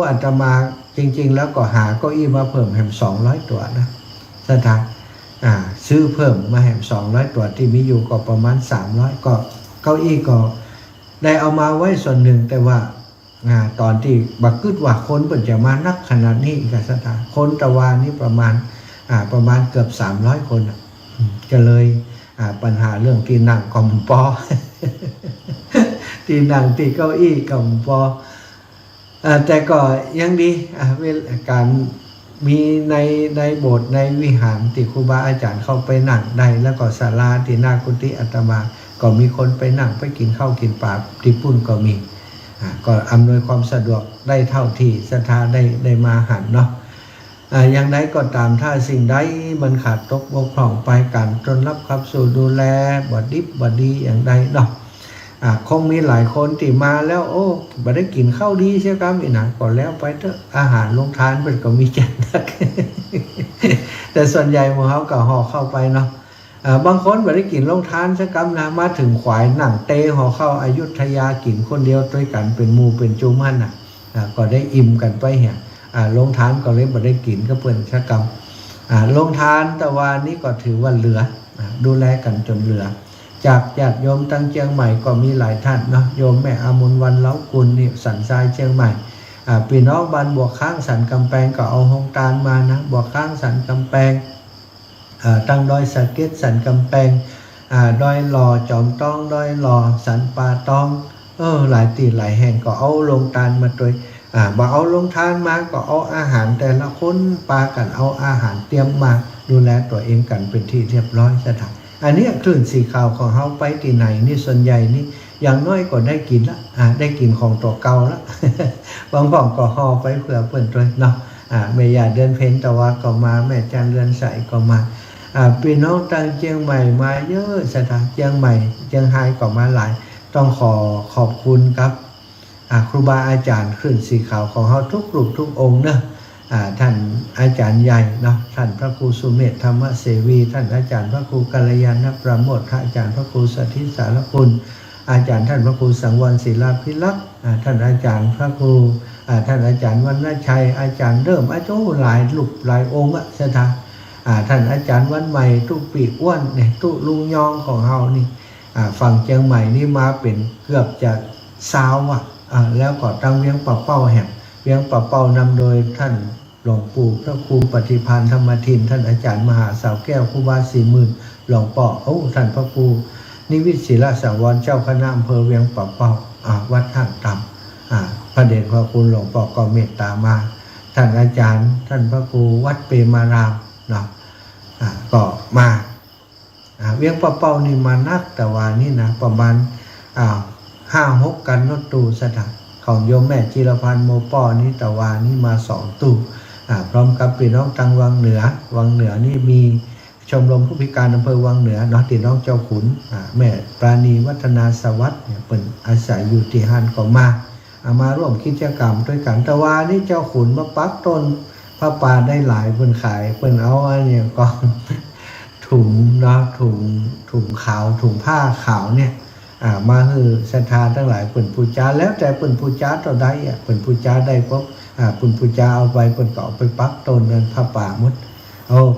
A: อาตมาจริงๆแล้วก็หาเก้าอี้มาเพิ่มแหม200ตัวนะสถานซื้อเพิ่มมาแหม200ตัวที่มีอยู่ก็ประมาณ300ก็เก้าอี้ก็ได้เอามาไว้ส่วนหนึ่งแต่ว่าตอนที่บักกึดว่าคนเปิดจะมานักขนาดนี้กับสถานคนตะวันนี้ประมาณเกือบ300คนก็เลยปัญหาเรื่องที่นั่งกำปอ ที่นั่งที่เก้าอี้กำปอแต่ก็ยังดีการมีในโบสถ์ในวิหารที่ครูบาอาจารย์เข้าไปนั่งได้แล้วก็ศาลาที่หน้ากุฏิอาตมาก็มีคนไปนั่งไปกินข้าวกินปลาที่ปุ่นก็มีก็อำนวยความสะดวกได้เท่าที่ศรัทธาได้มาหันเนาะอย่างใดก็ตามถ้าสิ่งใดมันขาดตกบกพร่องไปการจนรับขับสู่ดูแลบ่ดิบบ่ดีอย่างใดเนาะคงมีหลายคนที่มาแล้วบ่ได้กินข้าวดีใช่ครับอีหนังก่อนแล้วไปเถอะอาหารลงทานเป็นก็มีจัดนัก แต่ส่วนใหญ่หมู่เฮาก็ห่อเข้าไปเนาะ บางคนบ่ได้กินลงทานสักกำนะมาถึงขวายหนังเตห่อเข้าอยุธยากินคนเดียวด้วยกันเป็นหมู่เป็นจุ่มหั่นน่ะก็ได้อิ่มกันไปเหี่ยลงทานก็เลยบ่ได้กินก็เปิ้นสักกำลงทานแต่ว่านี้ก็ถือว่าเหลือดูแลกันจนเหลือจากญาติโยมตั้งเชียงใหม่ก็มีหลายท่านเนาะโยมแม่อามุลวันเล้ากุลนี่สันทรายเชียงใหม่พี่น้องบ้านบัวข้างสันกำแพงก็เอาหงตาลมานะบัวข้างสันกำแพงตั้งดอยสะเก็ดสันกำแพงดอยหล่อจอมต้องดอยหล่อสันป่าตองหลายตีหลายแห่งก็เอาลงทานมาโดยบ่เอาลงทานมาก็เอาอาหารแต่ละคนปากันเอาอาหารเตรียมมาดูแลตัวเองกันเป็นที่เรียบร้อยซะทั้งอันนี้คลื่นสีขาวของเฮาไปที่ไหนนี่ส่วนใหญ่นี่อย่างน้อยก็ได้กินละได้กินของตัวเก่าละ บางบ่ก็ห่อไปเผื่อเพิ่นด้วยเนาะแม่ย่าเดือนเพ็ญตะวันก็มาแม่จันเรือนใสก็มาพี่น้องทางเชียงใหม่มาเยอะสถานเชียงใหม่เชียงรายก็มาหลายต้องขอบคุณครับครูบาอาจารย์คลื่นสีขาวของเฮาทุกรูปทุกองค์เนาะท่านอาจารย์ใหญ่เนาะท่านพระครูสุเมธธรรมเสวีท่านอาจารย์พระครูกัลยาณประโมทพระอาจารย์พระครูสถิตสารคุณอาจารย์ท่านพระครูสังวรศิลาภิลักษ์ท่านอาจารย์พระครูท่านอาจารย์วรรณชัยอาจารย์เริ่มอาจารย์หลายลูกหลายองค์สถาท่านอาจารย์วันใหม่ตุปีอ้วนเนี่ยตุลุงยองของเฮานี่ฝั่งเชียงใหม่นี่มาเป็นเกือบจะ20แล้วก็ตั้งเวียงป่าเป้าแห่งเวียงป่าเป้านำโดยท่านหลวงปู่พระครูปฏิภาณธรรมทินท่านอาจารย์มหาสาวแก้วครูบา40,000หลวงป่อท่านพระครูนิวิตศิลสังวรเจ้าคณะอำเภอเวียงป่าเป้าวัดท่างต่ำพระเดชพระคุณหลวงป่อก็เมตตามาท่านอาจารย์ท่านพระครูวัดเปมารามเนาะก็มาเวียงป่าเป้านี่มานักแต่ว่านี่นะประมาณ5-6 กันรถตู้สถานของโยมแม่จิรพันธ์โมป้อนี่ตะวานี่มา2 ตู้พร้อมกับพี่น้องทางวังเหนือนี่มีชมรมผู้พิการอำเภอวังเหนือเนาะที่น้องเจ้าขุนแม่ปราณีวัฒนาสวัสดิ์เนี่ยเป็นอาศัยอยู่ที่ฮั่นก็มาร่วมกิจกรรมด้วยกันตะวานี่เจ้าขุนมาปักต้นพระป่าได้หลายเพิ่นขายเพิ่นเอาเนี่ยก็ถุงเนาะถุงขาวถุงผ้าขาวเนี่ยมาคือศรัทธาทั้งหลายเปิ่นปูจาแล้วแต่เปิ่นปูจาต่อใดเปิ่นปูจาได้ปุ๊บเปิ่นปูจาเอาไปเปิ่นก็เอาไปปักต้นเงินพระป่าหมด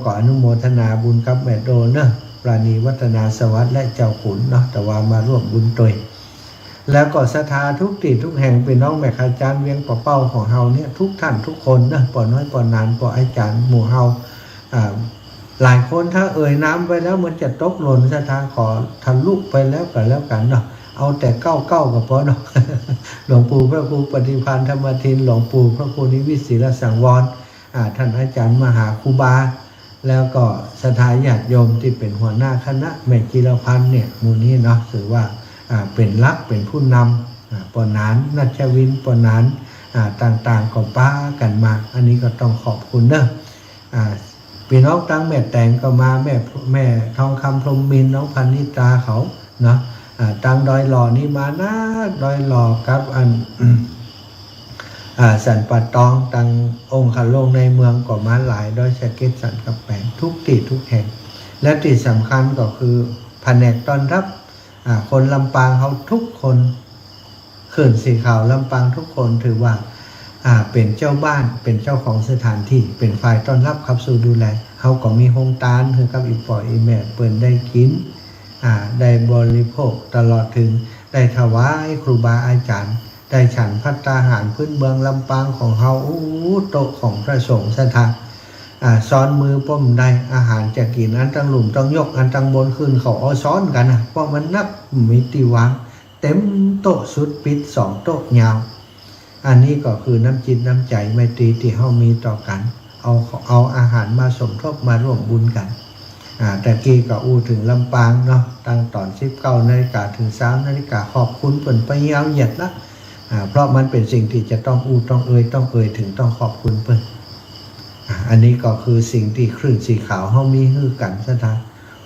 A: ก็อนุโมทนาบุญกับแม่โดเนาะปราณีวัฒนาสวัสดิ์และเจ้าขุนเนาะแต่ว่ามาร่วมบุญตัวแล้วก็ศรัทธาทุกที่ทุกแห่งเป็นน้องแม่อาจารย์เวียงป่าเป้าของเฮาเนี่ยทุกท่านทุกคนนะปอน้อยปอนานปออาจารย์หมู่เฮาหลายคนถ้าเอ่ยน้ำไปแล้วมันจะตกหล่นศรัทธาขอทะลุไปแล้วกันเนาะเอาแต่เก้าก็พอเนาะ หลวงปู่พระครูปฏิภาณธรรมทินหลวงปู่พระครูนิวิตศิลสังวรท่านอาจารย์มหาครูบาแล้วก็ศรัทธาญาติโยมที่เป็นหัวหน้าคณะแม่จิรพันธ์เนี่ยหมู่นี้เนาะถือว่าเป็นลักเป็นผู้นำปนานนัชวินปนานต่างๆก็ป้ากันมาอันนี้ก็ต้องขอบคุณเนาะพี่น้องตั้งแม่แตงก็มาแม่ทองคำพรหมมินทร์น้องพันนิตาเขาเนาะตั้งดอยหล่อนี่มานะดอยหล่อกับสันปัดตองตั้งองค์ขลงในเมืองก็มาหลายดอยสะเก็ดสันกับแปงทุกที่ทุกแห่งและที่สำคัญก็คือแผนกต้อนรับคนลำปางเขาทุกคนเขื่อนสีขาวลำปางทุกคนถือว่าเป็นเจ้าบ้านเป็นเจ้าของสถานที่เป็นฝ่ายต้อนรับขับสู่ดูแลเขาก็มีโฮมตานคือกับอีปอยอีแม่เปิ่นได้กินได้บริโภคตลอดถึงได้ถวายครูบาอาจารย์ได้ฉันภัตตาหารพื้นเมืองลำปางของเขาโต๊ะของพระสงฆ์สถานซ้อนมือป้อมได้อาหารจะกินอันตั้งหลุมต้องยกอันตั้งบนขึ้นเขาเอาซ้อนกันเพราะมันนักมีตีวางเต็มโต๊ะสุดปิด2 โต๊ะยาวอันนี้ก็คือน้ำจิตน้ำใจไมตรีที่เขามีต่อกันเอาอาหารมาสมทบมาร่วมบุญกันแต่กี้ก็ถึงลำปางเนาะตั้งตอน 19 นาฬิกาถึง 3 นาฬิกาขอบคุณเปิ่นไปยาวเหยียดละเพราะมันเป็นสิ่งที่จะต้องต้องเอ่ยถึงต้องขอบคุณเปิ่นอันนี้ก็คือสิ่งที่คลื่นสีขาวเขามีคือกันซะทาง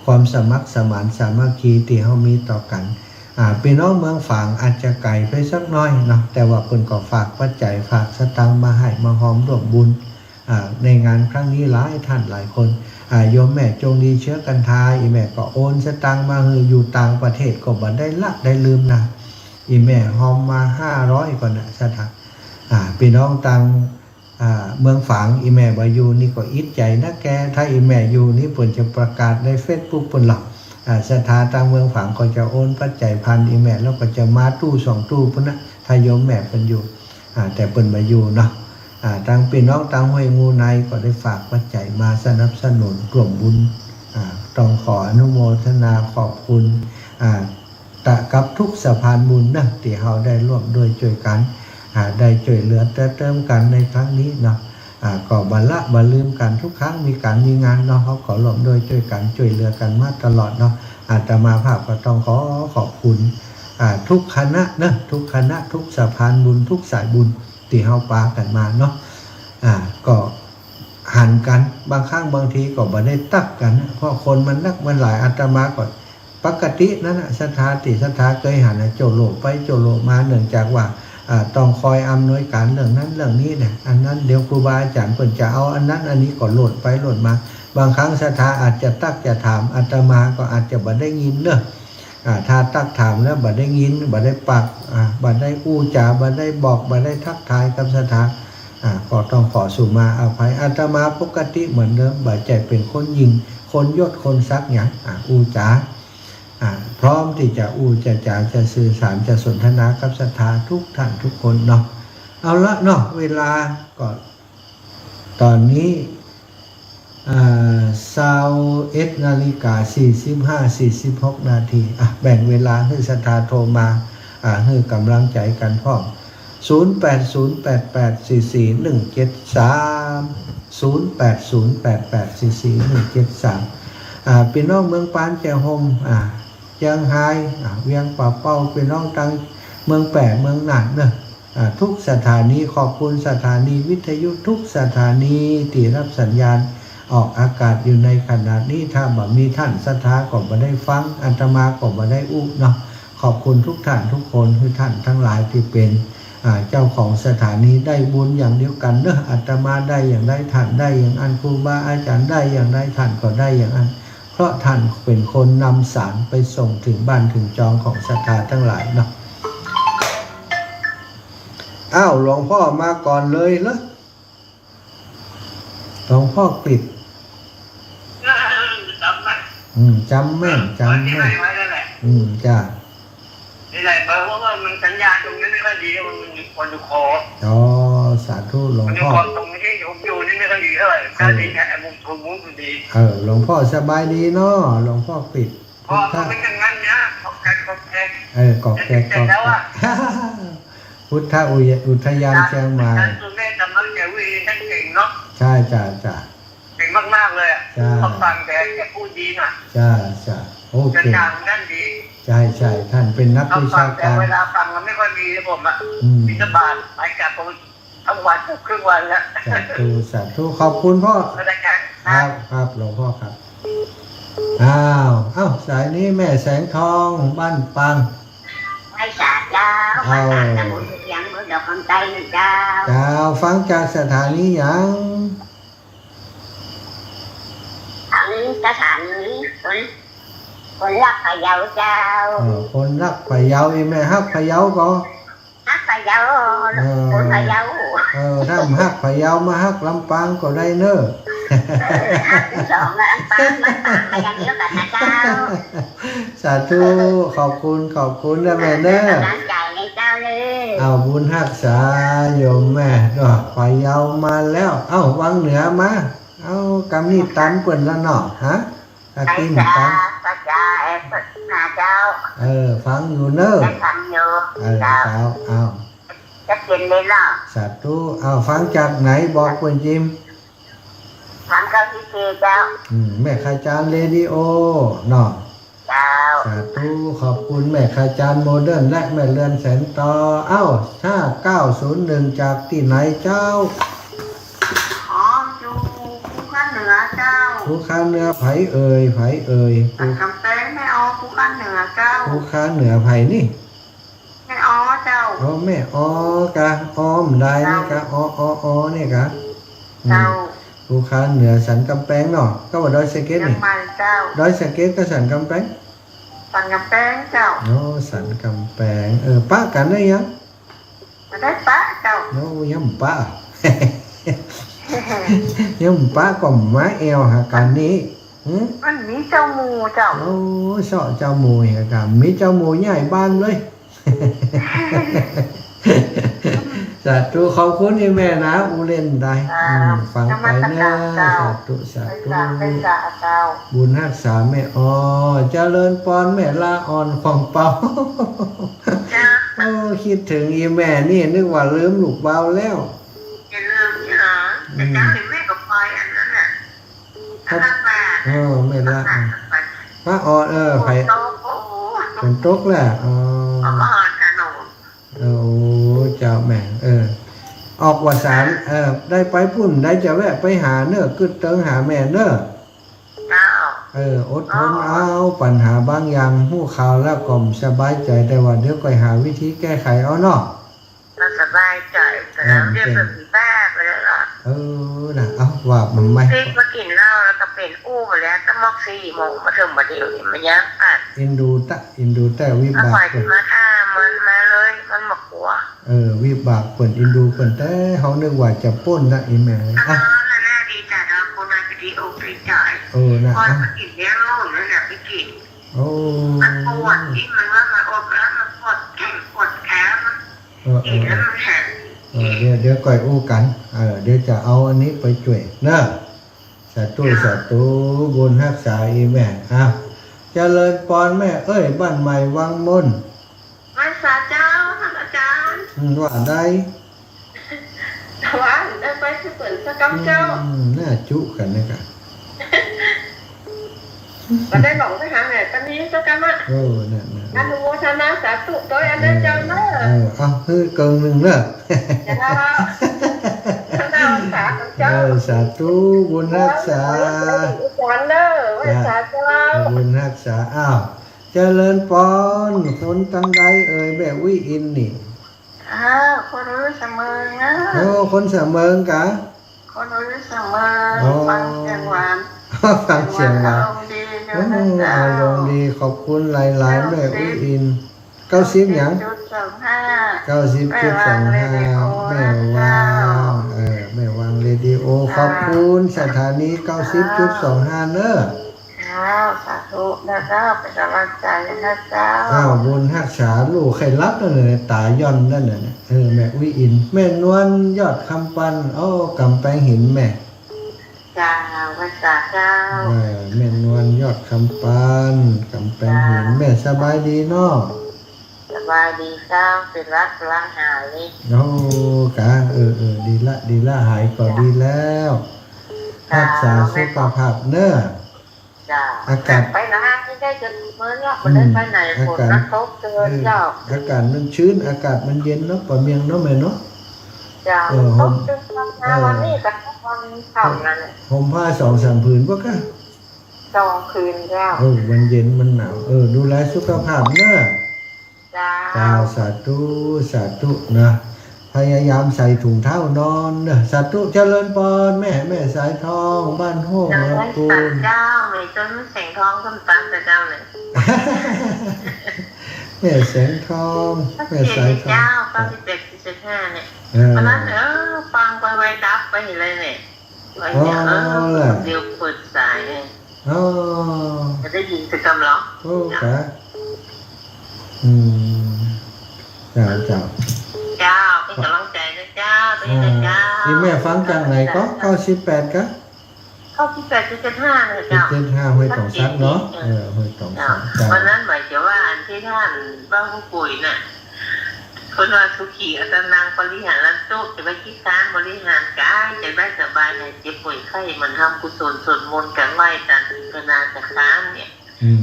A: ความสมัครสมานสามัคคีที่เขามีต่อกันพี่น้องเมืองฝางอาจจะไกลไปสักน้อยเนาะแต่ว่าเพิ่นก็ฝากปัจจัยฝากสตางค์มาให้มาหอมร่วมบุญในงานครั้งนี้หลายท่านหลายคน โยมแม่จงดีเชื้อกันทายอีแม่ก็โอนสตังค์มาอยู่ต่างประเทศก็บ่ได้ละได้ลืมนะอีแม่หอมมา500ก่อนนะสถานพี่น้องต่างเมืองฝางอีแม่บาอยู่นี่ก็อิดใจนะแกถ้าอีแม่อยู่นี่เพิ่นจะประกาศใน Facebook เพิ่นหลักสถานต่างเมืองฝางก็จะโอนปัจจัยพันอีแม่แล้วก็จะมาตู้2ตู้พุ่นนะถ้าโยมแม่เพิ่นอยู่แต่เพิ่นบ่อยู่เนาะทางพี่น้องทางห้วยงูในก็ได้ฝากปัจจัยมาสนับสนุนกลุ่มบุญต้องขออนุโมทนาขอบคุณกับทุกสะพานบุญนะที่เราได้ร่วมด้วยช่วยกันได้ช่วยเหลือเติมกันในครั้งนี้เนาะก็บัลลืมกันทุกครั้งมีการมีงานเนาะเขาขอร่วมด้วยช่วยกันช่วยเหลือกันมาตลอดเนาะอาตมาภาพก็ต้องขอบคุณทุกคณะนะทุกคณะทุกสะพานบุญทุกสายบุญที่เขาปากันมาเนาะก็หันกันบางครั้งบางทีก็บ่ได้ตักกันเพราะคนมันนักมันหลายอาตมาก็ปกตินั่นนะศรัทธาเคยหันโจโลไปโจโลมาเนื่องจากว่าต้องคอยอำนวยการเรื่องนั้นเรื่องนี้เนี่ยอันนั้นเดี๋ยวครูบาอาจารย์เพิ่นจะเอาอันนั้นอันนี้ก็โหลดไปโหลดมาบางครั้งศรัทธาอาจจะตักจะถามอาตมาก็อาจจะบ่ได้ยินเนอะถ้าตักถามแล้วบ่ได้ยินบ่ได้ปักบ่ได้อู้จาบ่ได้บอกบ่ได้ทักทายกับศรัทธาก็ต้องขอสุมาอภัยอาตมาปกติเหมือนเดิมบ่ใจเป็นคนยิงคนยศคนซักหยังอู้จาพร้อมที่จะอู้จะจาจะสื่อสารจะสนทนากับศรัทธาทุกท่านทุกคนเนาะเอาละเนาะเวลาก็ตอนนี้21 นาฬิกา 45-46 นาทีแบ่งเวลาให้ศรัทธาโทรมาให้กำลังใจกันพร้อม0808844173 0808844173พี่น้องเมืองปานแจฮมเชียงไฮ้เวียงป่าเป้าพี่น้องตังเมืองแปะเมืองหนันเนอะทุกสถานีขอบคุณสถานีวิทยุทุกสถานีที่รับสัญญาณออกอากาศอยู่ในขณะนี้ถ้าบ่มีท่านศรัทธาก็บ่ได้ฟังอาตมาก็บ่ได้อู้เนาะขอบคุณทุกท่านทุกคนคือท่านทั้งหลายที่เป็นเจ้าของสถานีได้บุญอย่างเดียวกันเนอะอาตมาได้อย่างได้ท่านได้อย่างอันครูบาอาจารย์ได้อย่างได้ท่านก็ได้อย่างอันเพราะท่านเป็นคนนำสารไปส่งถึงบ้านถึงจองของศรัทธาทั้งหลายเนาะหลวงพ่อมาก่อนเลยเหรอหลวงพ่อกฤษจำแม่นจ้า
D: นี่แหละเพราะว่ามันสัญญาตรงนี้ไม่ค่อยดีมันมีคนอยู่คอ
A: สาธุหลวงพ่อ
D: ตรงนี้ผมอยู่นี่ไม่ค่อยดีเท่าไหร่ถ้าดีเนี่ยมุมชมมุมดี
A: หลวงพ่อสบายดีเนาะหลวงพ่อกฤษ
D: พอเป็นอย่างนั้นนะกอกแกกกอกแก
A: พุทธอุทยานเชียงใหม่
D: คุณแม่จำนักแกวิท่านเก่งเนาะ
A: ใช่จ้า
D: เก่งมากๆเลยเขาฟังแกพูดดีน่ะ
A: จ้าโอเค
D: ท่านดี
A: ใช่ท่านเป็นนักวิชาการ
D: เวลาฟังมันไม่ค่อยดีผมบิณฑบาตหมายจากผมทั้งวันครึ่งวันแล้ว
A: สาธุขอบคุณพ่อครับหลวงพ่อครับสายนี้แม่แสงทองบ้านปัง
E: ไม่สาเจ้าสมุนยังเมื่อดอกคำใจนะเจ้า
A: ฟังจากสถานียัง
E: ทั้งสถานีคนรักพะเยาเจ้า
A: คนรักพะเยาแม่ฮักพะเยาก็
E: ฮักพะเยาคนพะเยา
A: ถ้าฮักพะเยามาฮักลำปางก็ได้เนอะ
E: ฮักสองลำปางมาอย่างเดียวกันนะเจ้า
A: สาธุขอบคุณนะแม่เนอะ
E: กำลังใจในเจ้าเลย
A: บุญฮักษาโยมแม่พะเยามาแล้ววังเหนือมากำนี่ตันเปิ่นละเนาะฮะ
E: กินตันเจ้า
A: ฟังอยู่เนอะ
E: ฟังอยู่
A: เจ้า
E: จะกินเลยเนาะ
A: สาธุฟังจากไหนบอกเพิ่นจิม
E: ฟังกับพี่เจ้า
A: แม่ขจารเรดิโอเนาะ
E: เจ้า
A: สาธุขอบคุณแม่ขจารโมเดิร์นและแม่เรือนแสนต่อ5901จากที่ไหนเจ้าผู้ค้าเนื้อไผ่เอ่ย
E: คำเต้ไม่เอาผู้ค้าเนื้อเจ้า
A: ผู้ค้าเนื้อไผ่นี่
E: แม่อ้อเจ้า
A: แม่อ้อกะอ้อมได้นี่กะอ้อนี่กะ
E: เจ้า
A: ภูเขาเหนือสันกำแพงเนาะก็ว่าดอยสะเก็ด
C: ยัง
A: นี่
C: ไม่เจ้า
A: ดอยสะเก็ดก็สันกำแพง
C: สันกำแพงเจ้า
A: โอ้สันกำแพงป้ากันได้ยัง
C: มาได้ปะเจ้า
A: โอ้ยังป้า ยังป้าก็มาเอวหากันนี้
C: มันมีเจ้าหมูเจ้า
A: โอ้เสาะเจ้าหมูหากันมีเจ้าหมูใหญ่บ้านเลย สาธุขอบคุณที่แม่นะอูเล่นได้ฟังไปเนอะสาธุสาธุ
C: เป็นสาเจ้า
A: บุญรักษาแม่อเจริญปอนแม่ลาอ่อนของเปา
C: จ้า
A: โอ้คิดถึงอีแม่นี่นึกว่าลืมลูกเบาแล้ว
C: อย่าลืมนะแต่เจ้าเห็นแม่กับพลอยอันนั้นน่ะอันนั้นมา
A: แม่ละพระอ่อนไผ่
C: โตโอ้
A: เป็นตกแหละ
C: เอามาหอนขนม
A: โอ้เจ้าแม่ออกว่าสารได้ไปพุ่นได้จะแวะไปหาเนอะกึดเติงหาแม่เนอะ
C: เจ้า
A: อดทนเอาปัญหาบางอย่างหู้ข่าวแล้วก็สบายใจแต่ว่าเดี๋ยวก็หาวิธีแก้ไขเอาเนาะ
C: เราสบายใจแต่แล้วเรียกเป็นผีแม่ไปเลยล่ะ
A: นะเอาว่ามันไม่
C: พริกมากินเหล้าแล้วก็เป็นอู้มาแล้วตั้งมอก4 โมงมาถึงมาเดียวนี่มันยังอ่ะ
A: อินดูแต่วิ
C: ถ้า
A: บา
C: ปล่อย
A: ก
C: มาฆ่ามันมาเลยมันหมกหัว
A: วิบากเปิ่นอินดูเปิ่นแต่เขานึกว่าจะป้นนะอีแม่
C: ถ้าน่าแน่ดีใจเราคนนั้นจะดีอกดีใจ
A: นะ
C: พอมากินเลี้ยงลูกนั่นแหละไปกิน
A: โอ้
C: มันปวดที่มันว่ามันอกแล้วมันปวดแขนปวดแขนมันกินแล้วมันแข็ง
A: เดี๋ยวก่อยอู้กันเดี๋ยวจะเอาอันนี้ไปช่วยนะสาธุบุญรักษาอีแม่เจริญปอนแม่บ้านใหม่วังมน
C: ไม่สาเจ้าท่านอาจารย์
A: ว่าได้
C: แต่ว่าได้ไปที่เปิดสกัมเจ้า
A: น่าจุกันนะครับ
C: ก็ได้หลงไปหาแม่ตอนนี้สกัมอ่ะ
A: นั่น
C: อนุโมทนาสาธุโดยอันนั้นเจ้าเนอะ
A: เอาเกินหนึ่งเนอะ
C: จะได้ว่าท่านอาสาของเจ้า
A: สาธุบุญรักษา
C: จารย์เนอะไว้สาเจ้า
A: บุญรักษาเจริญปอนคนตั้งใดแบบวิอินนี่
C: คนรู้เสมอนะ
A: คนเสมอกะ
C: คนรู้เสมอฟังเสียงหวาน
A: ฟังเสียงเรา
C: ดีเดี๋ยวนะเจ้า
A: อารมณ์ดีขอบคุณหลายๆแม่วิอิน90หยัง90.25แม่วางแม่วางเรดิโอขอบคุณสถานี 90.25เนอะ
C: สาธุนะเจ้าเป็นกำลังใจนะเจ้า
A: บุญรักษาลูกใครรับนั่นเลยตาย่อนนั่นน่ะแม่วิอินแม่นวลยอดคำปันกำแพงหินแม่
C: จ้าภาษาเจ้า
A: แม่นวลยอดคำปันกำแพงหินแม่สบายดีเนาะ
C: สบายดีเจ้าเป็นรักล้างหาย
A: กะดีละหายก็ดีแล้วรักษาสุขภาพเนอะ
C: จ้า
A: อากาศ
C: ไปนะที่ได้จนเมื่อละมันได้ไปไหนฝนกระทบเจอเจ้า
A: อากาศมันชื้นอากาศมันเย็นเนาะปะเมียงเนาะแม่เนาะ
C: จ้าตกจนวันนี้กับวันเสาร์นั่นแหละ
A: ห่มผ้า2-3 ผืนบ่กะ
C: 2 คืนเจ้า
A: มันเย็นมันหนาวดูแลสุขภาพเนอะ
C: จ้า
A: สาธุนะพยายามใส่ถุงเท้านอนเนอะสาธุเจริญปอนแม่สายทองบ้านโฮง
C: ยัง
A: ละ
C: ไม่
A: ปู
C: สั่
A: น
C: เจ้าเลยจนแสงทองส้มตำแต่เจ้าเลย
A: แม่แสงทองแม่สายทอง
C: เจ้า97.5เนี่ยเพราะนั้นฟังไปไว้ดับไปเลยเนี่ยไว้เนี่ยเดี๋ยวเปิดสายเนี่ยจะได้ยินสกำล้อ
A: กะเจ้า
C: เจ้าเป็นกำลังใจนะเจ้าเป็นนะเจ้า
A: นี่แม่ฟังจากไหนก็98กะ
C: เข้าที่8.75เลยเจ้า
A: 75ห้วยตองซักเนาะห้วยตองซักจ้า
C: วันนั้นหมายถึงว่าอันที่ท่านบ้างผู้ป่วยน่ะคนว่าสุขีอัตนางบริหารรันตุจะไปคิดการบริหารกายจะได้สบายในเจ็บป่วยไข้มันทำกุศลสวดมนต์กันไหว้การพิจารณาจากค้านเนี่ย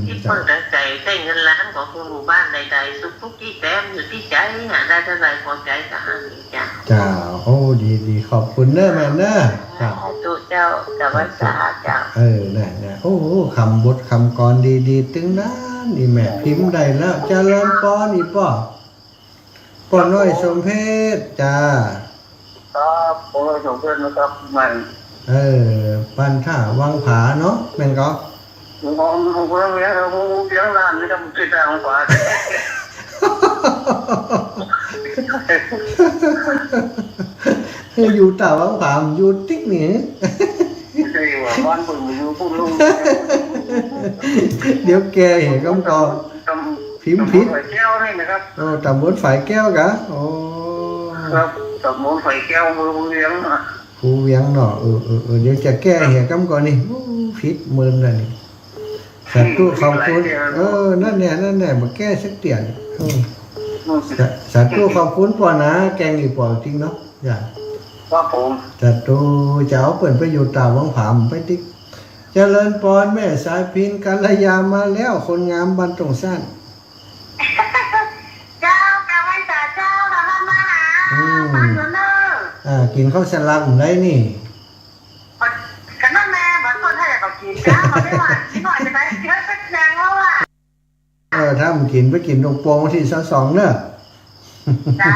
C: ที่เปิดใจใช้เงินล้านของคุณหมู่บ้านใดๆสุขทุกที่แต้มอยู่ที่ใจหาได้เท่าไรพอใจกับหาจ้า
A: จ้าดีขอบคุณเนอะแม่เนอะครับ
C: ตุเจ้ากับวัสาเจ้า
A: น่ะคำบทคำกรดีตึงนั้นนี่แม่พิมพ์ได้แล้วเจริญปอนอีป่อป้อน้อยสมเพชจ้า
D: ครับผมสมเพชนะครับมัน
A: ปันท่าวังผาเนาะแม่นก็
D: ผมเลี้ยงร้านนี่ทำติดแต่ของฝา
A: อยู่ตาวังผาอยู่ติ๊กนี่
D: ใช่ว่าบ้านผมอยู่พูดลุง
A: เดี๋ยวแกเห็นก็พิมพ์ผิด
D: แก้วนี่นะครับ
A: โอ้ตำบลฝ่ายแก้วกะโอ้
D: ครับตำบลไฟแก้วมือเลี้ยงนะ
A: ผู้เวียงเนาะเดี๋ยวจะแก้เห็นก็ก่อนนี่ผิดมือนั่นนี่สัตว์ตู้ขอบคุณนั่นแน่มาแก้สักเตียนสัตว์ตู้ขอบคุณปอนะแกงอีปอจริงเนาะอย่า
D: ว่าผม
A: สัตว์ตู้จะเอาเปิดไปอยู่ตาวังผามไปติ๊กเจริญปอนแม่สายพินกัลยามาแล้วคนงามบ้านตรงสั้น
C: เจ้ากะไว้จ่าเจ้าเราทำมาหาบ้านเนอ
A: กินข้าวสลัมได้นี่
C: กันนั่นแม่บ้านคนให้เรากินจ้าเราไม่หวานนิดหน่อยจะได้เยอะสักแดงแล้วอ่ะ
A: ถ้ามันกินไปกินตรงโปงที่22เนอะ
C: เจ้า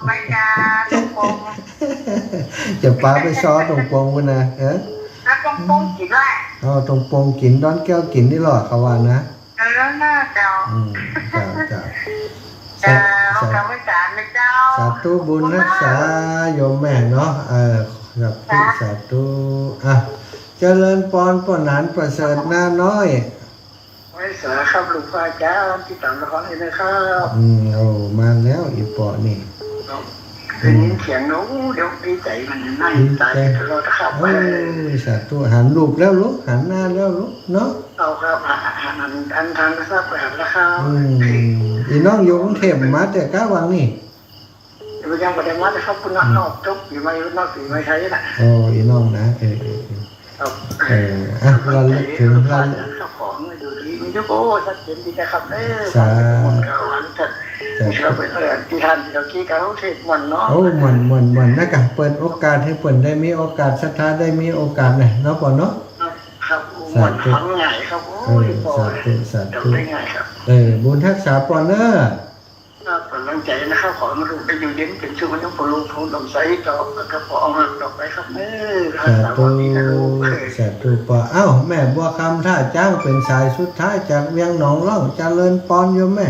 C: ไปจ้าตรงปง
A: จะปลาไปซอตรงโปงกันนะ
C: แล้วตรงปงกินด้วย
A: ตรงโปงกินดอนแก้วกินนี่หรอเขาว่านะ
C: น่าเจ้า
A: เจ้า
C: เจ้ากะไว้จ่าไม่เจ้า
A: สาธุบุญรักษาโยมแม่เนาะสาธุเจริญปอนปอนหนานประเสริฐหน้าน้อย
D: ไว้สาครับหลวงพ่อเจ้าที่ต่างนครนี่นะครับ
A: มาแล้วอีปอนี่
D: เป็นเสียงน้องเดี๋ยวดีใจมันนั่งใจเราจะขับไป
A: สาธุหันลูกแล้วลูกหันหน้าแล้วลูกเนาะ
D: เอาครับอันทางทราบแบบนะครับ
A: อีน้องอยู่กรุงเทพมาแต่ก้าวังนี่
D: เดี๋ยวยังประเด็นว่าจะเข้าปุ่นนอกจุกอยู่ไม่นอกอยู่ไม่ใช่น่ะ
A: อีน้องนะเราลึกถึงเรา
D: ข้าวของอยู่ที่มีทุกโอ้ชัดเจนดีนะครับสาธุเราเป็นที่ท่านเราคิดกันเขาเทศมันเนาะ
A: มันนะกะเปิดโอกาสให้เปิดได้มีโอกาสศรัทธาได้มีโอกาสหน่อยเนาะก่อนเนาะ
D: ครับมันทำง่ายครับโอ้ยสาธุได้ง่ายครับ
A: บุญทักษาปอนเนอร์
D: กำลังใจนะครับขอมาดูไปอยู่เย็นเป็นช่วงนี้ผมลงทุนลงใส่ต่อกระป๋องดอกไปครับ
A: สาธุปอแม่บัวคำท่าจ้างเป็นสายสุดท้ายจากเวียงหนองล่องเจริญปอนโยมแม่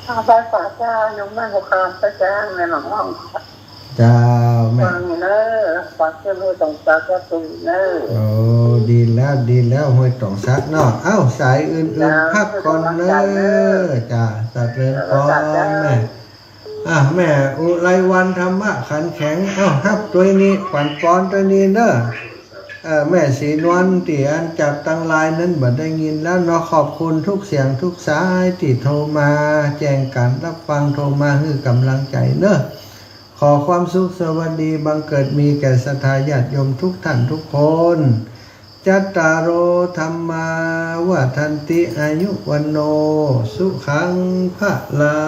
D: ภาษาเจ้ายมแม่หัวคำพระเจ้าในหนองล่อง
A: เจ้าแม่
D: ฟังเนอฟังเจ้าลูกตรงตาก็ตูเนอ
A: ดีแล้วห้วยตองซักเนาะสายอื่นๆพักก่อนเนอจ้าตัดเลยปอนแม่อุไรวันธรรมะขันแข็งฮับตัวนี้ปั่นปอนตัวนี้เนอแม่สีนวลที่อันจากตั้งลายนั้นบัดได้ยินแล้วเนาะขอบคุณทุกเสียงทุกสายที่โทรมาแจ้งการรับฟังโทรมาให้กำลังใจเนอะขอความสุขสวัสดีบังเกิดมีแก่ศรัทธาญาติโยมทุกท่านทุกคนจัตตารโอธรรมาวะทันติอายุวันโนสุขังพระลา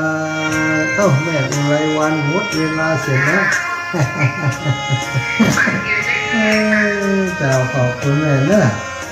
A: แม่อุไรวันหมดเวลาเสร็จแล้วเจ้าขอบคุณแม่เนอะ